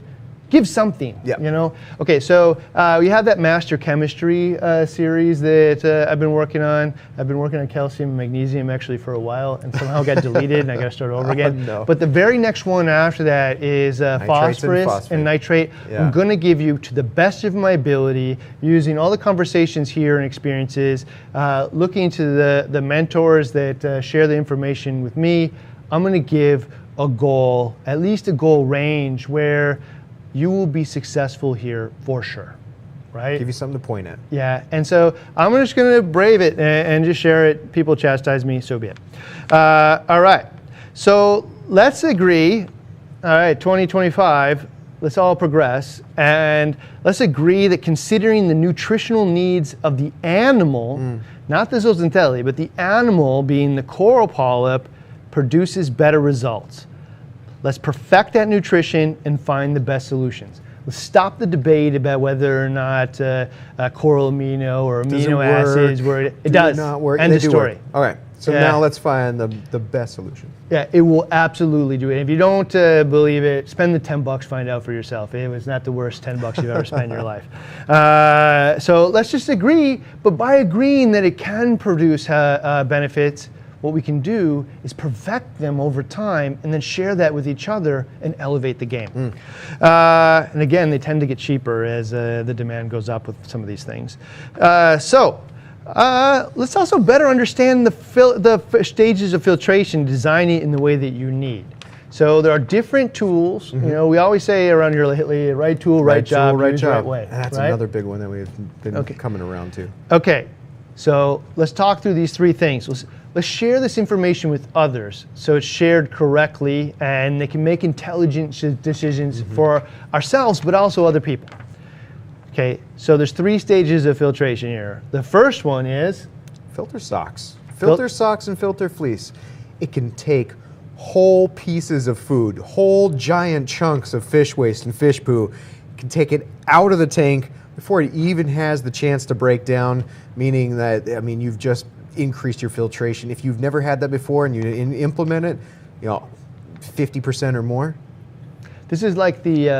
give something. Yeah. You know. Okay, so we have that master chemistry series that I've been working on. I've been working on calcium and magnesium actually for a while, and somehow got deleted, and I got to start over again. No. But the very next one after that is phosphorus and nitrate. Yeah. I'm going to give you, to the best of my ability, using all the conversations here and experiences, looking to the mentors that share the information with me. I'm going to give a goal, at least a goal range where you will be successful here for sure, right? Give you something to point at. Yeah, and so I'm just going to brave it and just share it. People chastise me, so be it. All right, so let's agree, all right, 2025, let's all progress, and let's agree that considering the nutritional needs of the animal, not the zooxanthellae, but the animal being the coral polyp, produces better results. Let's perfect that nutrition and find the best solutions. Let's stop the debate about whether or not coral amino or amino acids work. It does. Not work. End of story. All right. So now let's find the best solution. Yeah, it will absolutely do it. If you don't believe it, spend the $10, find out for yourself. It was not the worst $10 you've ever spent in your life. So let's just agree, but by agreeing that it can produce benefits, what we can do is perfect them over time and then share that with each other and elevate the game. And again, they tend to get cheaper as the demand goes up with some of these things. Let's also better understand the stages of filtration, design it in the way that you need. So there are different tools. You know, we always say around here lately, right tool, right job, right use job. right way. That's right? another big one that we've been coming around to. Okay, so let's talk through these three things. Let's share this information with others so it's shared correctly and they can make intelligent decisions for ourselves, but also other people. Okay, so there's three stages of filtration here. The first one is filter socks. Filter socks and filter fleece. It can take whole pieces of food, whole giant chunks of fish waste and fish poo. It can take it out of the tank before it even has the chance to break down, meaning that, I mean, you've just increased your filtration. If you've never had that before and you implement it, 50% or more. This is like the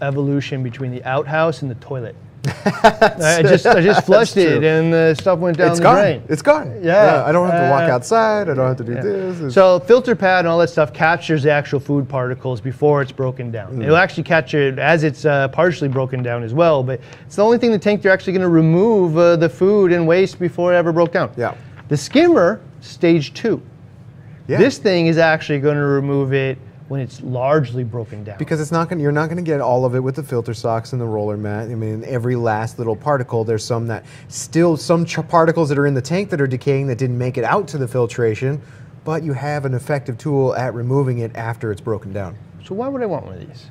evolution between the outhouse and the toilet. I just flushed it and the stuff went down the drain. It's gone. Yeah. I don't have to walk outside. I don't have to do this. So filter pad and all that stuff captures the actual food particles before it's broken down. It'll actually capture it as it's partially broken down as well, but it's the only thing in the tank they're actually going to remove the food and waste before it ever broke down. Yeah. The skimmer, stage 2. Yeah. This thing is actually going to remove it when it's largely broken down. Because you're not going to get all of it with the filter socks and the roller mat. I mean, every last little particle, there's some particles that are in the tank that are decaying that didn't make it out to the filtration, but you have an effective tool at removing it after it's broken down. So why would I want one of these?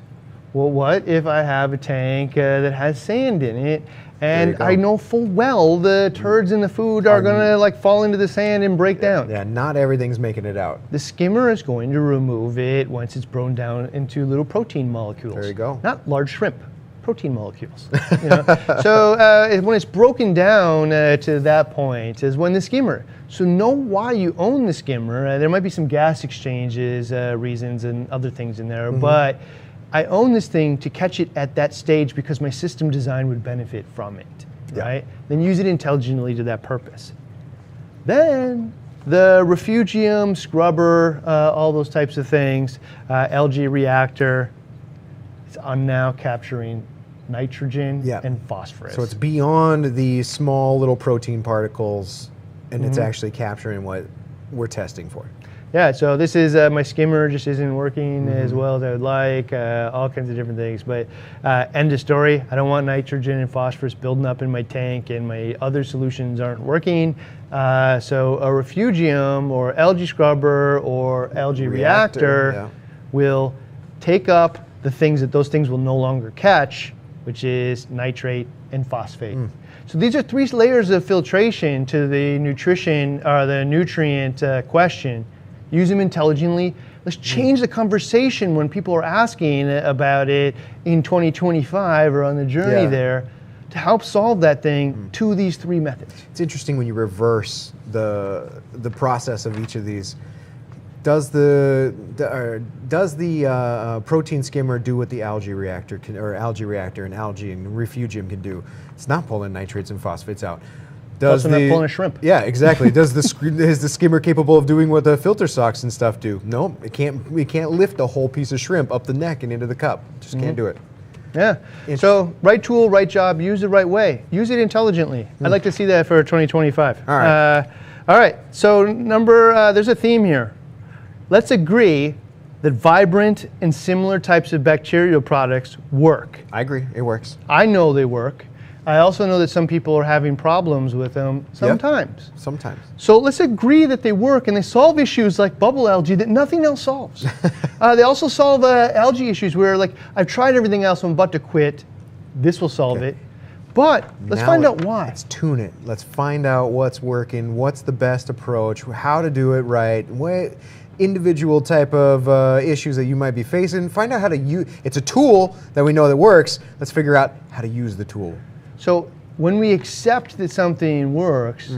Well, what if I have a tank that has sand in it and I know full well the turds in the food are going to fall into the sand and break down? Yeah, not everything's making it out. The skimmer is going to remove it once it's broken down into little protein molecules. There you go. Not large shrimp, protein molecules. So when it's broken down to that point is when the skimmer. So know why you own the skimmer. There might be some gas exchanges reasons and other things in there, but I own this thing to catch it at that stage because my system design would benefit from it, right? Then use it intelligently to that purpose. Then the refugium, scrubber, all those types of things, algae reactor, it's on now capturing nitrogen and phosphorus. So it's beyond the small little protein particles and it's actually capturing what we're testing for. Yeah, so this is my skimmer just isn't working as well as I would like, all kinds of different things. But end of story, I don't want nitrogen and phosphorus building up in my tank and my other solutions aren't working. So a refugium or algae scrubber or algae reactor will take up the things that those things will no longer catch, which is nitrate and phosphate. So these are three layers of filtration to the nutrition or the nutrient question. Use them intelligently. Let's change the conversation when people are asking about it in 2025 or on the journey there to help solve that thing to these three methods. It's interesting when you reverse the process of each of these. Does the protein skimmer do what the algae reactor can, or algae reactor and algae and refugium can do? It's not pulling nitrates and phosphates out. Does not pulling a shrimp. Yeah, exactly. Is the skimmer capable of doing what the filter socks and stuff do? No, it can't. We can't lift a whole piece of shrimp up the neck and into the cup. Just can't do it. Yeah. So right tool, right job. Use it right way. Use it intelligently. I'd like to see that for 2025. All right. All right. So there's a theme here. Let's agree that vibrant and similar types of bacterial products work. I agree. It works. I know they work. I also know that some people are having problems with them sometimes. Yep. Sometimes. So let's agree that they work and they solve issues like bubble algae that nothing else solves. They also solve algae issues where, like, I've tried everything else, I'm about to quit. This will solve it. But let's find out why. Let's tune it. Let's find out what's working, what's the best approach, how to do it right, what individual type of issues that you might be facing. Find out how to use. It's a tool that we know that works. Let's figure out how to use the tool. So when we accept that something works,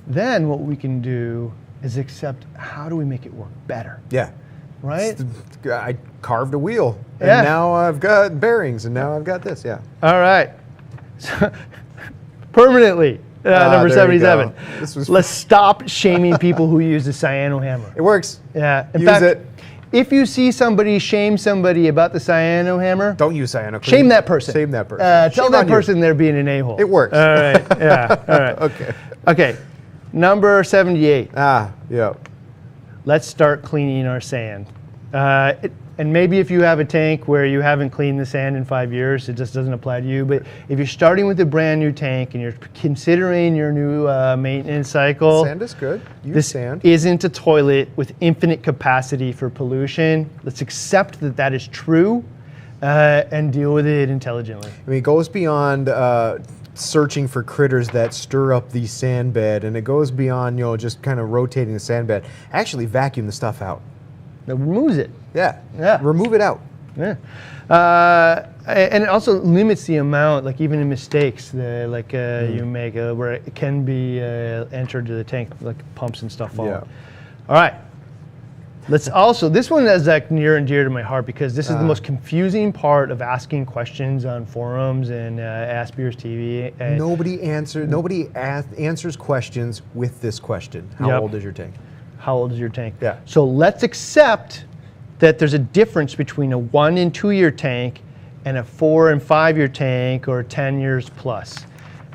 then what we can do is accept how do we make it work better. Yeah. Right? I carved a wheel, and Yeah. now I've got bearings, and now I've got this, yeah. All right. So, permanently, number there you go. 77. Let's stop shaming people who use the cyano hammer. It works. Yeah. In Use fact, it. if you see somebody shame somebody about the cyano hammer, Don't use cyano. shame that person. Shame that person. Tell Shame that on you. person they're being an a-hole. It works. All right. Yeah. All right. Okay. Okay. Number 78. Yeah. Let's start cleaning our sand. And maybe if you have a tank where you haven't cleaned the sand in 5 years, it just doesn't apply to you. But if you're starting with a brand new tank and you're considering your new maintenance cycle, Sand is good. Use this sand. isn't a toilet with infinite capacity for pollution. Let's accept that that is true and deal with it intelligently. I mean, it goes beyond searching for critters that stir up the sand bed, and it goes beyond, just kind of rotating the sand bed. Actually vacuum the stuff out. That removes it. Yeah. Yeah. Remove it out. Yeah. And it also limits the amount, like even in mistakes that you make where it can be entered to the tank, like pumps and stuff fall. Yeah. All right. Let's also, this one is like near and dear to my heart because this is the most confusing part of asking questions on forums and Ask Beers TV. And Nobody answers questions with this question. How old is your tank? how old is your tank? Yeah. So let's accept that there's a difference between a 1 and 2 year tank and a 4 and 5 year tank or 10 years plus.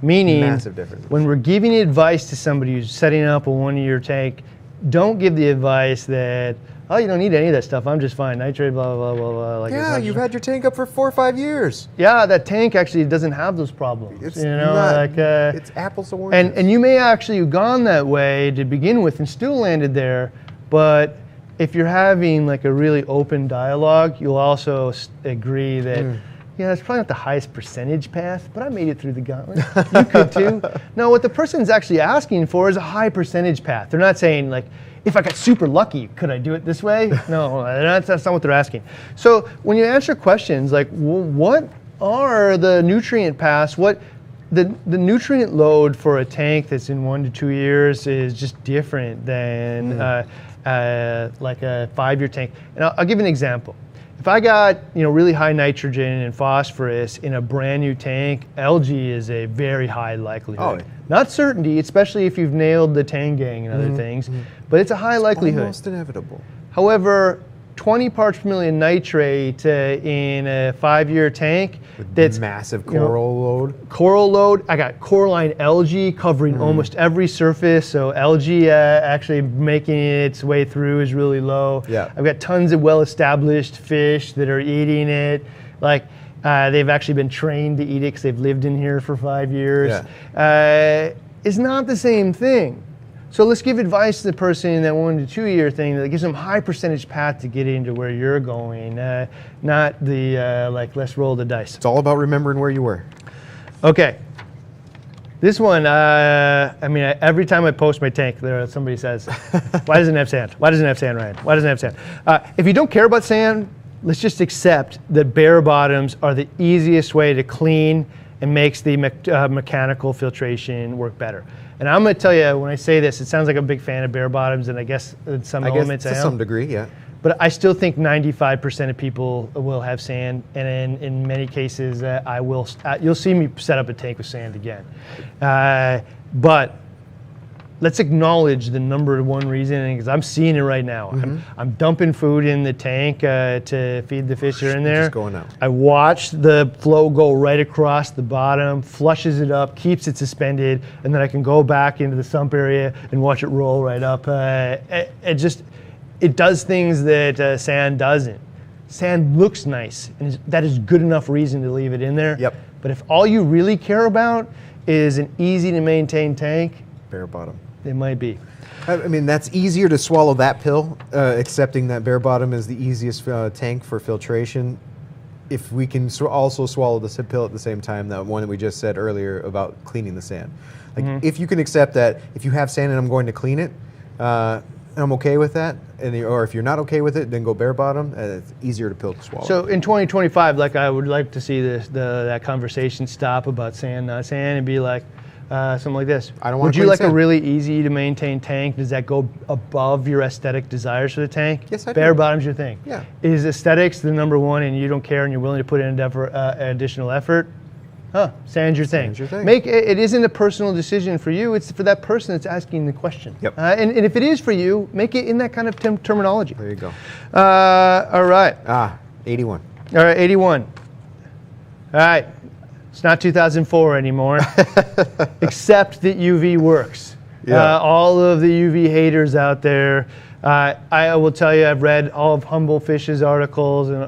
Meaning, Massive difference. when we're giving advice to somebody who's setting up a 1 year tank, don't give the advice that, oh, you don't need any of that stuff, I'm just fine, nitrate, blah, blah, blah, blah. Like, Yeah, you've had your tank up for 4 or 5 years. yeah, that tank actually doesn't have those problems. It's it's apples to oranges. And you may actually have gone that way to begin with and still landed there, but if you're having like a really open dialogue, you'll also agree that, yeah, it's probably not the highest percentage path, but I made it through the gauntlet. You could too. No, what the person's actually asking for is a high percentage path. They're not saying like, if I got super lucky, could I do it this way? No, that's not what they're asking. So when you answer questions like, well, what are the nutrient paths? What the nutrient load for a tank that's in 1 to 2 years is just different than like a 5 year tank. And I'll give an example. If I got really high nitrogen and phosphorus in a brand new tank, algae is a very high likelihood. Oh. Not certainty, especially if you've nailed the Tangang and other things, but it's a high likelihood. Almost inevitable. However, 20 parts per million nitrate in a 5 year tank that's Massive coral load. I got coralline algae covering almost every surface, so algae actually making its way through is really low. Yeah. I've got tons of well-established fish that are eating it. Like they've actually been trained to eat it because they've lived in here for 5 years. Yeah. It's not the same thing. So let's give advice to the person in that 1 to 2 year thing that gives them high percentage path to get into where you're going, not the like let's roll the dice. It's all about remembering where you were. Okay. This one, every time I post my tank, somebody says, why doesn't it have sand? Why doesn't it have sand, Ryan? Why doesn't it have sand? If you don't care about sand, let's just accept that bare bottoms are the easiest way to clean and makes the mechanical filtration work better. And I'm going to tell you, when I say this, it sounds like I'm a big fan of bare bottoms, and I guess in some elements to some degree, yeah. But I still think 95% of people will have sand, and in many cases, you'll see me set up a tank with sand again. But let's acknowledge the number one reason, because I'm seeing it right now. I'm dumping food in the tank to feed the fish that are in there. Just going out. I watch the flow go right across the bottom, flushes it up, keeps it suspended, and then I can go back into the sump area and watch it roll right up. It does things that sand doesn't. Sand looks nice, and that is good enough reason to leave it in there. Yep. But if all you really care about is an easy to maintain tank, bare bottom. It might be. I mean, that's easier to swallow that pill, accepting that bare bottom is the easiest tank for filtration. If we can also swallow the pill at the same time, that one that we just said earlier about cleaning the sand. Like, if you can accept that, if you have sand and I'm going to clean it, I'm okay with that. Or if you're not okay with it, then go bare bottom. It's easier to pill to swallow. So in 2025, like, I would like to see that conversation stop about sand, not sand, and be like, something like this. I don't want Would to you like sand. a really easy to maintain tank? Does that go above your aesthetic desires for the tank? Yes, I do. Bare bottom's your thing. Yeah. Is aesthetics the number one, and you don't care, and you're willing to put in additional effort? Sand's your thing. Sand's your thing. It isn't a personal decision for you. It's for that person that's asking the question. Yep. And if it is for you, make it in that kind of terminology. There you go. All right. 81. All right, 81. All right. It's not 2004 anymore, except that UV works. Yeah. All of the UV haters out there, I will tell you, I've read all of Humble Fish's articles and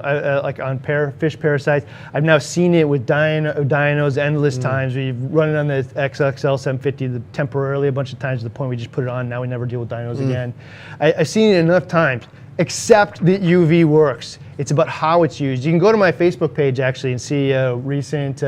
like on fish parasites. I've now seen it with Dinos endless times. We've run it on the XXL 750 temporarily a bunch of times to the point we just put it on. Now we never deal with Dinos again. I've seen it enough times, except that UV works. It's about how it's used. You can go to my Facebook page actually and see a recent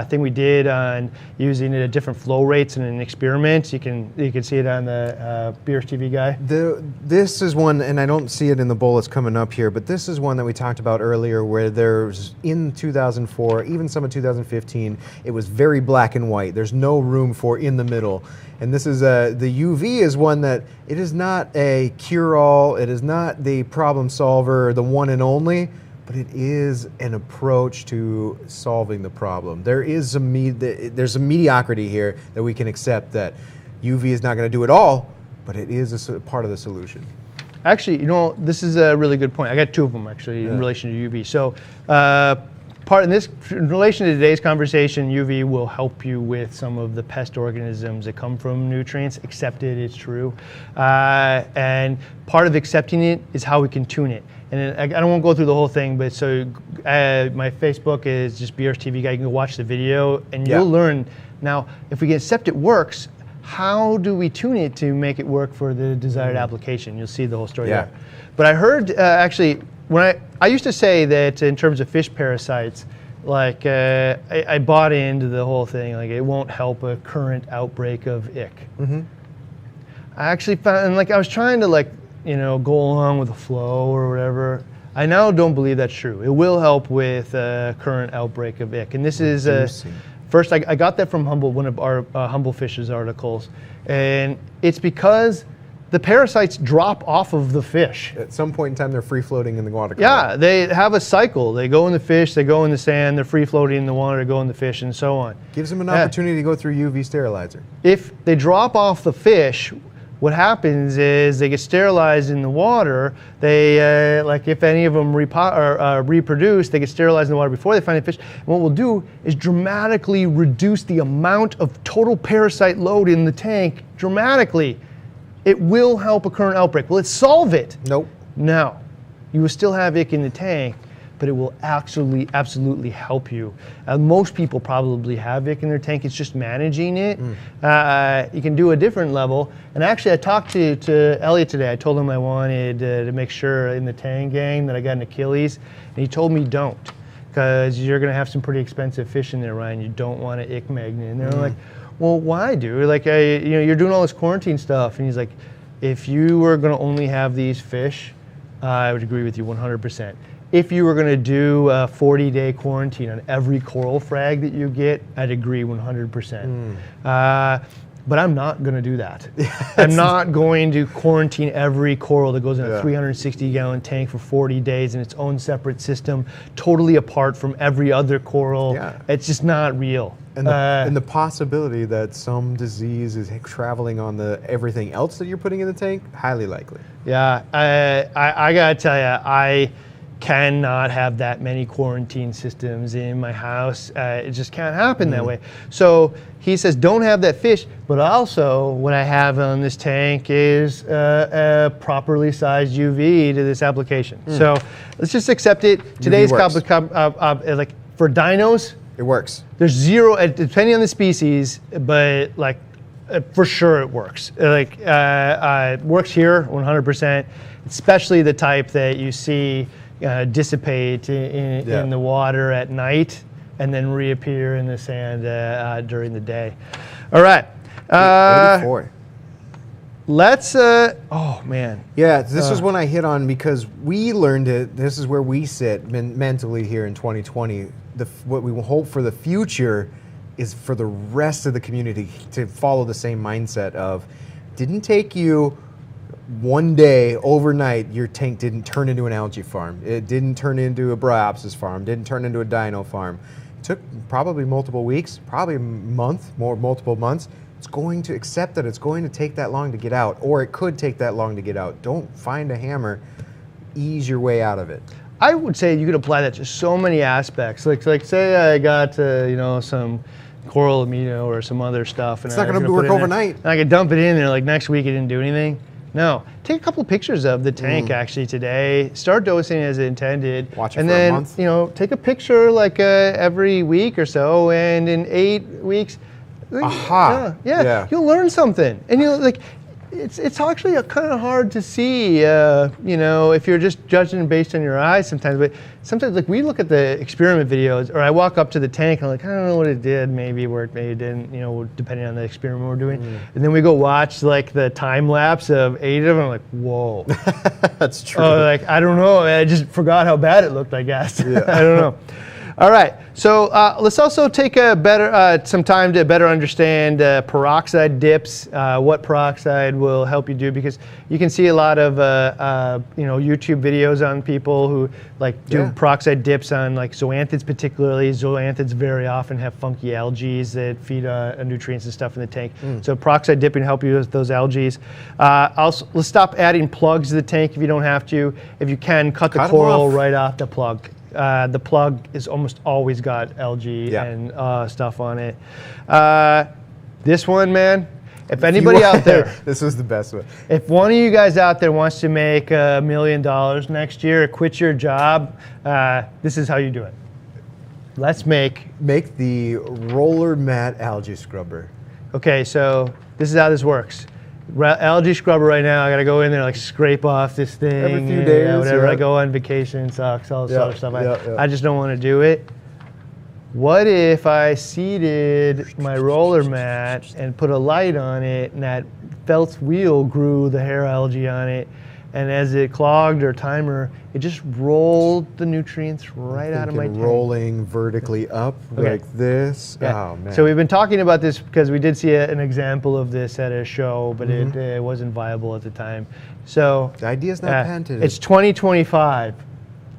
thing we did on using it at different flow rates in an experiment. You can see it on the Beers TV guy. This is one, and I don't see it in the bullets coming up here, but this is one that we talked about earlier where there's, in 2004, even some of 2015, it was very black and white. There's no room for in the middle. And this is the UV is one that it is not a cure-all. It is not the problem solver, the one and only, but it is an approach to solving the problem. There's a mediocrity here that we can accept that UV is not going to do it all, but it is a part of the solution. Actually, this is a really good point. I got two of them actually in relation to UV. So, in relation to today's conversation, UV will help you with some of the pest organisms that come from nutrients. Accept it, it's true. And part of accepting it is how we can tune it. And I don't want to go through the whole thing, but so my Facebook is just BR's TV guy. You can go watch the video, and you'll learn. Now, if we can accept it works, how do we tune it to make it work for the desired application? You'll see the whole story there. But I heard actually, when I used to say that in terms of fish parasites, like I bought into the whole thing, like it won't help a current outbreak of ick. I actually found, and like I was trying to go along with the flow or whatever. I now don't believe that's true. It will help with current outbreak of ick. And this is, first I got that from one of our Humble Fish's articles. And it's because the parasites drop off of the fish. At some point in time, they're free floating in the water column. Yeah, they have a cycle. They go in the fish, they go in the sand, they're free floating in the water, they go in the fish, and so on. Gives them an opportunity to go through UV sterilizer. If they drop off the fish, what happens is they get sterilized in the water. They, like if any of them reproduce, they get sterilized in the water before they find the fish. And what we'll do is dramatically reduce the amount of total parasite load in the tank dramatically. It will help a current outbreak. Will it solve it? Nope. No. You will still have ick in the tank, but it will absolutely help you. Most people probably have ick in their tank. It's just managing it. You can do a different level. And actually, I talked to Elliot today. I told him I wanted to make sure in the tank gang that I got an Achilles. And he told me don't, because you're going to have some pretty expensive fish in there, Ryan. You don't want an ick magnet. And they're like, well, why, dude? Like, you're doing all this quarantine stuff. And he's like, if you were going to only have these fish, I would agree with you 100%. if you were going to do a 40-day quarantine on every coral frag that you get, I'd agree 100%. But I'm not going to do that. I'm not going to quarantine every coral that goes in a 360-gallon tank for 40 days in its own separate system, totally apart from every other coral. Yeah. It's just not real. And the possibility that some disease is traveling on the everything else that you're putting in the tank, highly likely. Yeah, I got to tell you, I cannot have that many quarantine systems in my house. It just can't happen that way. So he says, don't have that fish, but also what I have on this tank is a properly sized UV to this application. So let's just accept it. Today's like for dinos, it works. There's zero, depending on the species, but like for sure it works. It works here 100%, especially the type that you see dissipate in the water at night and then reappear in the sand during the day. All right. Let's, oh man. Yeah, this is one I hit on because we learned it. This is where we sit mentally here in 2020. What we hope for the future is for the rest of the community to follow the same mindset of, didn't take you one day, overnight, your tank didn't turn into an algae farm. It didn't turn into a bryopsis farm, didn't turn into a dino farm. It took probably multiple weeks, probably a month, multiple months. It's going to accept that it's going to take that long to get out, or it could take that long to get out. Don't find a hammer, ease your way out of it. I would say you could apply that to so many aspects. Like say I got some coral amino or some other stuff, and it's not going to work overnight. And I could dump it in there like next week. It didn't do anything. No, take a couple of pictures of the tank actually today. Start dosing as intended. Watch it and for then, a month. Take a picture like every week or so, and in 8 weeks, you'll learn something. And it's actually kind of hard to see, if you're just judging based on your eyes sometimes. But sometimes, like, we look at the experiment videos, or I walk up to the tank and I'm like, I don't know what it did. Maybe it worked, maybe it didn't, depending on the experiment we're doing. And then we go watch, like, the time lapse of 8 of them. I'm like, whoa. That's true. I don't know. I just forgot how bad it looked, I guess. Yeah. I don't know. All right, so let's also take some time to better understand peroxide dips, what peroxide will help you do, because you can see a lot of YouTube videos on people who do peroxide dips on like zoanthids particularly. Zoanthids very often have funky algae that feed nutrients and stuff in the tank. So peroxide dipping will help you with those algae. Also, let's stop adding plugs to the tank if you don't have to. If you can, cut the coral right off the plug. The plug is almost always got algae and stuff on it. This one, man, if anybody out there, this was the best one. If one of you guys out there wants to make $1 million next year, quit your job, this is how you do it. Let's make the roller mat algae scrubber. Okay, so this is how this works. Algae scrubber right now, I gotta go in there, like, scrape off this thing every few days, whatever. I go on vacation, sucks, all this other stuff. I just don't want to do it. What if I seeded my roller mat and put a light on it, and that felt wheel grew the hair algae on it, and as it clogged or timer, it just rolled the nutrients right out of my tank. Rolling vertically up like this. Yeah. Oh man! So we've been talking about this because we did see an example of this at a show, but it wasn't viable at the time. So the idea's not patented. It's 2025.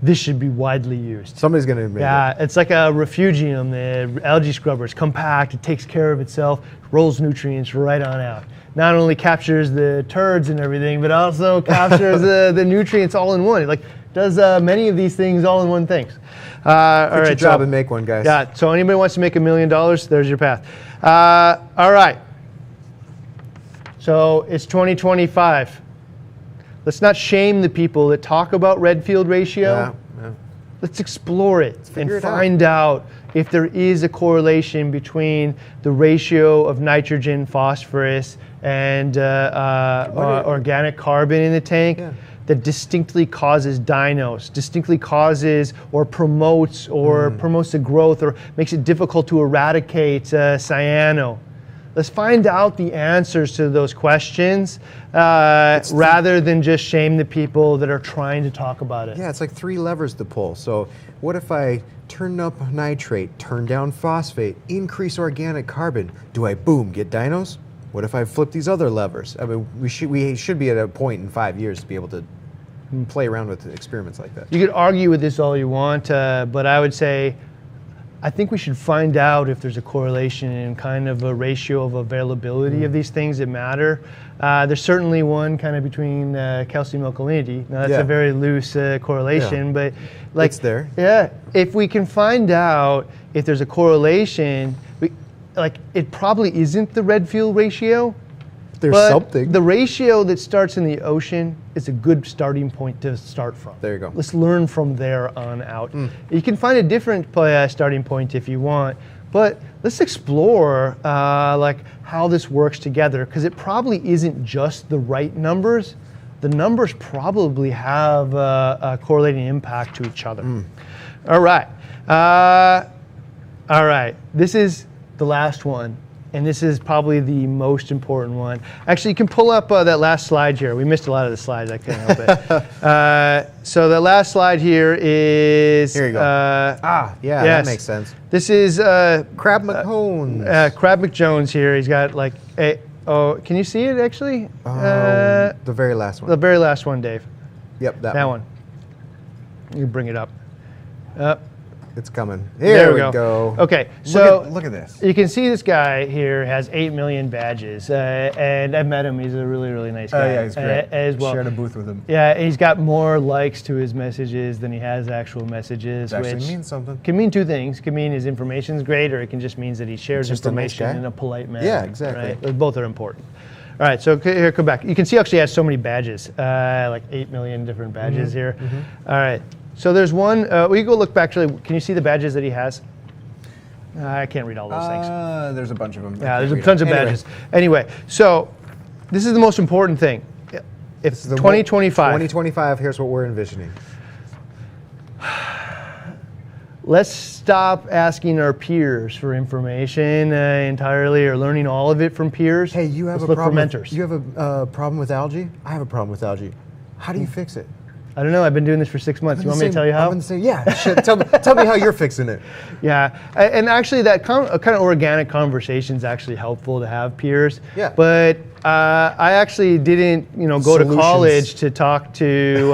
This should be widely used. Somebody's gonna make it. Yeah, it's like a Refugium, the algae scrubber. It's compact. It takes care of itself. Rolls nutrients right on out. Not only captures the turds and everything, but also captures the nutrients all in one. It does many of these things all in one thing. Quit your job and make one, guys. Yeah. So anybody wants to make $1 million, there's your path. All right. So it's 2025. Let's not shame the people that talk about Redfield ratio. Yeah. Let's explore it and find out if there is a correlation between the ratio of nitrogen, phosphorus, and organic carbon in the tank that distinctly causes dinos, distinctly causes or promotes the growth or makes it difficult to eradicate cyano. Let's find out the answers to those questions rather than just shame the people that are trying to talk about it. Yeah, it's like 3 levers to pull. So what if I turn up nitrate, turn down phosphate, increase organic carbon? Do I, boom, get dinos? What if I flip these other levers? I mean, we should be at a point in 5 years to be able to play around with experiments like that. You could argue with this all you want, but I would say I think we should find out if there's a correlation in kind of a ratio of availability of these things that matter. There's certainly one kind of between calcium alkalinity. Now that's a very loose correlation, but like it's there. Yeah, if we can find out if there's a correlation, it probably isn't the Redfield ratio. There's but something. The ratio that starts in the ocean is a good starting point to start from. There you go. Let's learn from there on out. You can find a different starting point if you want, but let's explore like how this works together, because it probably isn't just the right numbers. The numbers probably have a correlating impact to each other. All right. All right. This is the last one. And this is probably the most important one. Actually, you can pull up that last slide here. We missed a lot of the slides. I couldn't help it. So the last slide here is... Here you go. That makes sense. This is... Crab McJones. Crab McJones here. He's got like a... Oh, can you see it actually? The very last one. The very last one, Dave. Yep, that one. You bring it up. It's coming. There we go. Okay, so look at this. You can see this guy here has 8 million badges, and I've met him. He's a really, really nice guy. Oh yeah, he's great. As well. Shared a booth with him. Yeah, he's got more likes to his messages than he has actual messages, It actually which means something. can mean 2 things. It can mean his information's great, or it can just mean that he shares Just a nice information guy. in a polite manner. Yeah, exactly. Right? Both are important. All right, so here, come back. You can see actually he has so many badges, like 8 million different badges here. All right. So there's one, we go look back, actually, can you see the badges that he has? I can't read all those things. There's a bunch of them. Yeah, there's tons of badges. Anyway, so this is the most important thing. If 2025. 2025, here's what we're envisioning. Let's stop asking our peers for information entirely, or learning all of it from peers. Hey, you have Let's a look problem. for mentors. You have a problem with algae? I have a problem with algae. How do you fix it? I don't know. I've been doing this for 6 months. You want me to tell you how? I'm saying, yeah. Tell me how you're fixing it. Yeah, and actually, that kind of organic conversation is actually helpful to have peers. Yeah. But I actually didn't, go to college to talk to,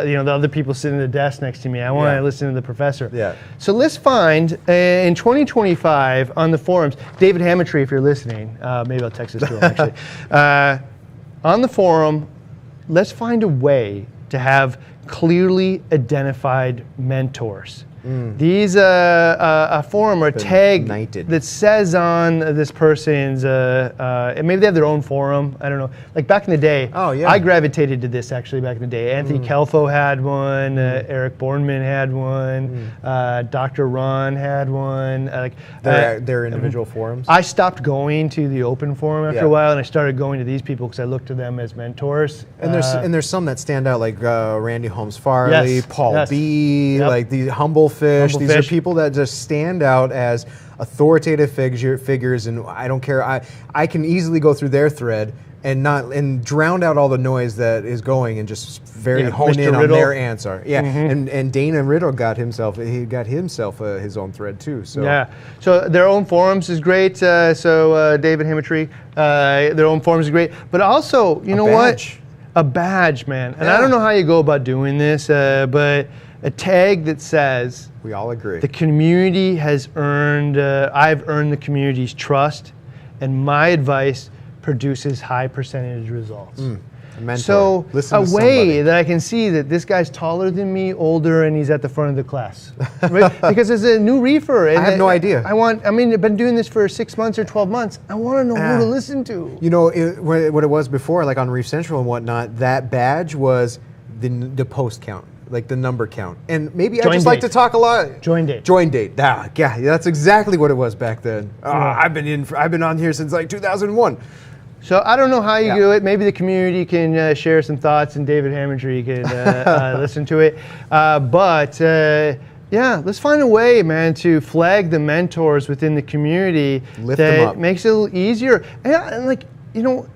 the other people sitting at the desk next to me. I want to listen to the professor. Yeah. So let's find in 2025 on the forums, David Hammondtree, if you're listening, maybe I'll text this to him actually. On the forum, let's find a way to have clearly identified mentors. These a forum or a tag knighted. that says on this person's, and maybe they have their own forum. I don't know. Like back in the day, I gravitated to this actually back in the day. Anthony Kelfo had one. Eric Bornman had one. Dr. Ron had one. Their individual forums. I stopped going to the open forum after a while, and I started going to these people because I looked to them as mentors. And there's some that stand out, like Randy Holmes Farley, Paul B, like the Humble Fish. These are people that just stand out as authoritative figures, and I don't care. I can easily go through their thread and drown out all the noise that is going and just hone Mr. in Riddle. on their answer. Yeah, and Dana Riddle got himself his own thread too. So yeah, so their own forums is great. David Hammondtree, their own forums is great, but also a badge, man. And I don't know how you go about doing this, but a tag that says, we all agree, the community has earned, I've earned the community's trust, and my advice produces high percentage results. So a way that I can see that this guy's taller than me, older, and he's at the front of the class. Right? Because as a new reefer, and I have no idea. I've been doing this for 6 months or 12 months. I want to know who to listen to. You know, what it was before, like on Reef Central and whatnot, that badge was the post count, like the number count. And maybe I just like to talk a lot. Join date. Join date. Yeah, that's exactly what it was back then. I've been on here since like 2001. So I don't know how you do it. Maybe the community can share some thoughts, and David Hammondtree can listen to it. But Yeah, let's find a way, man, to flag the mentors within the community Lift them up. that makes it a little easier. And like, you know,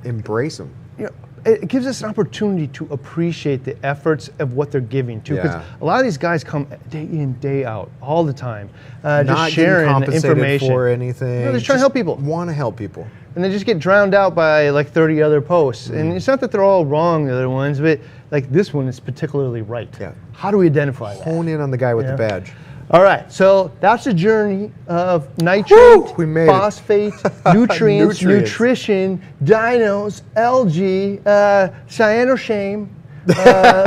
embrace them. You know, it gives us an opportunity to appreciate the efforts of what they're giving too. Because a lot of these guys come day in, day out, all the time, just sharing information for anything. No, they're trying to help people. Want to help people. And they just get drowned out by like 30 other posts. And it's not that they're all wrong, the other ones, but like this one is particularly right. Yeah. How do we identify that? Hone in on the guy with the badge. All right, so that's the journey of nitrate, phosphate, nutrients, nutrition, dinos, algae, cyano shame, the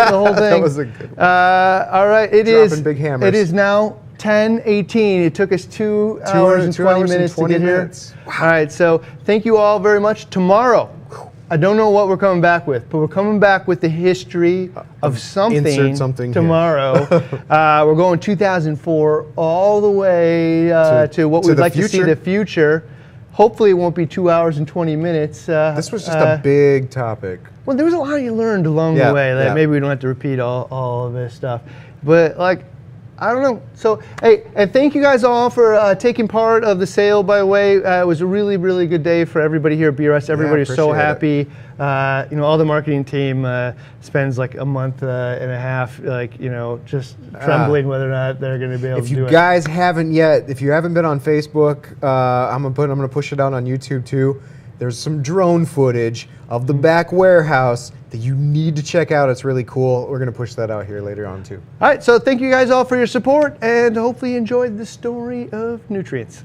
whole thing. That was a good one. All right, Dropping big hammers. It is now 10:18. It took us 2 hours and 20 minutes to get here. Wow. All right, so thank you all very much. Tomorrow, I don't know what we're coming back with, but we're coming back with the history of something, insert something tomorrow. We're going 2004 all the way to what we'd like to see the future. Hopefully it won't be 2 hours and 20 minutes. This was just a big topic. Well, there was a lot you learned along the way that maybe we don't have to repeat all of this stuff. But like, I don't know. So, hey, and thank you guys all for taking part of the sale, by the way. It was a really, really good day for everybody here at BRS. Everybody's so happy. You know, all the marketing team spends like a month and a half, like, you know, just trembling whether or not they're going to be able to do it. If you guys haven't yet, if you haven't been on Facebook, I'm gonna push it out on YouTube too. There's some drone footage of the back warehouse that you need to check out. It's really cool. We're going to push that out here later on too. All right, so thank you guys all for your support, and hopefully you enjoyed the story of nutrients.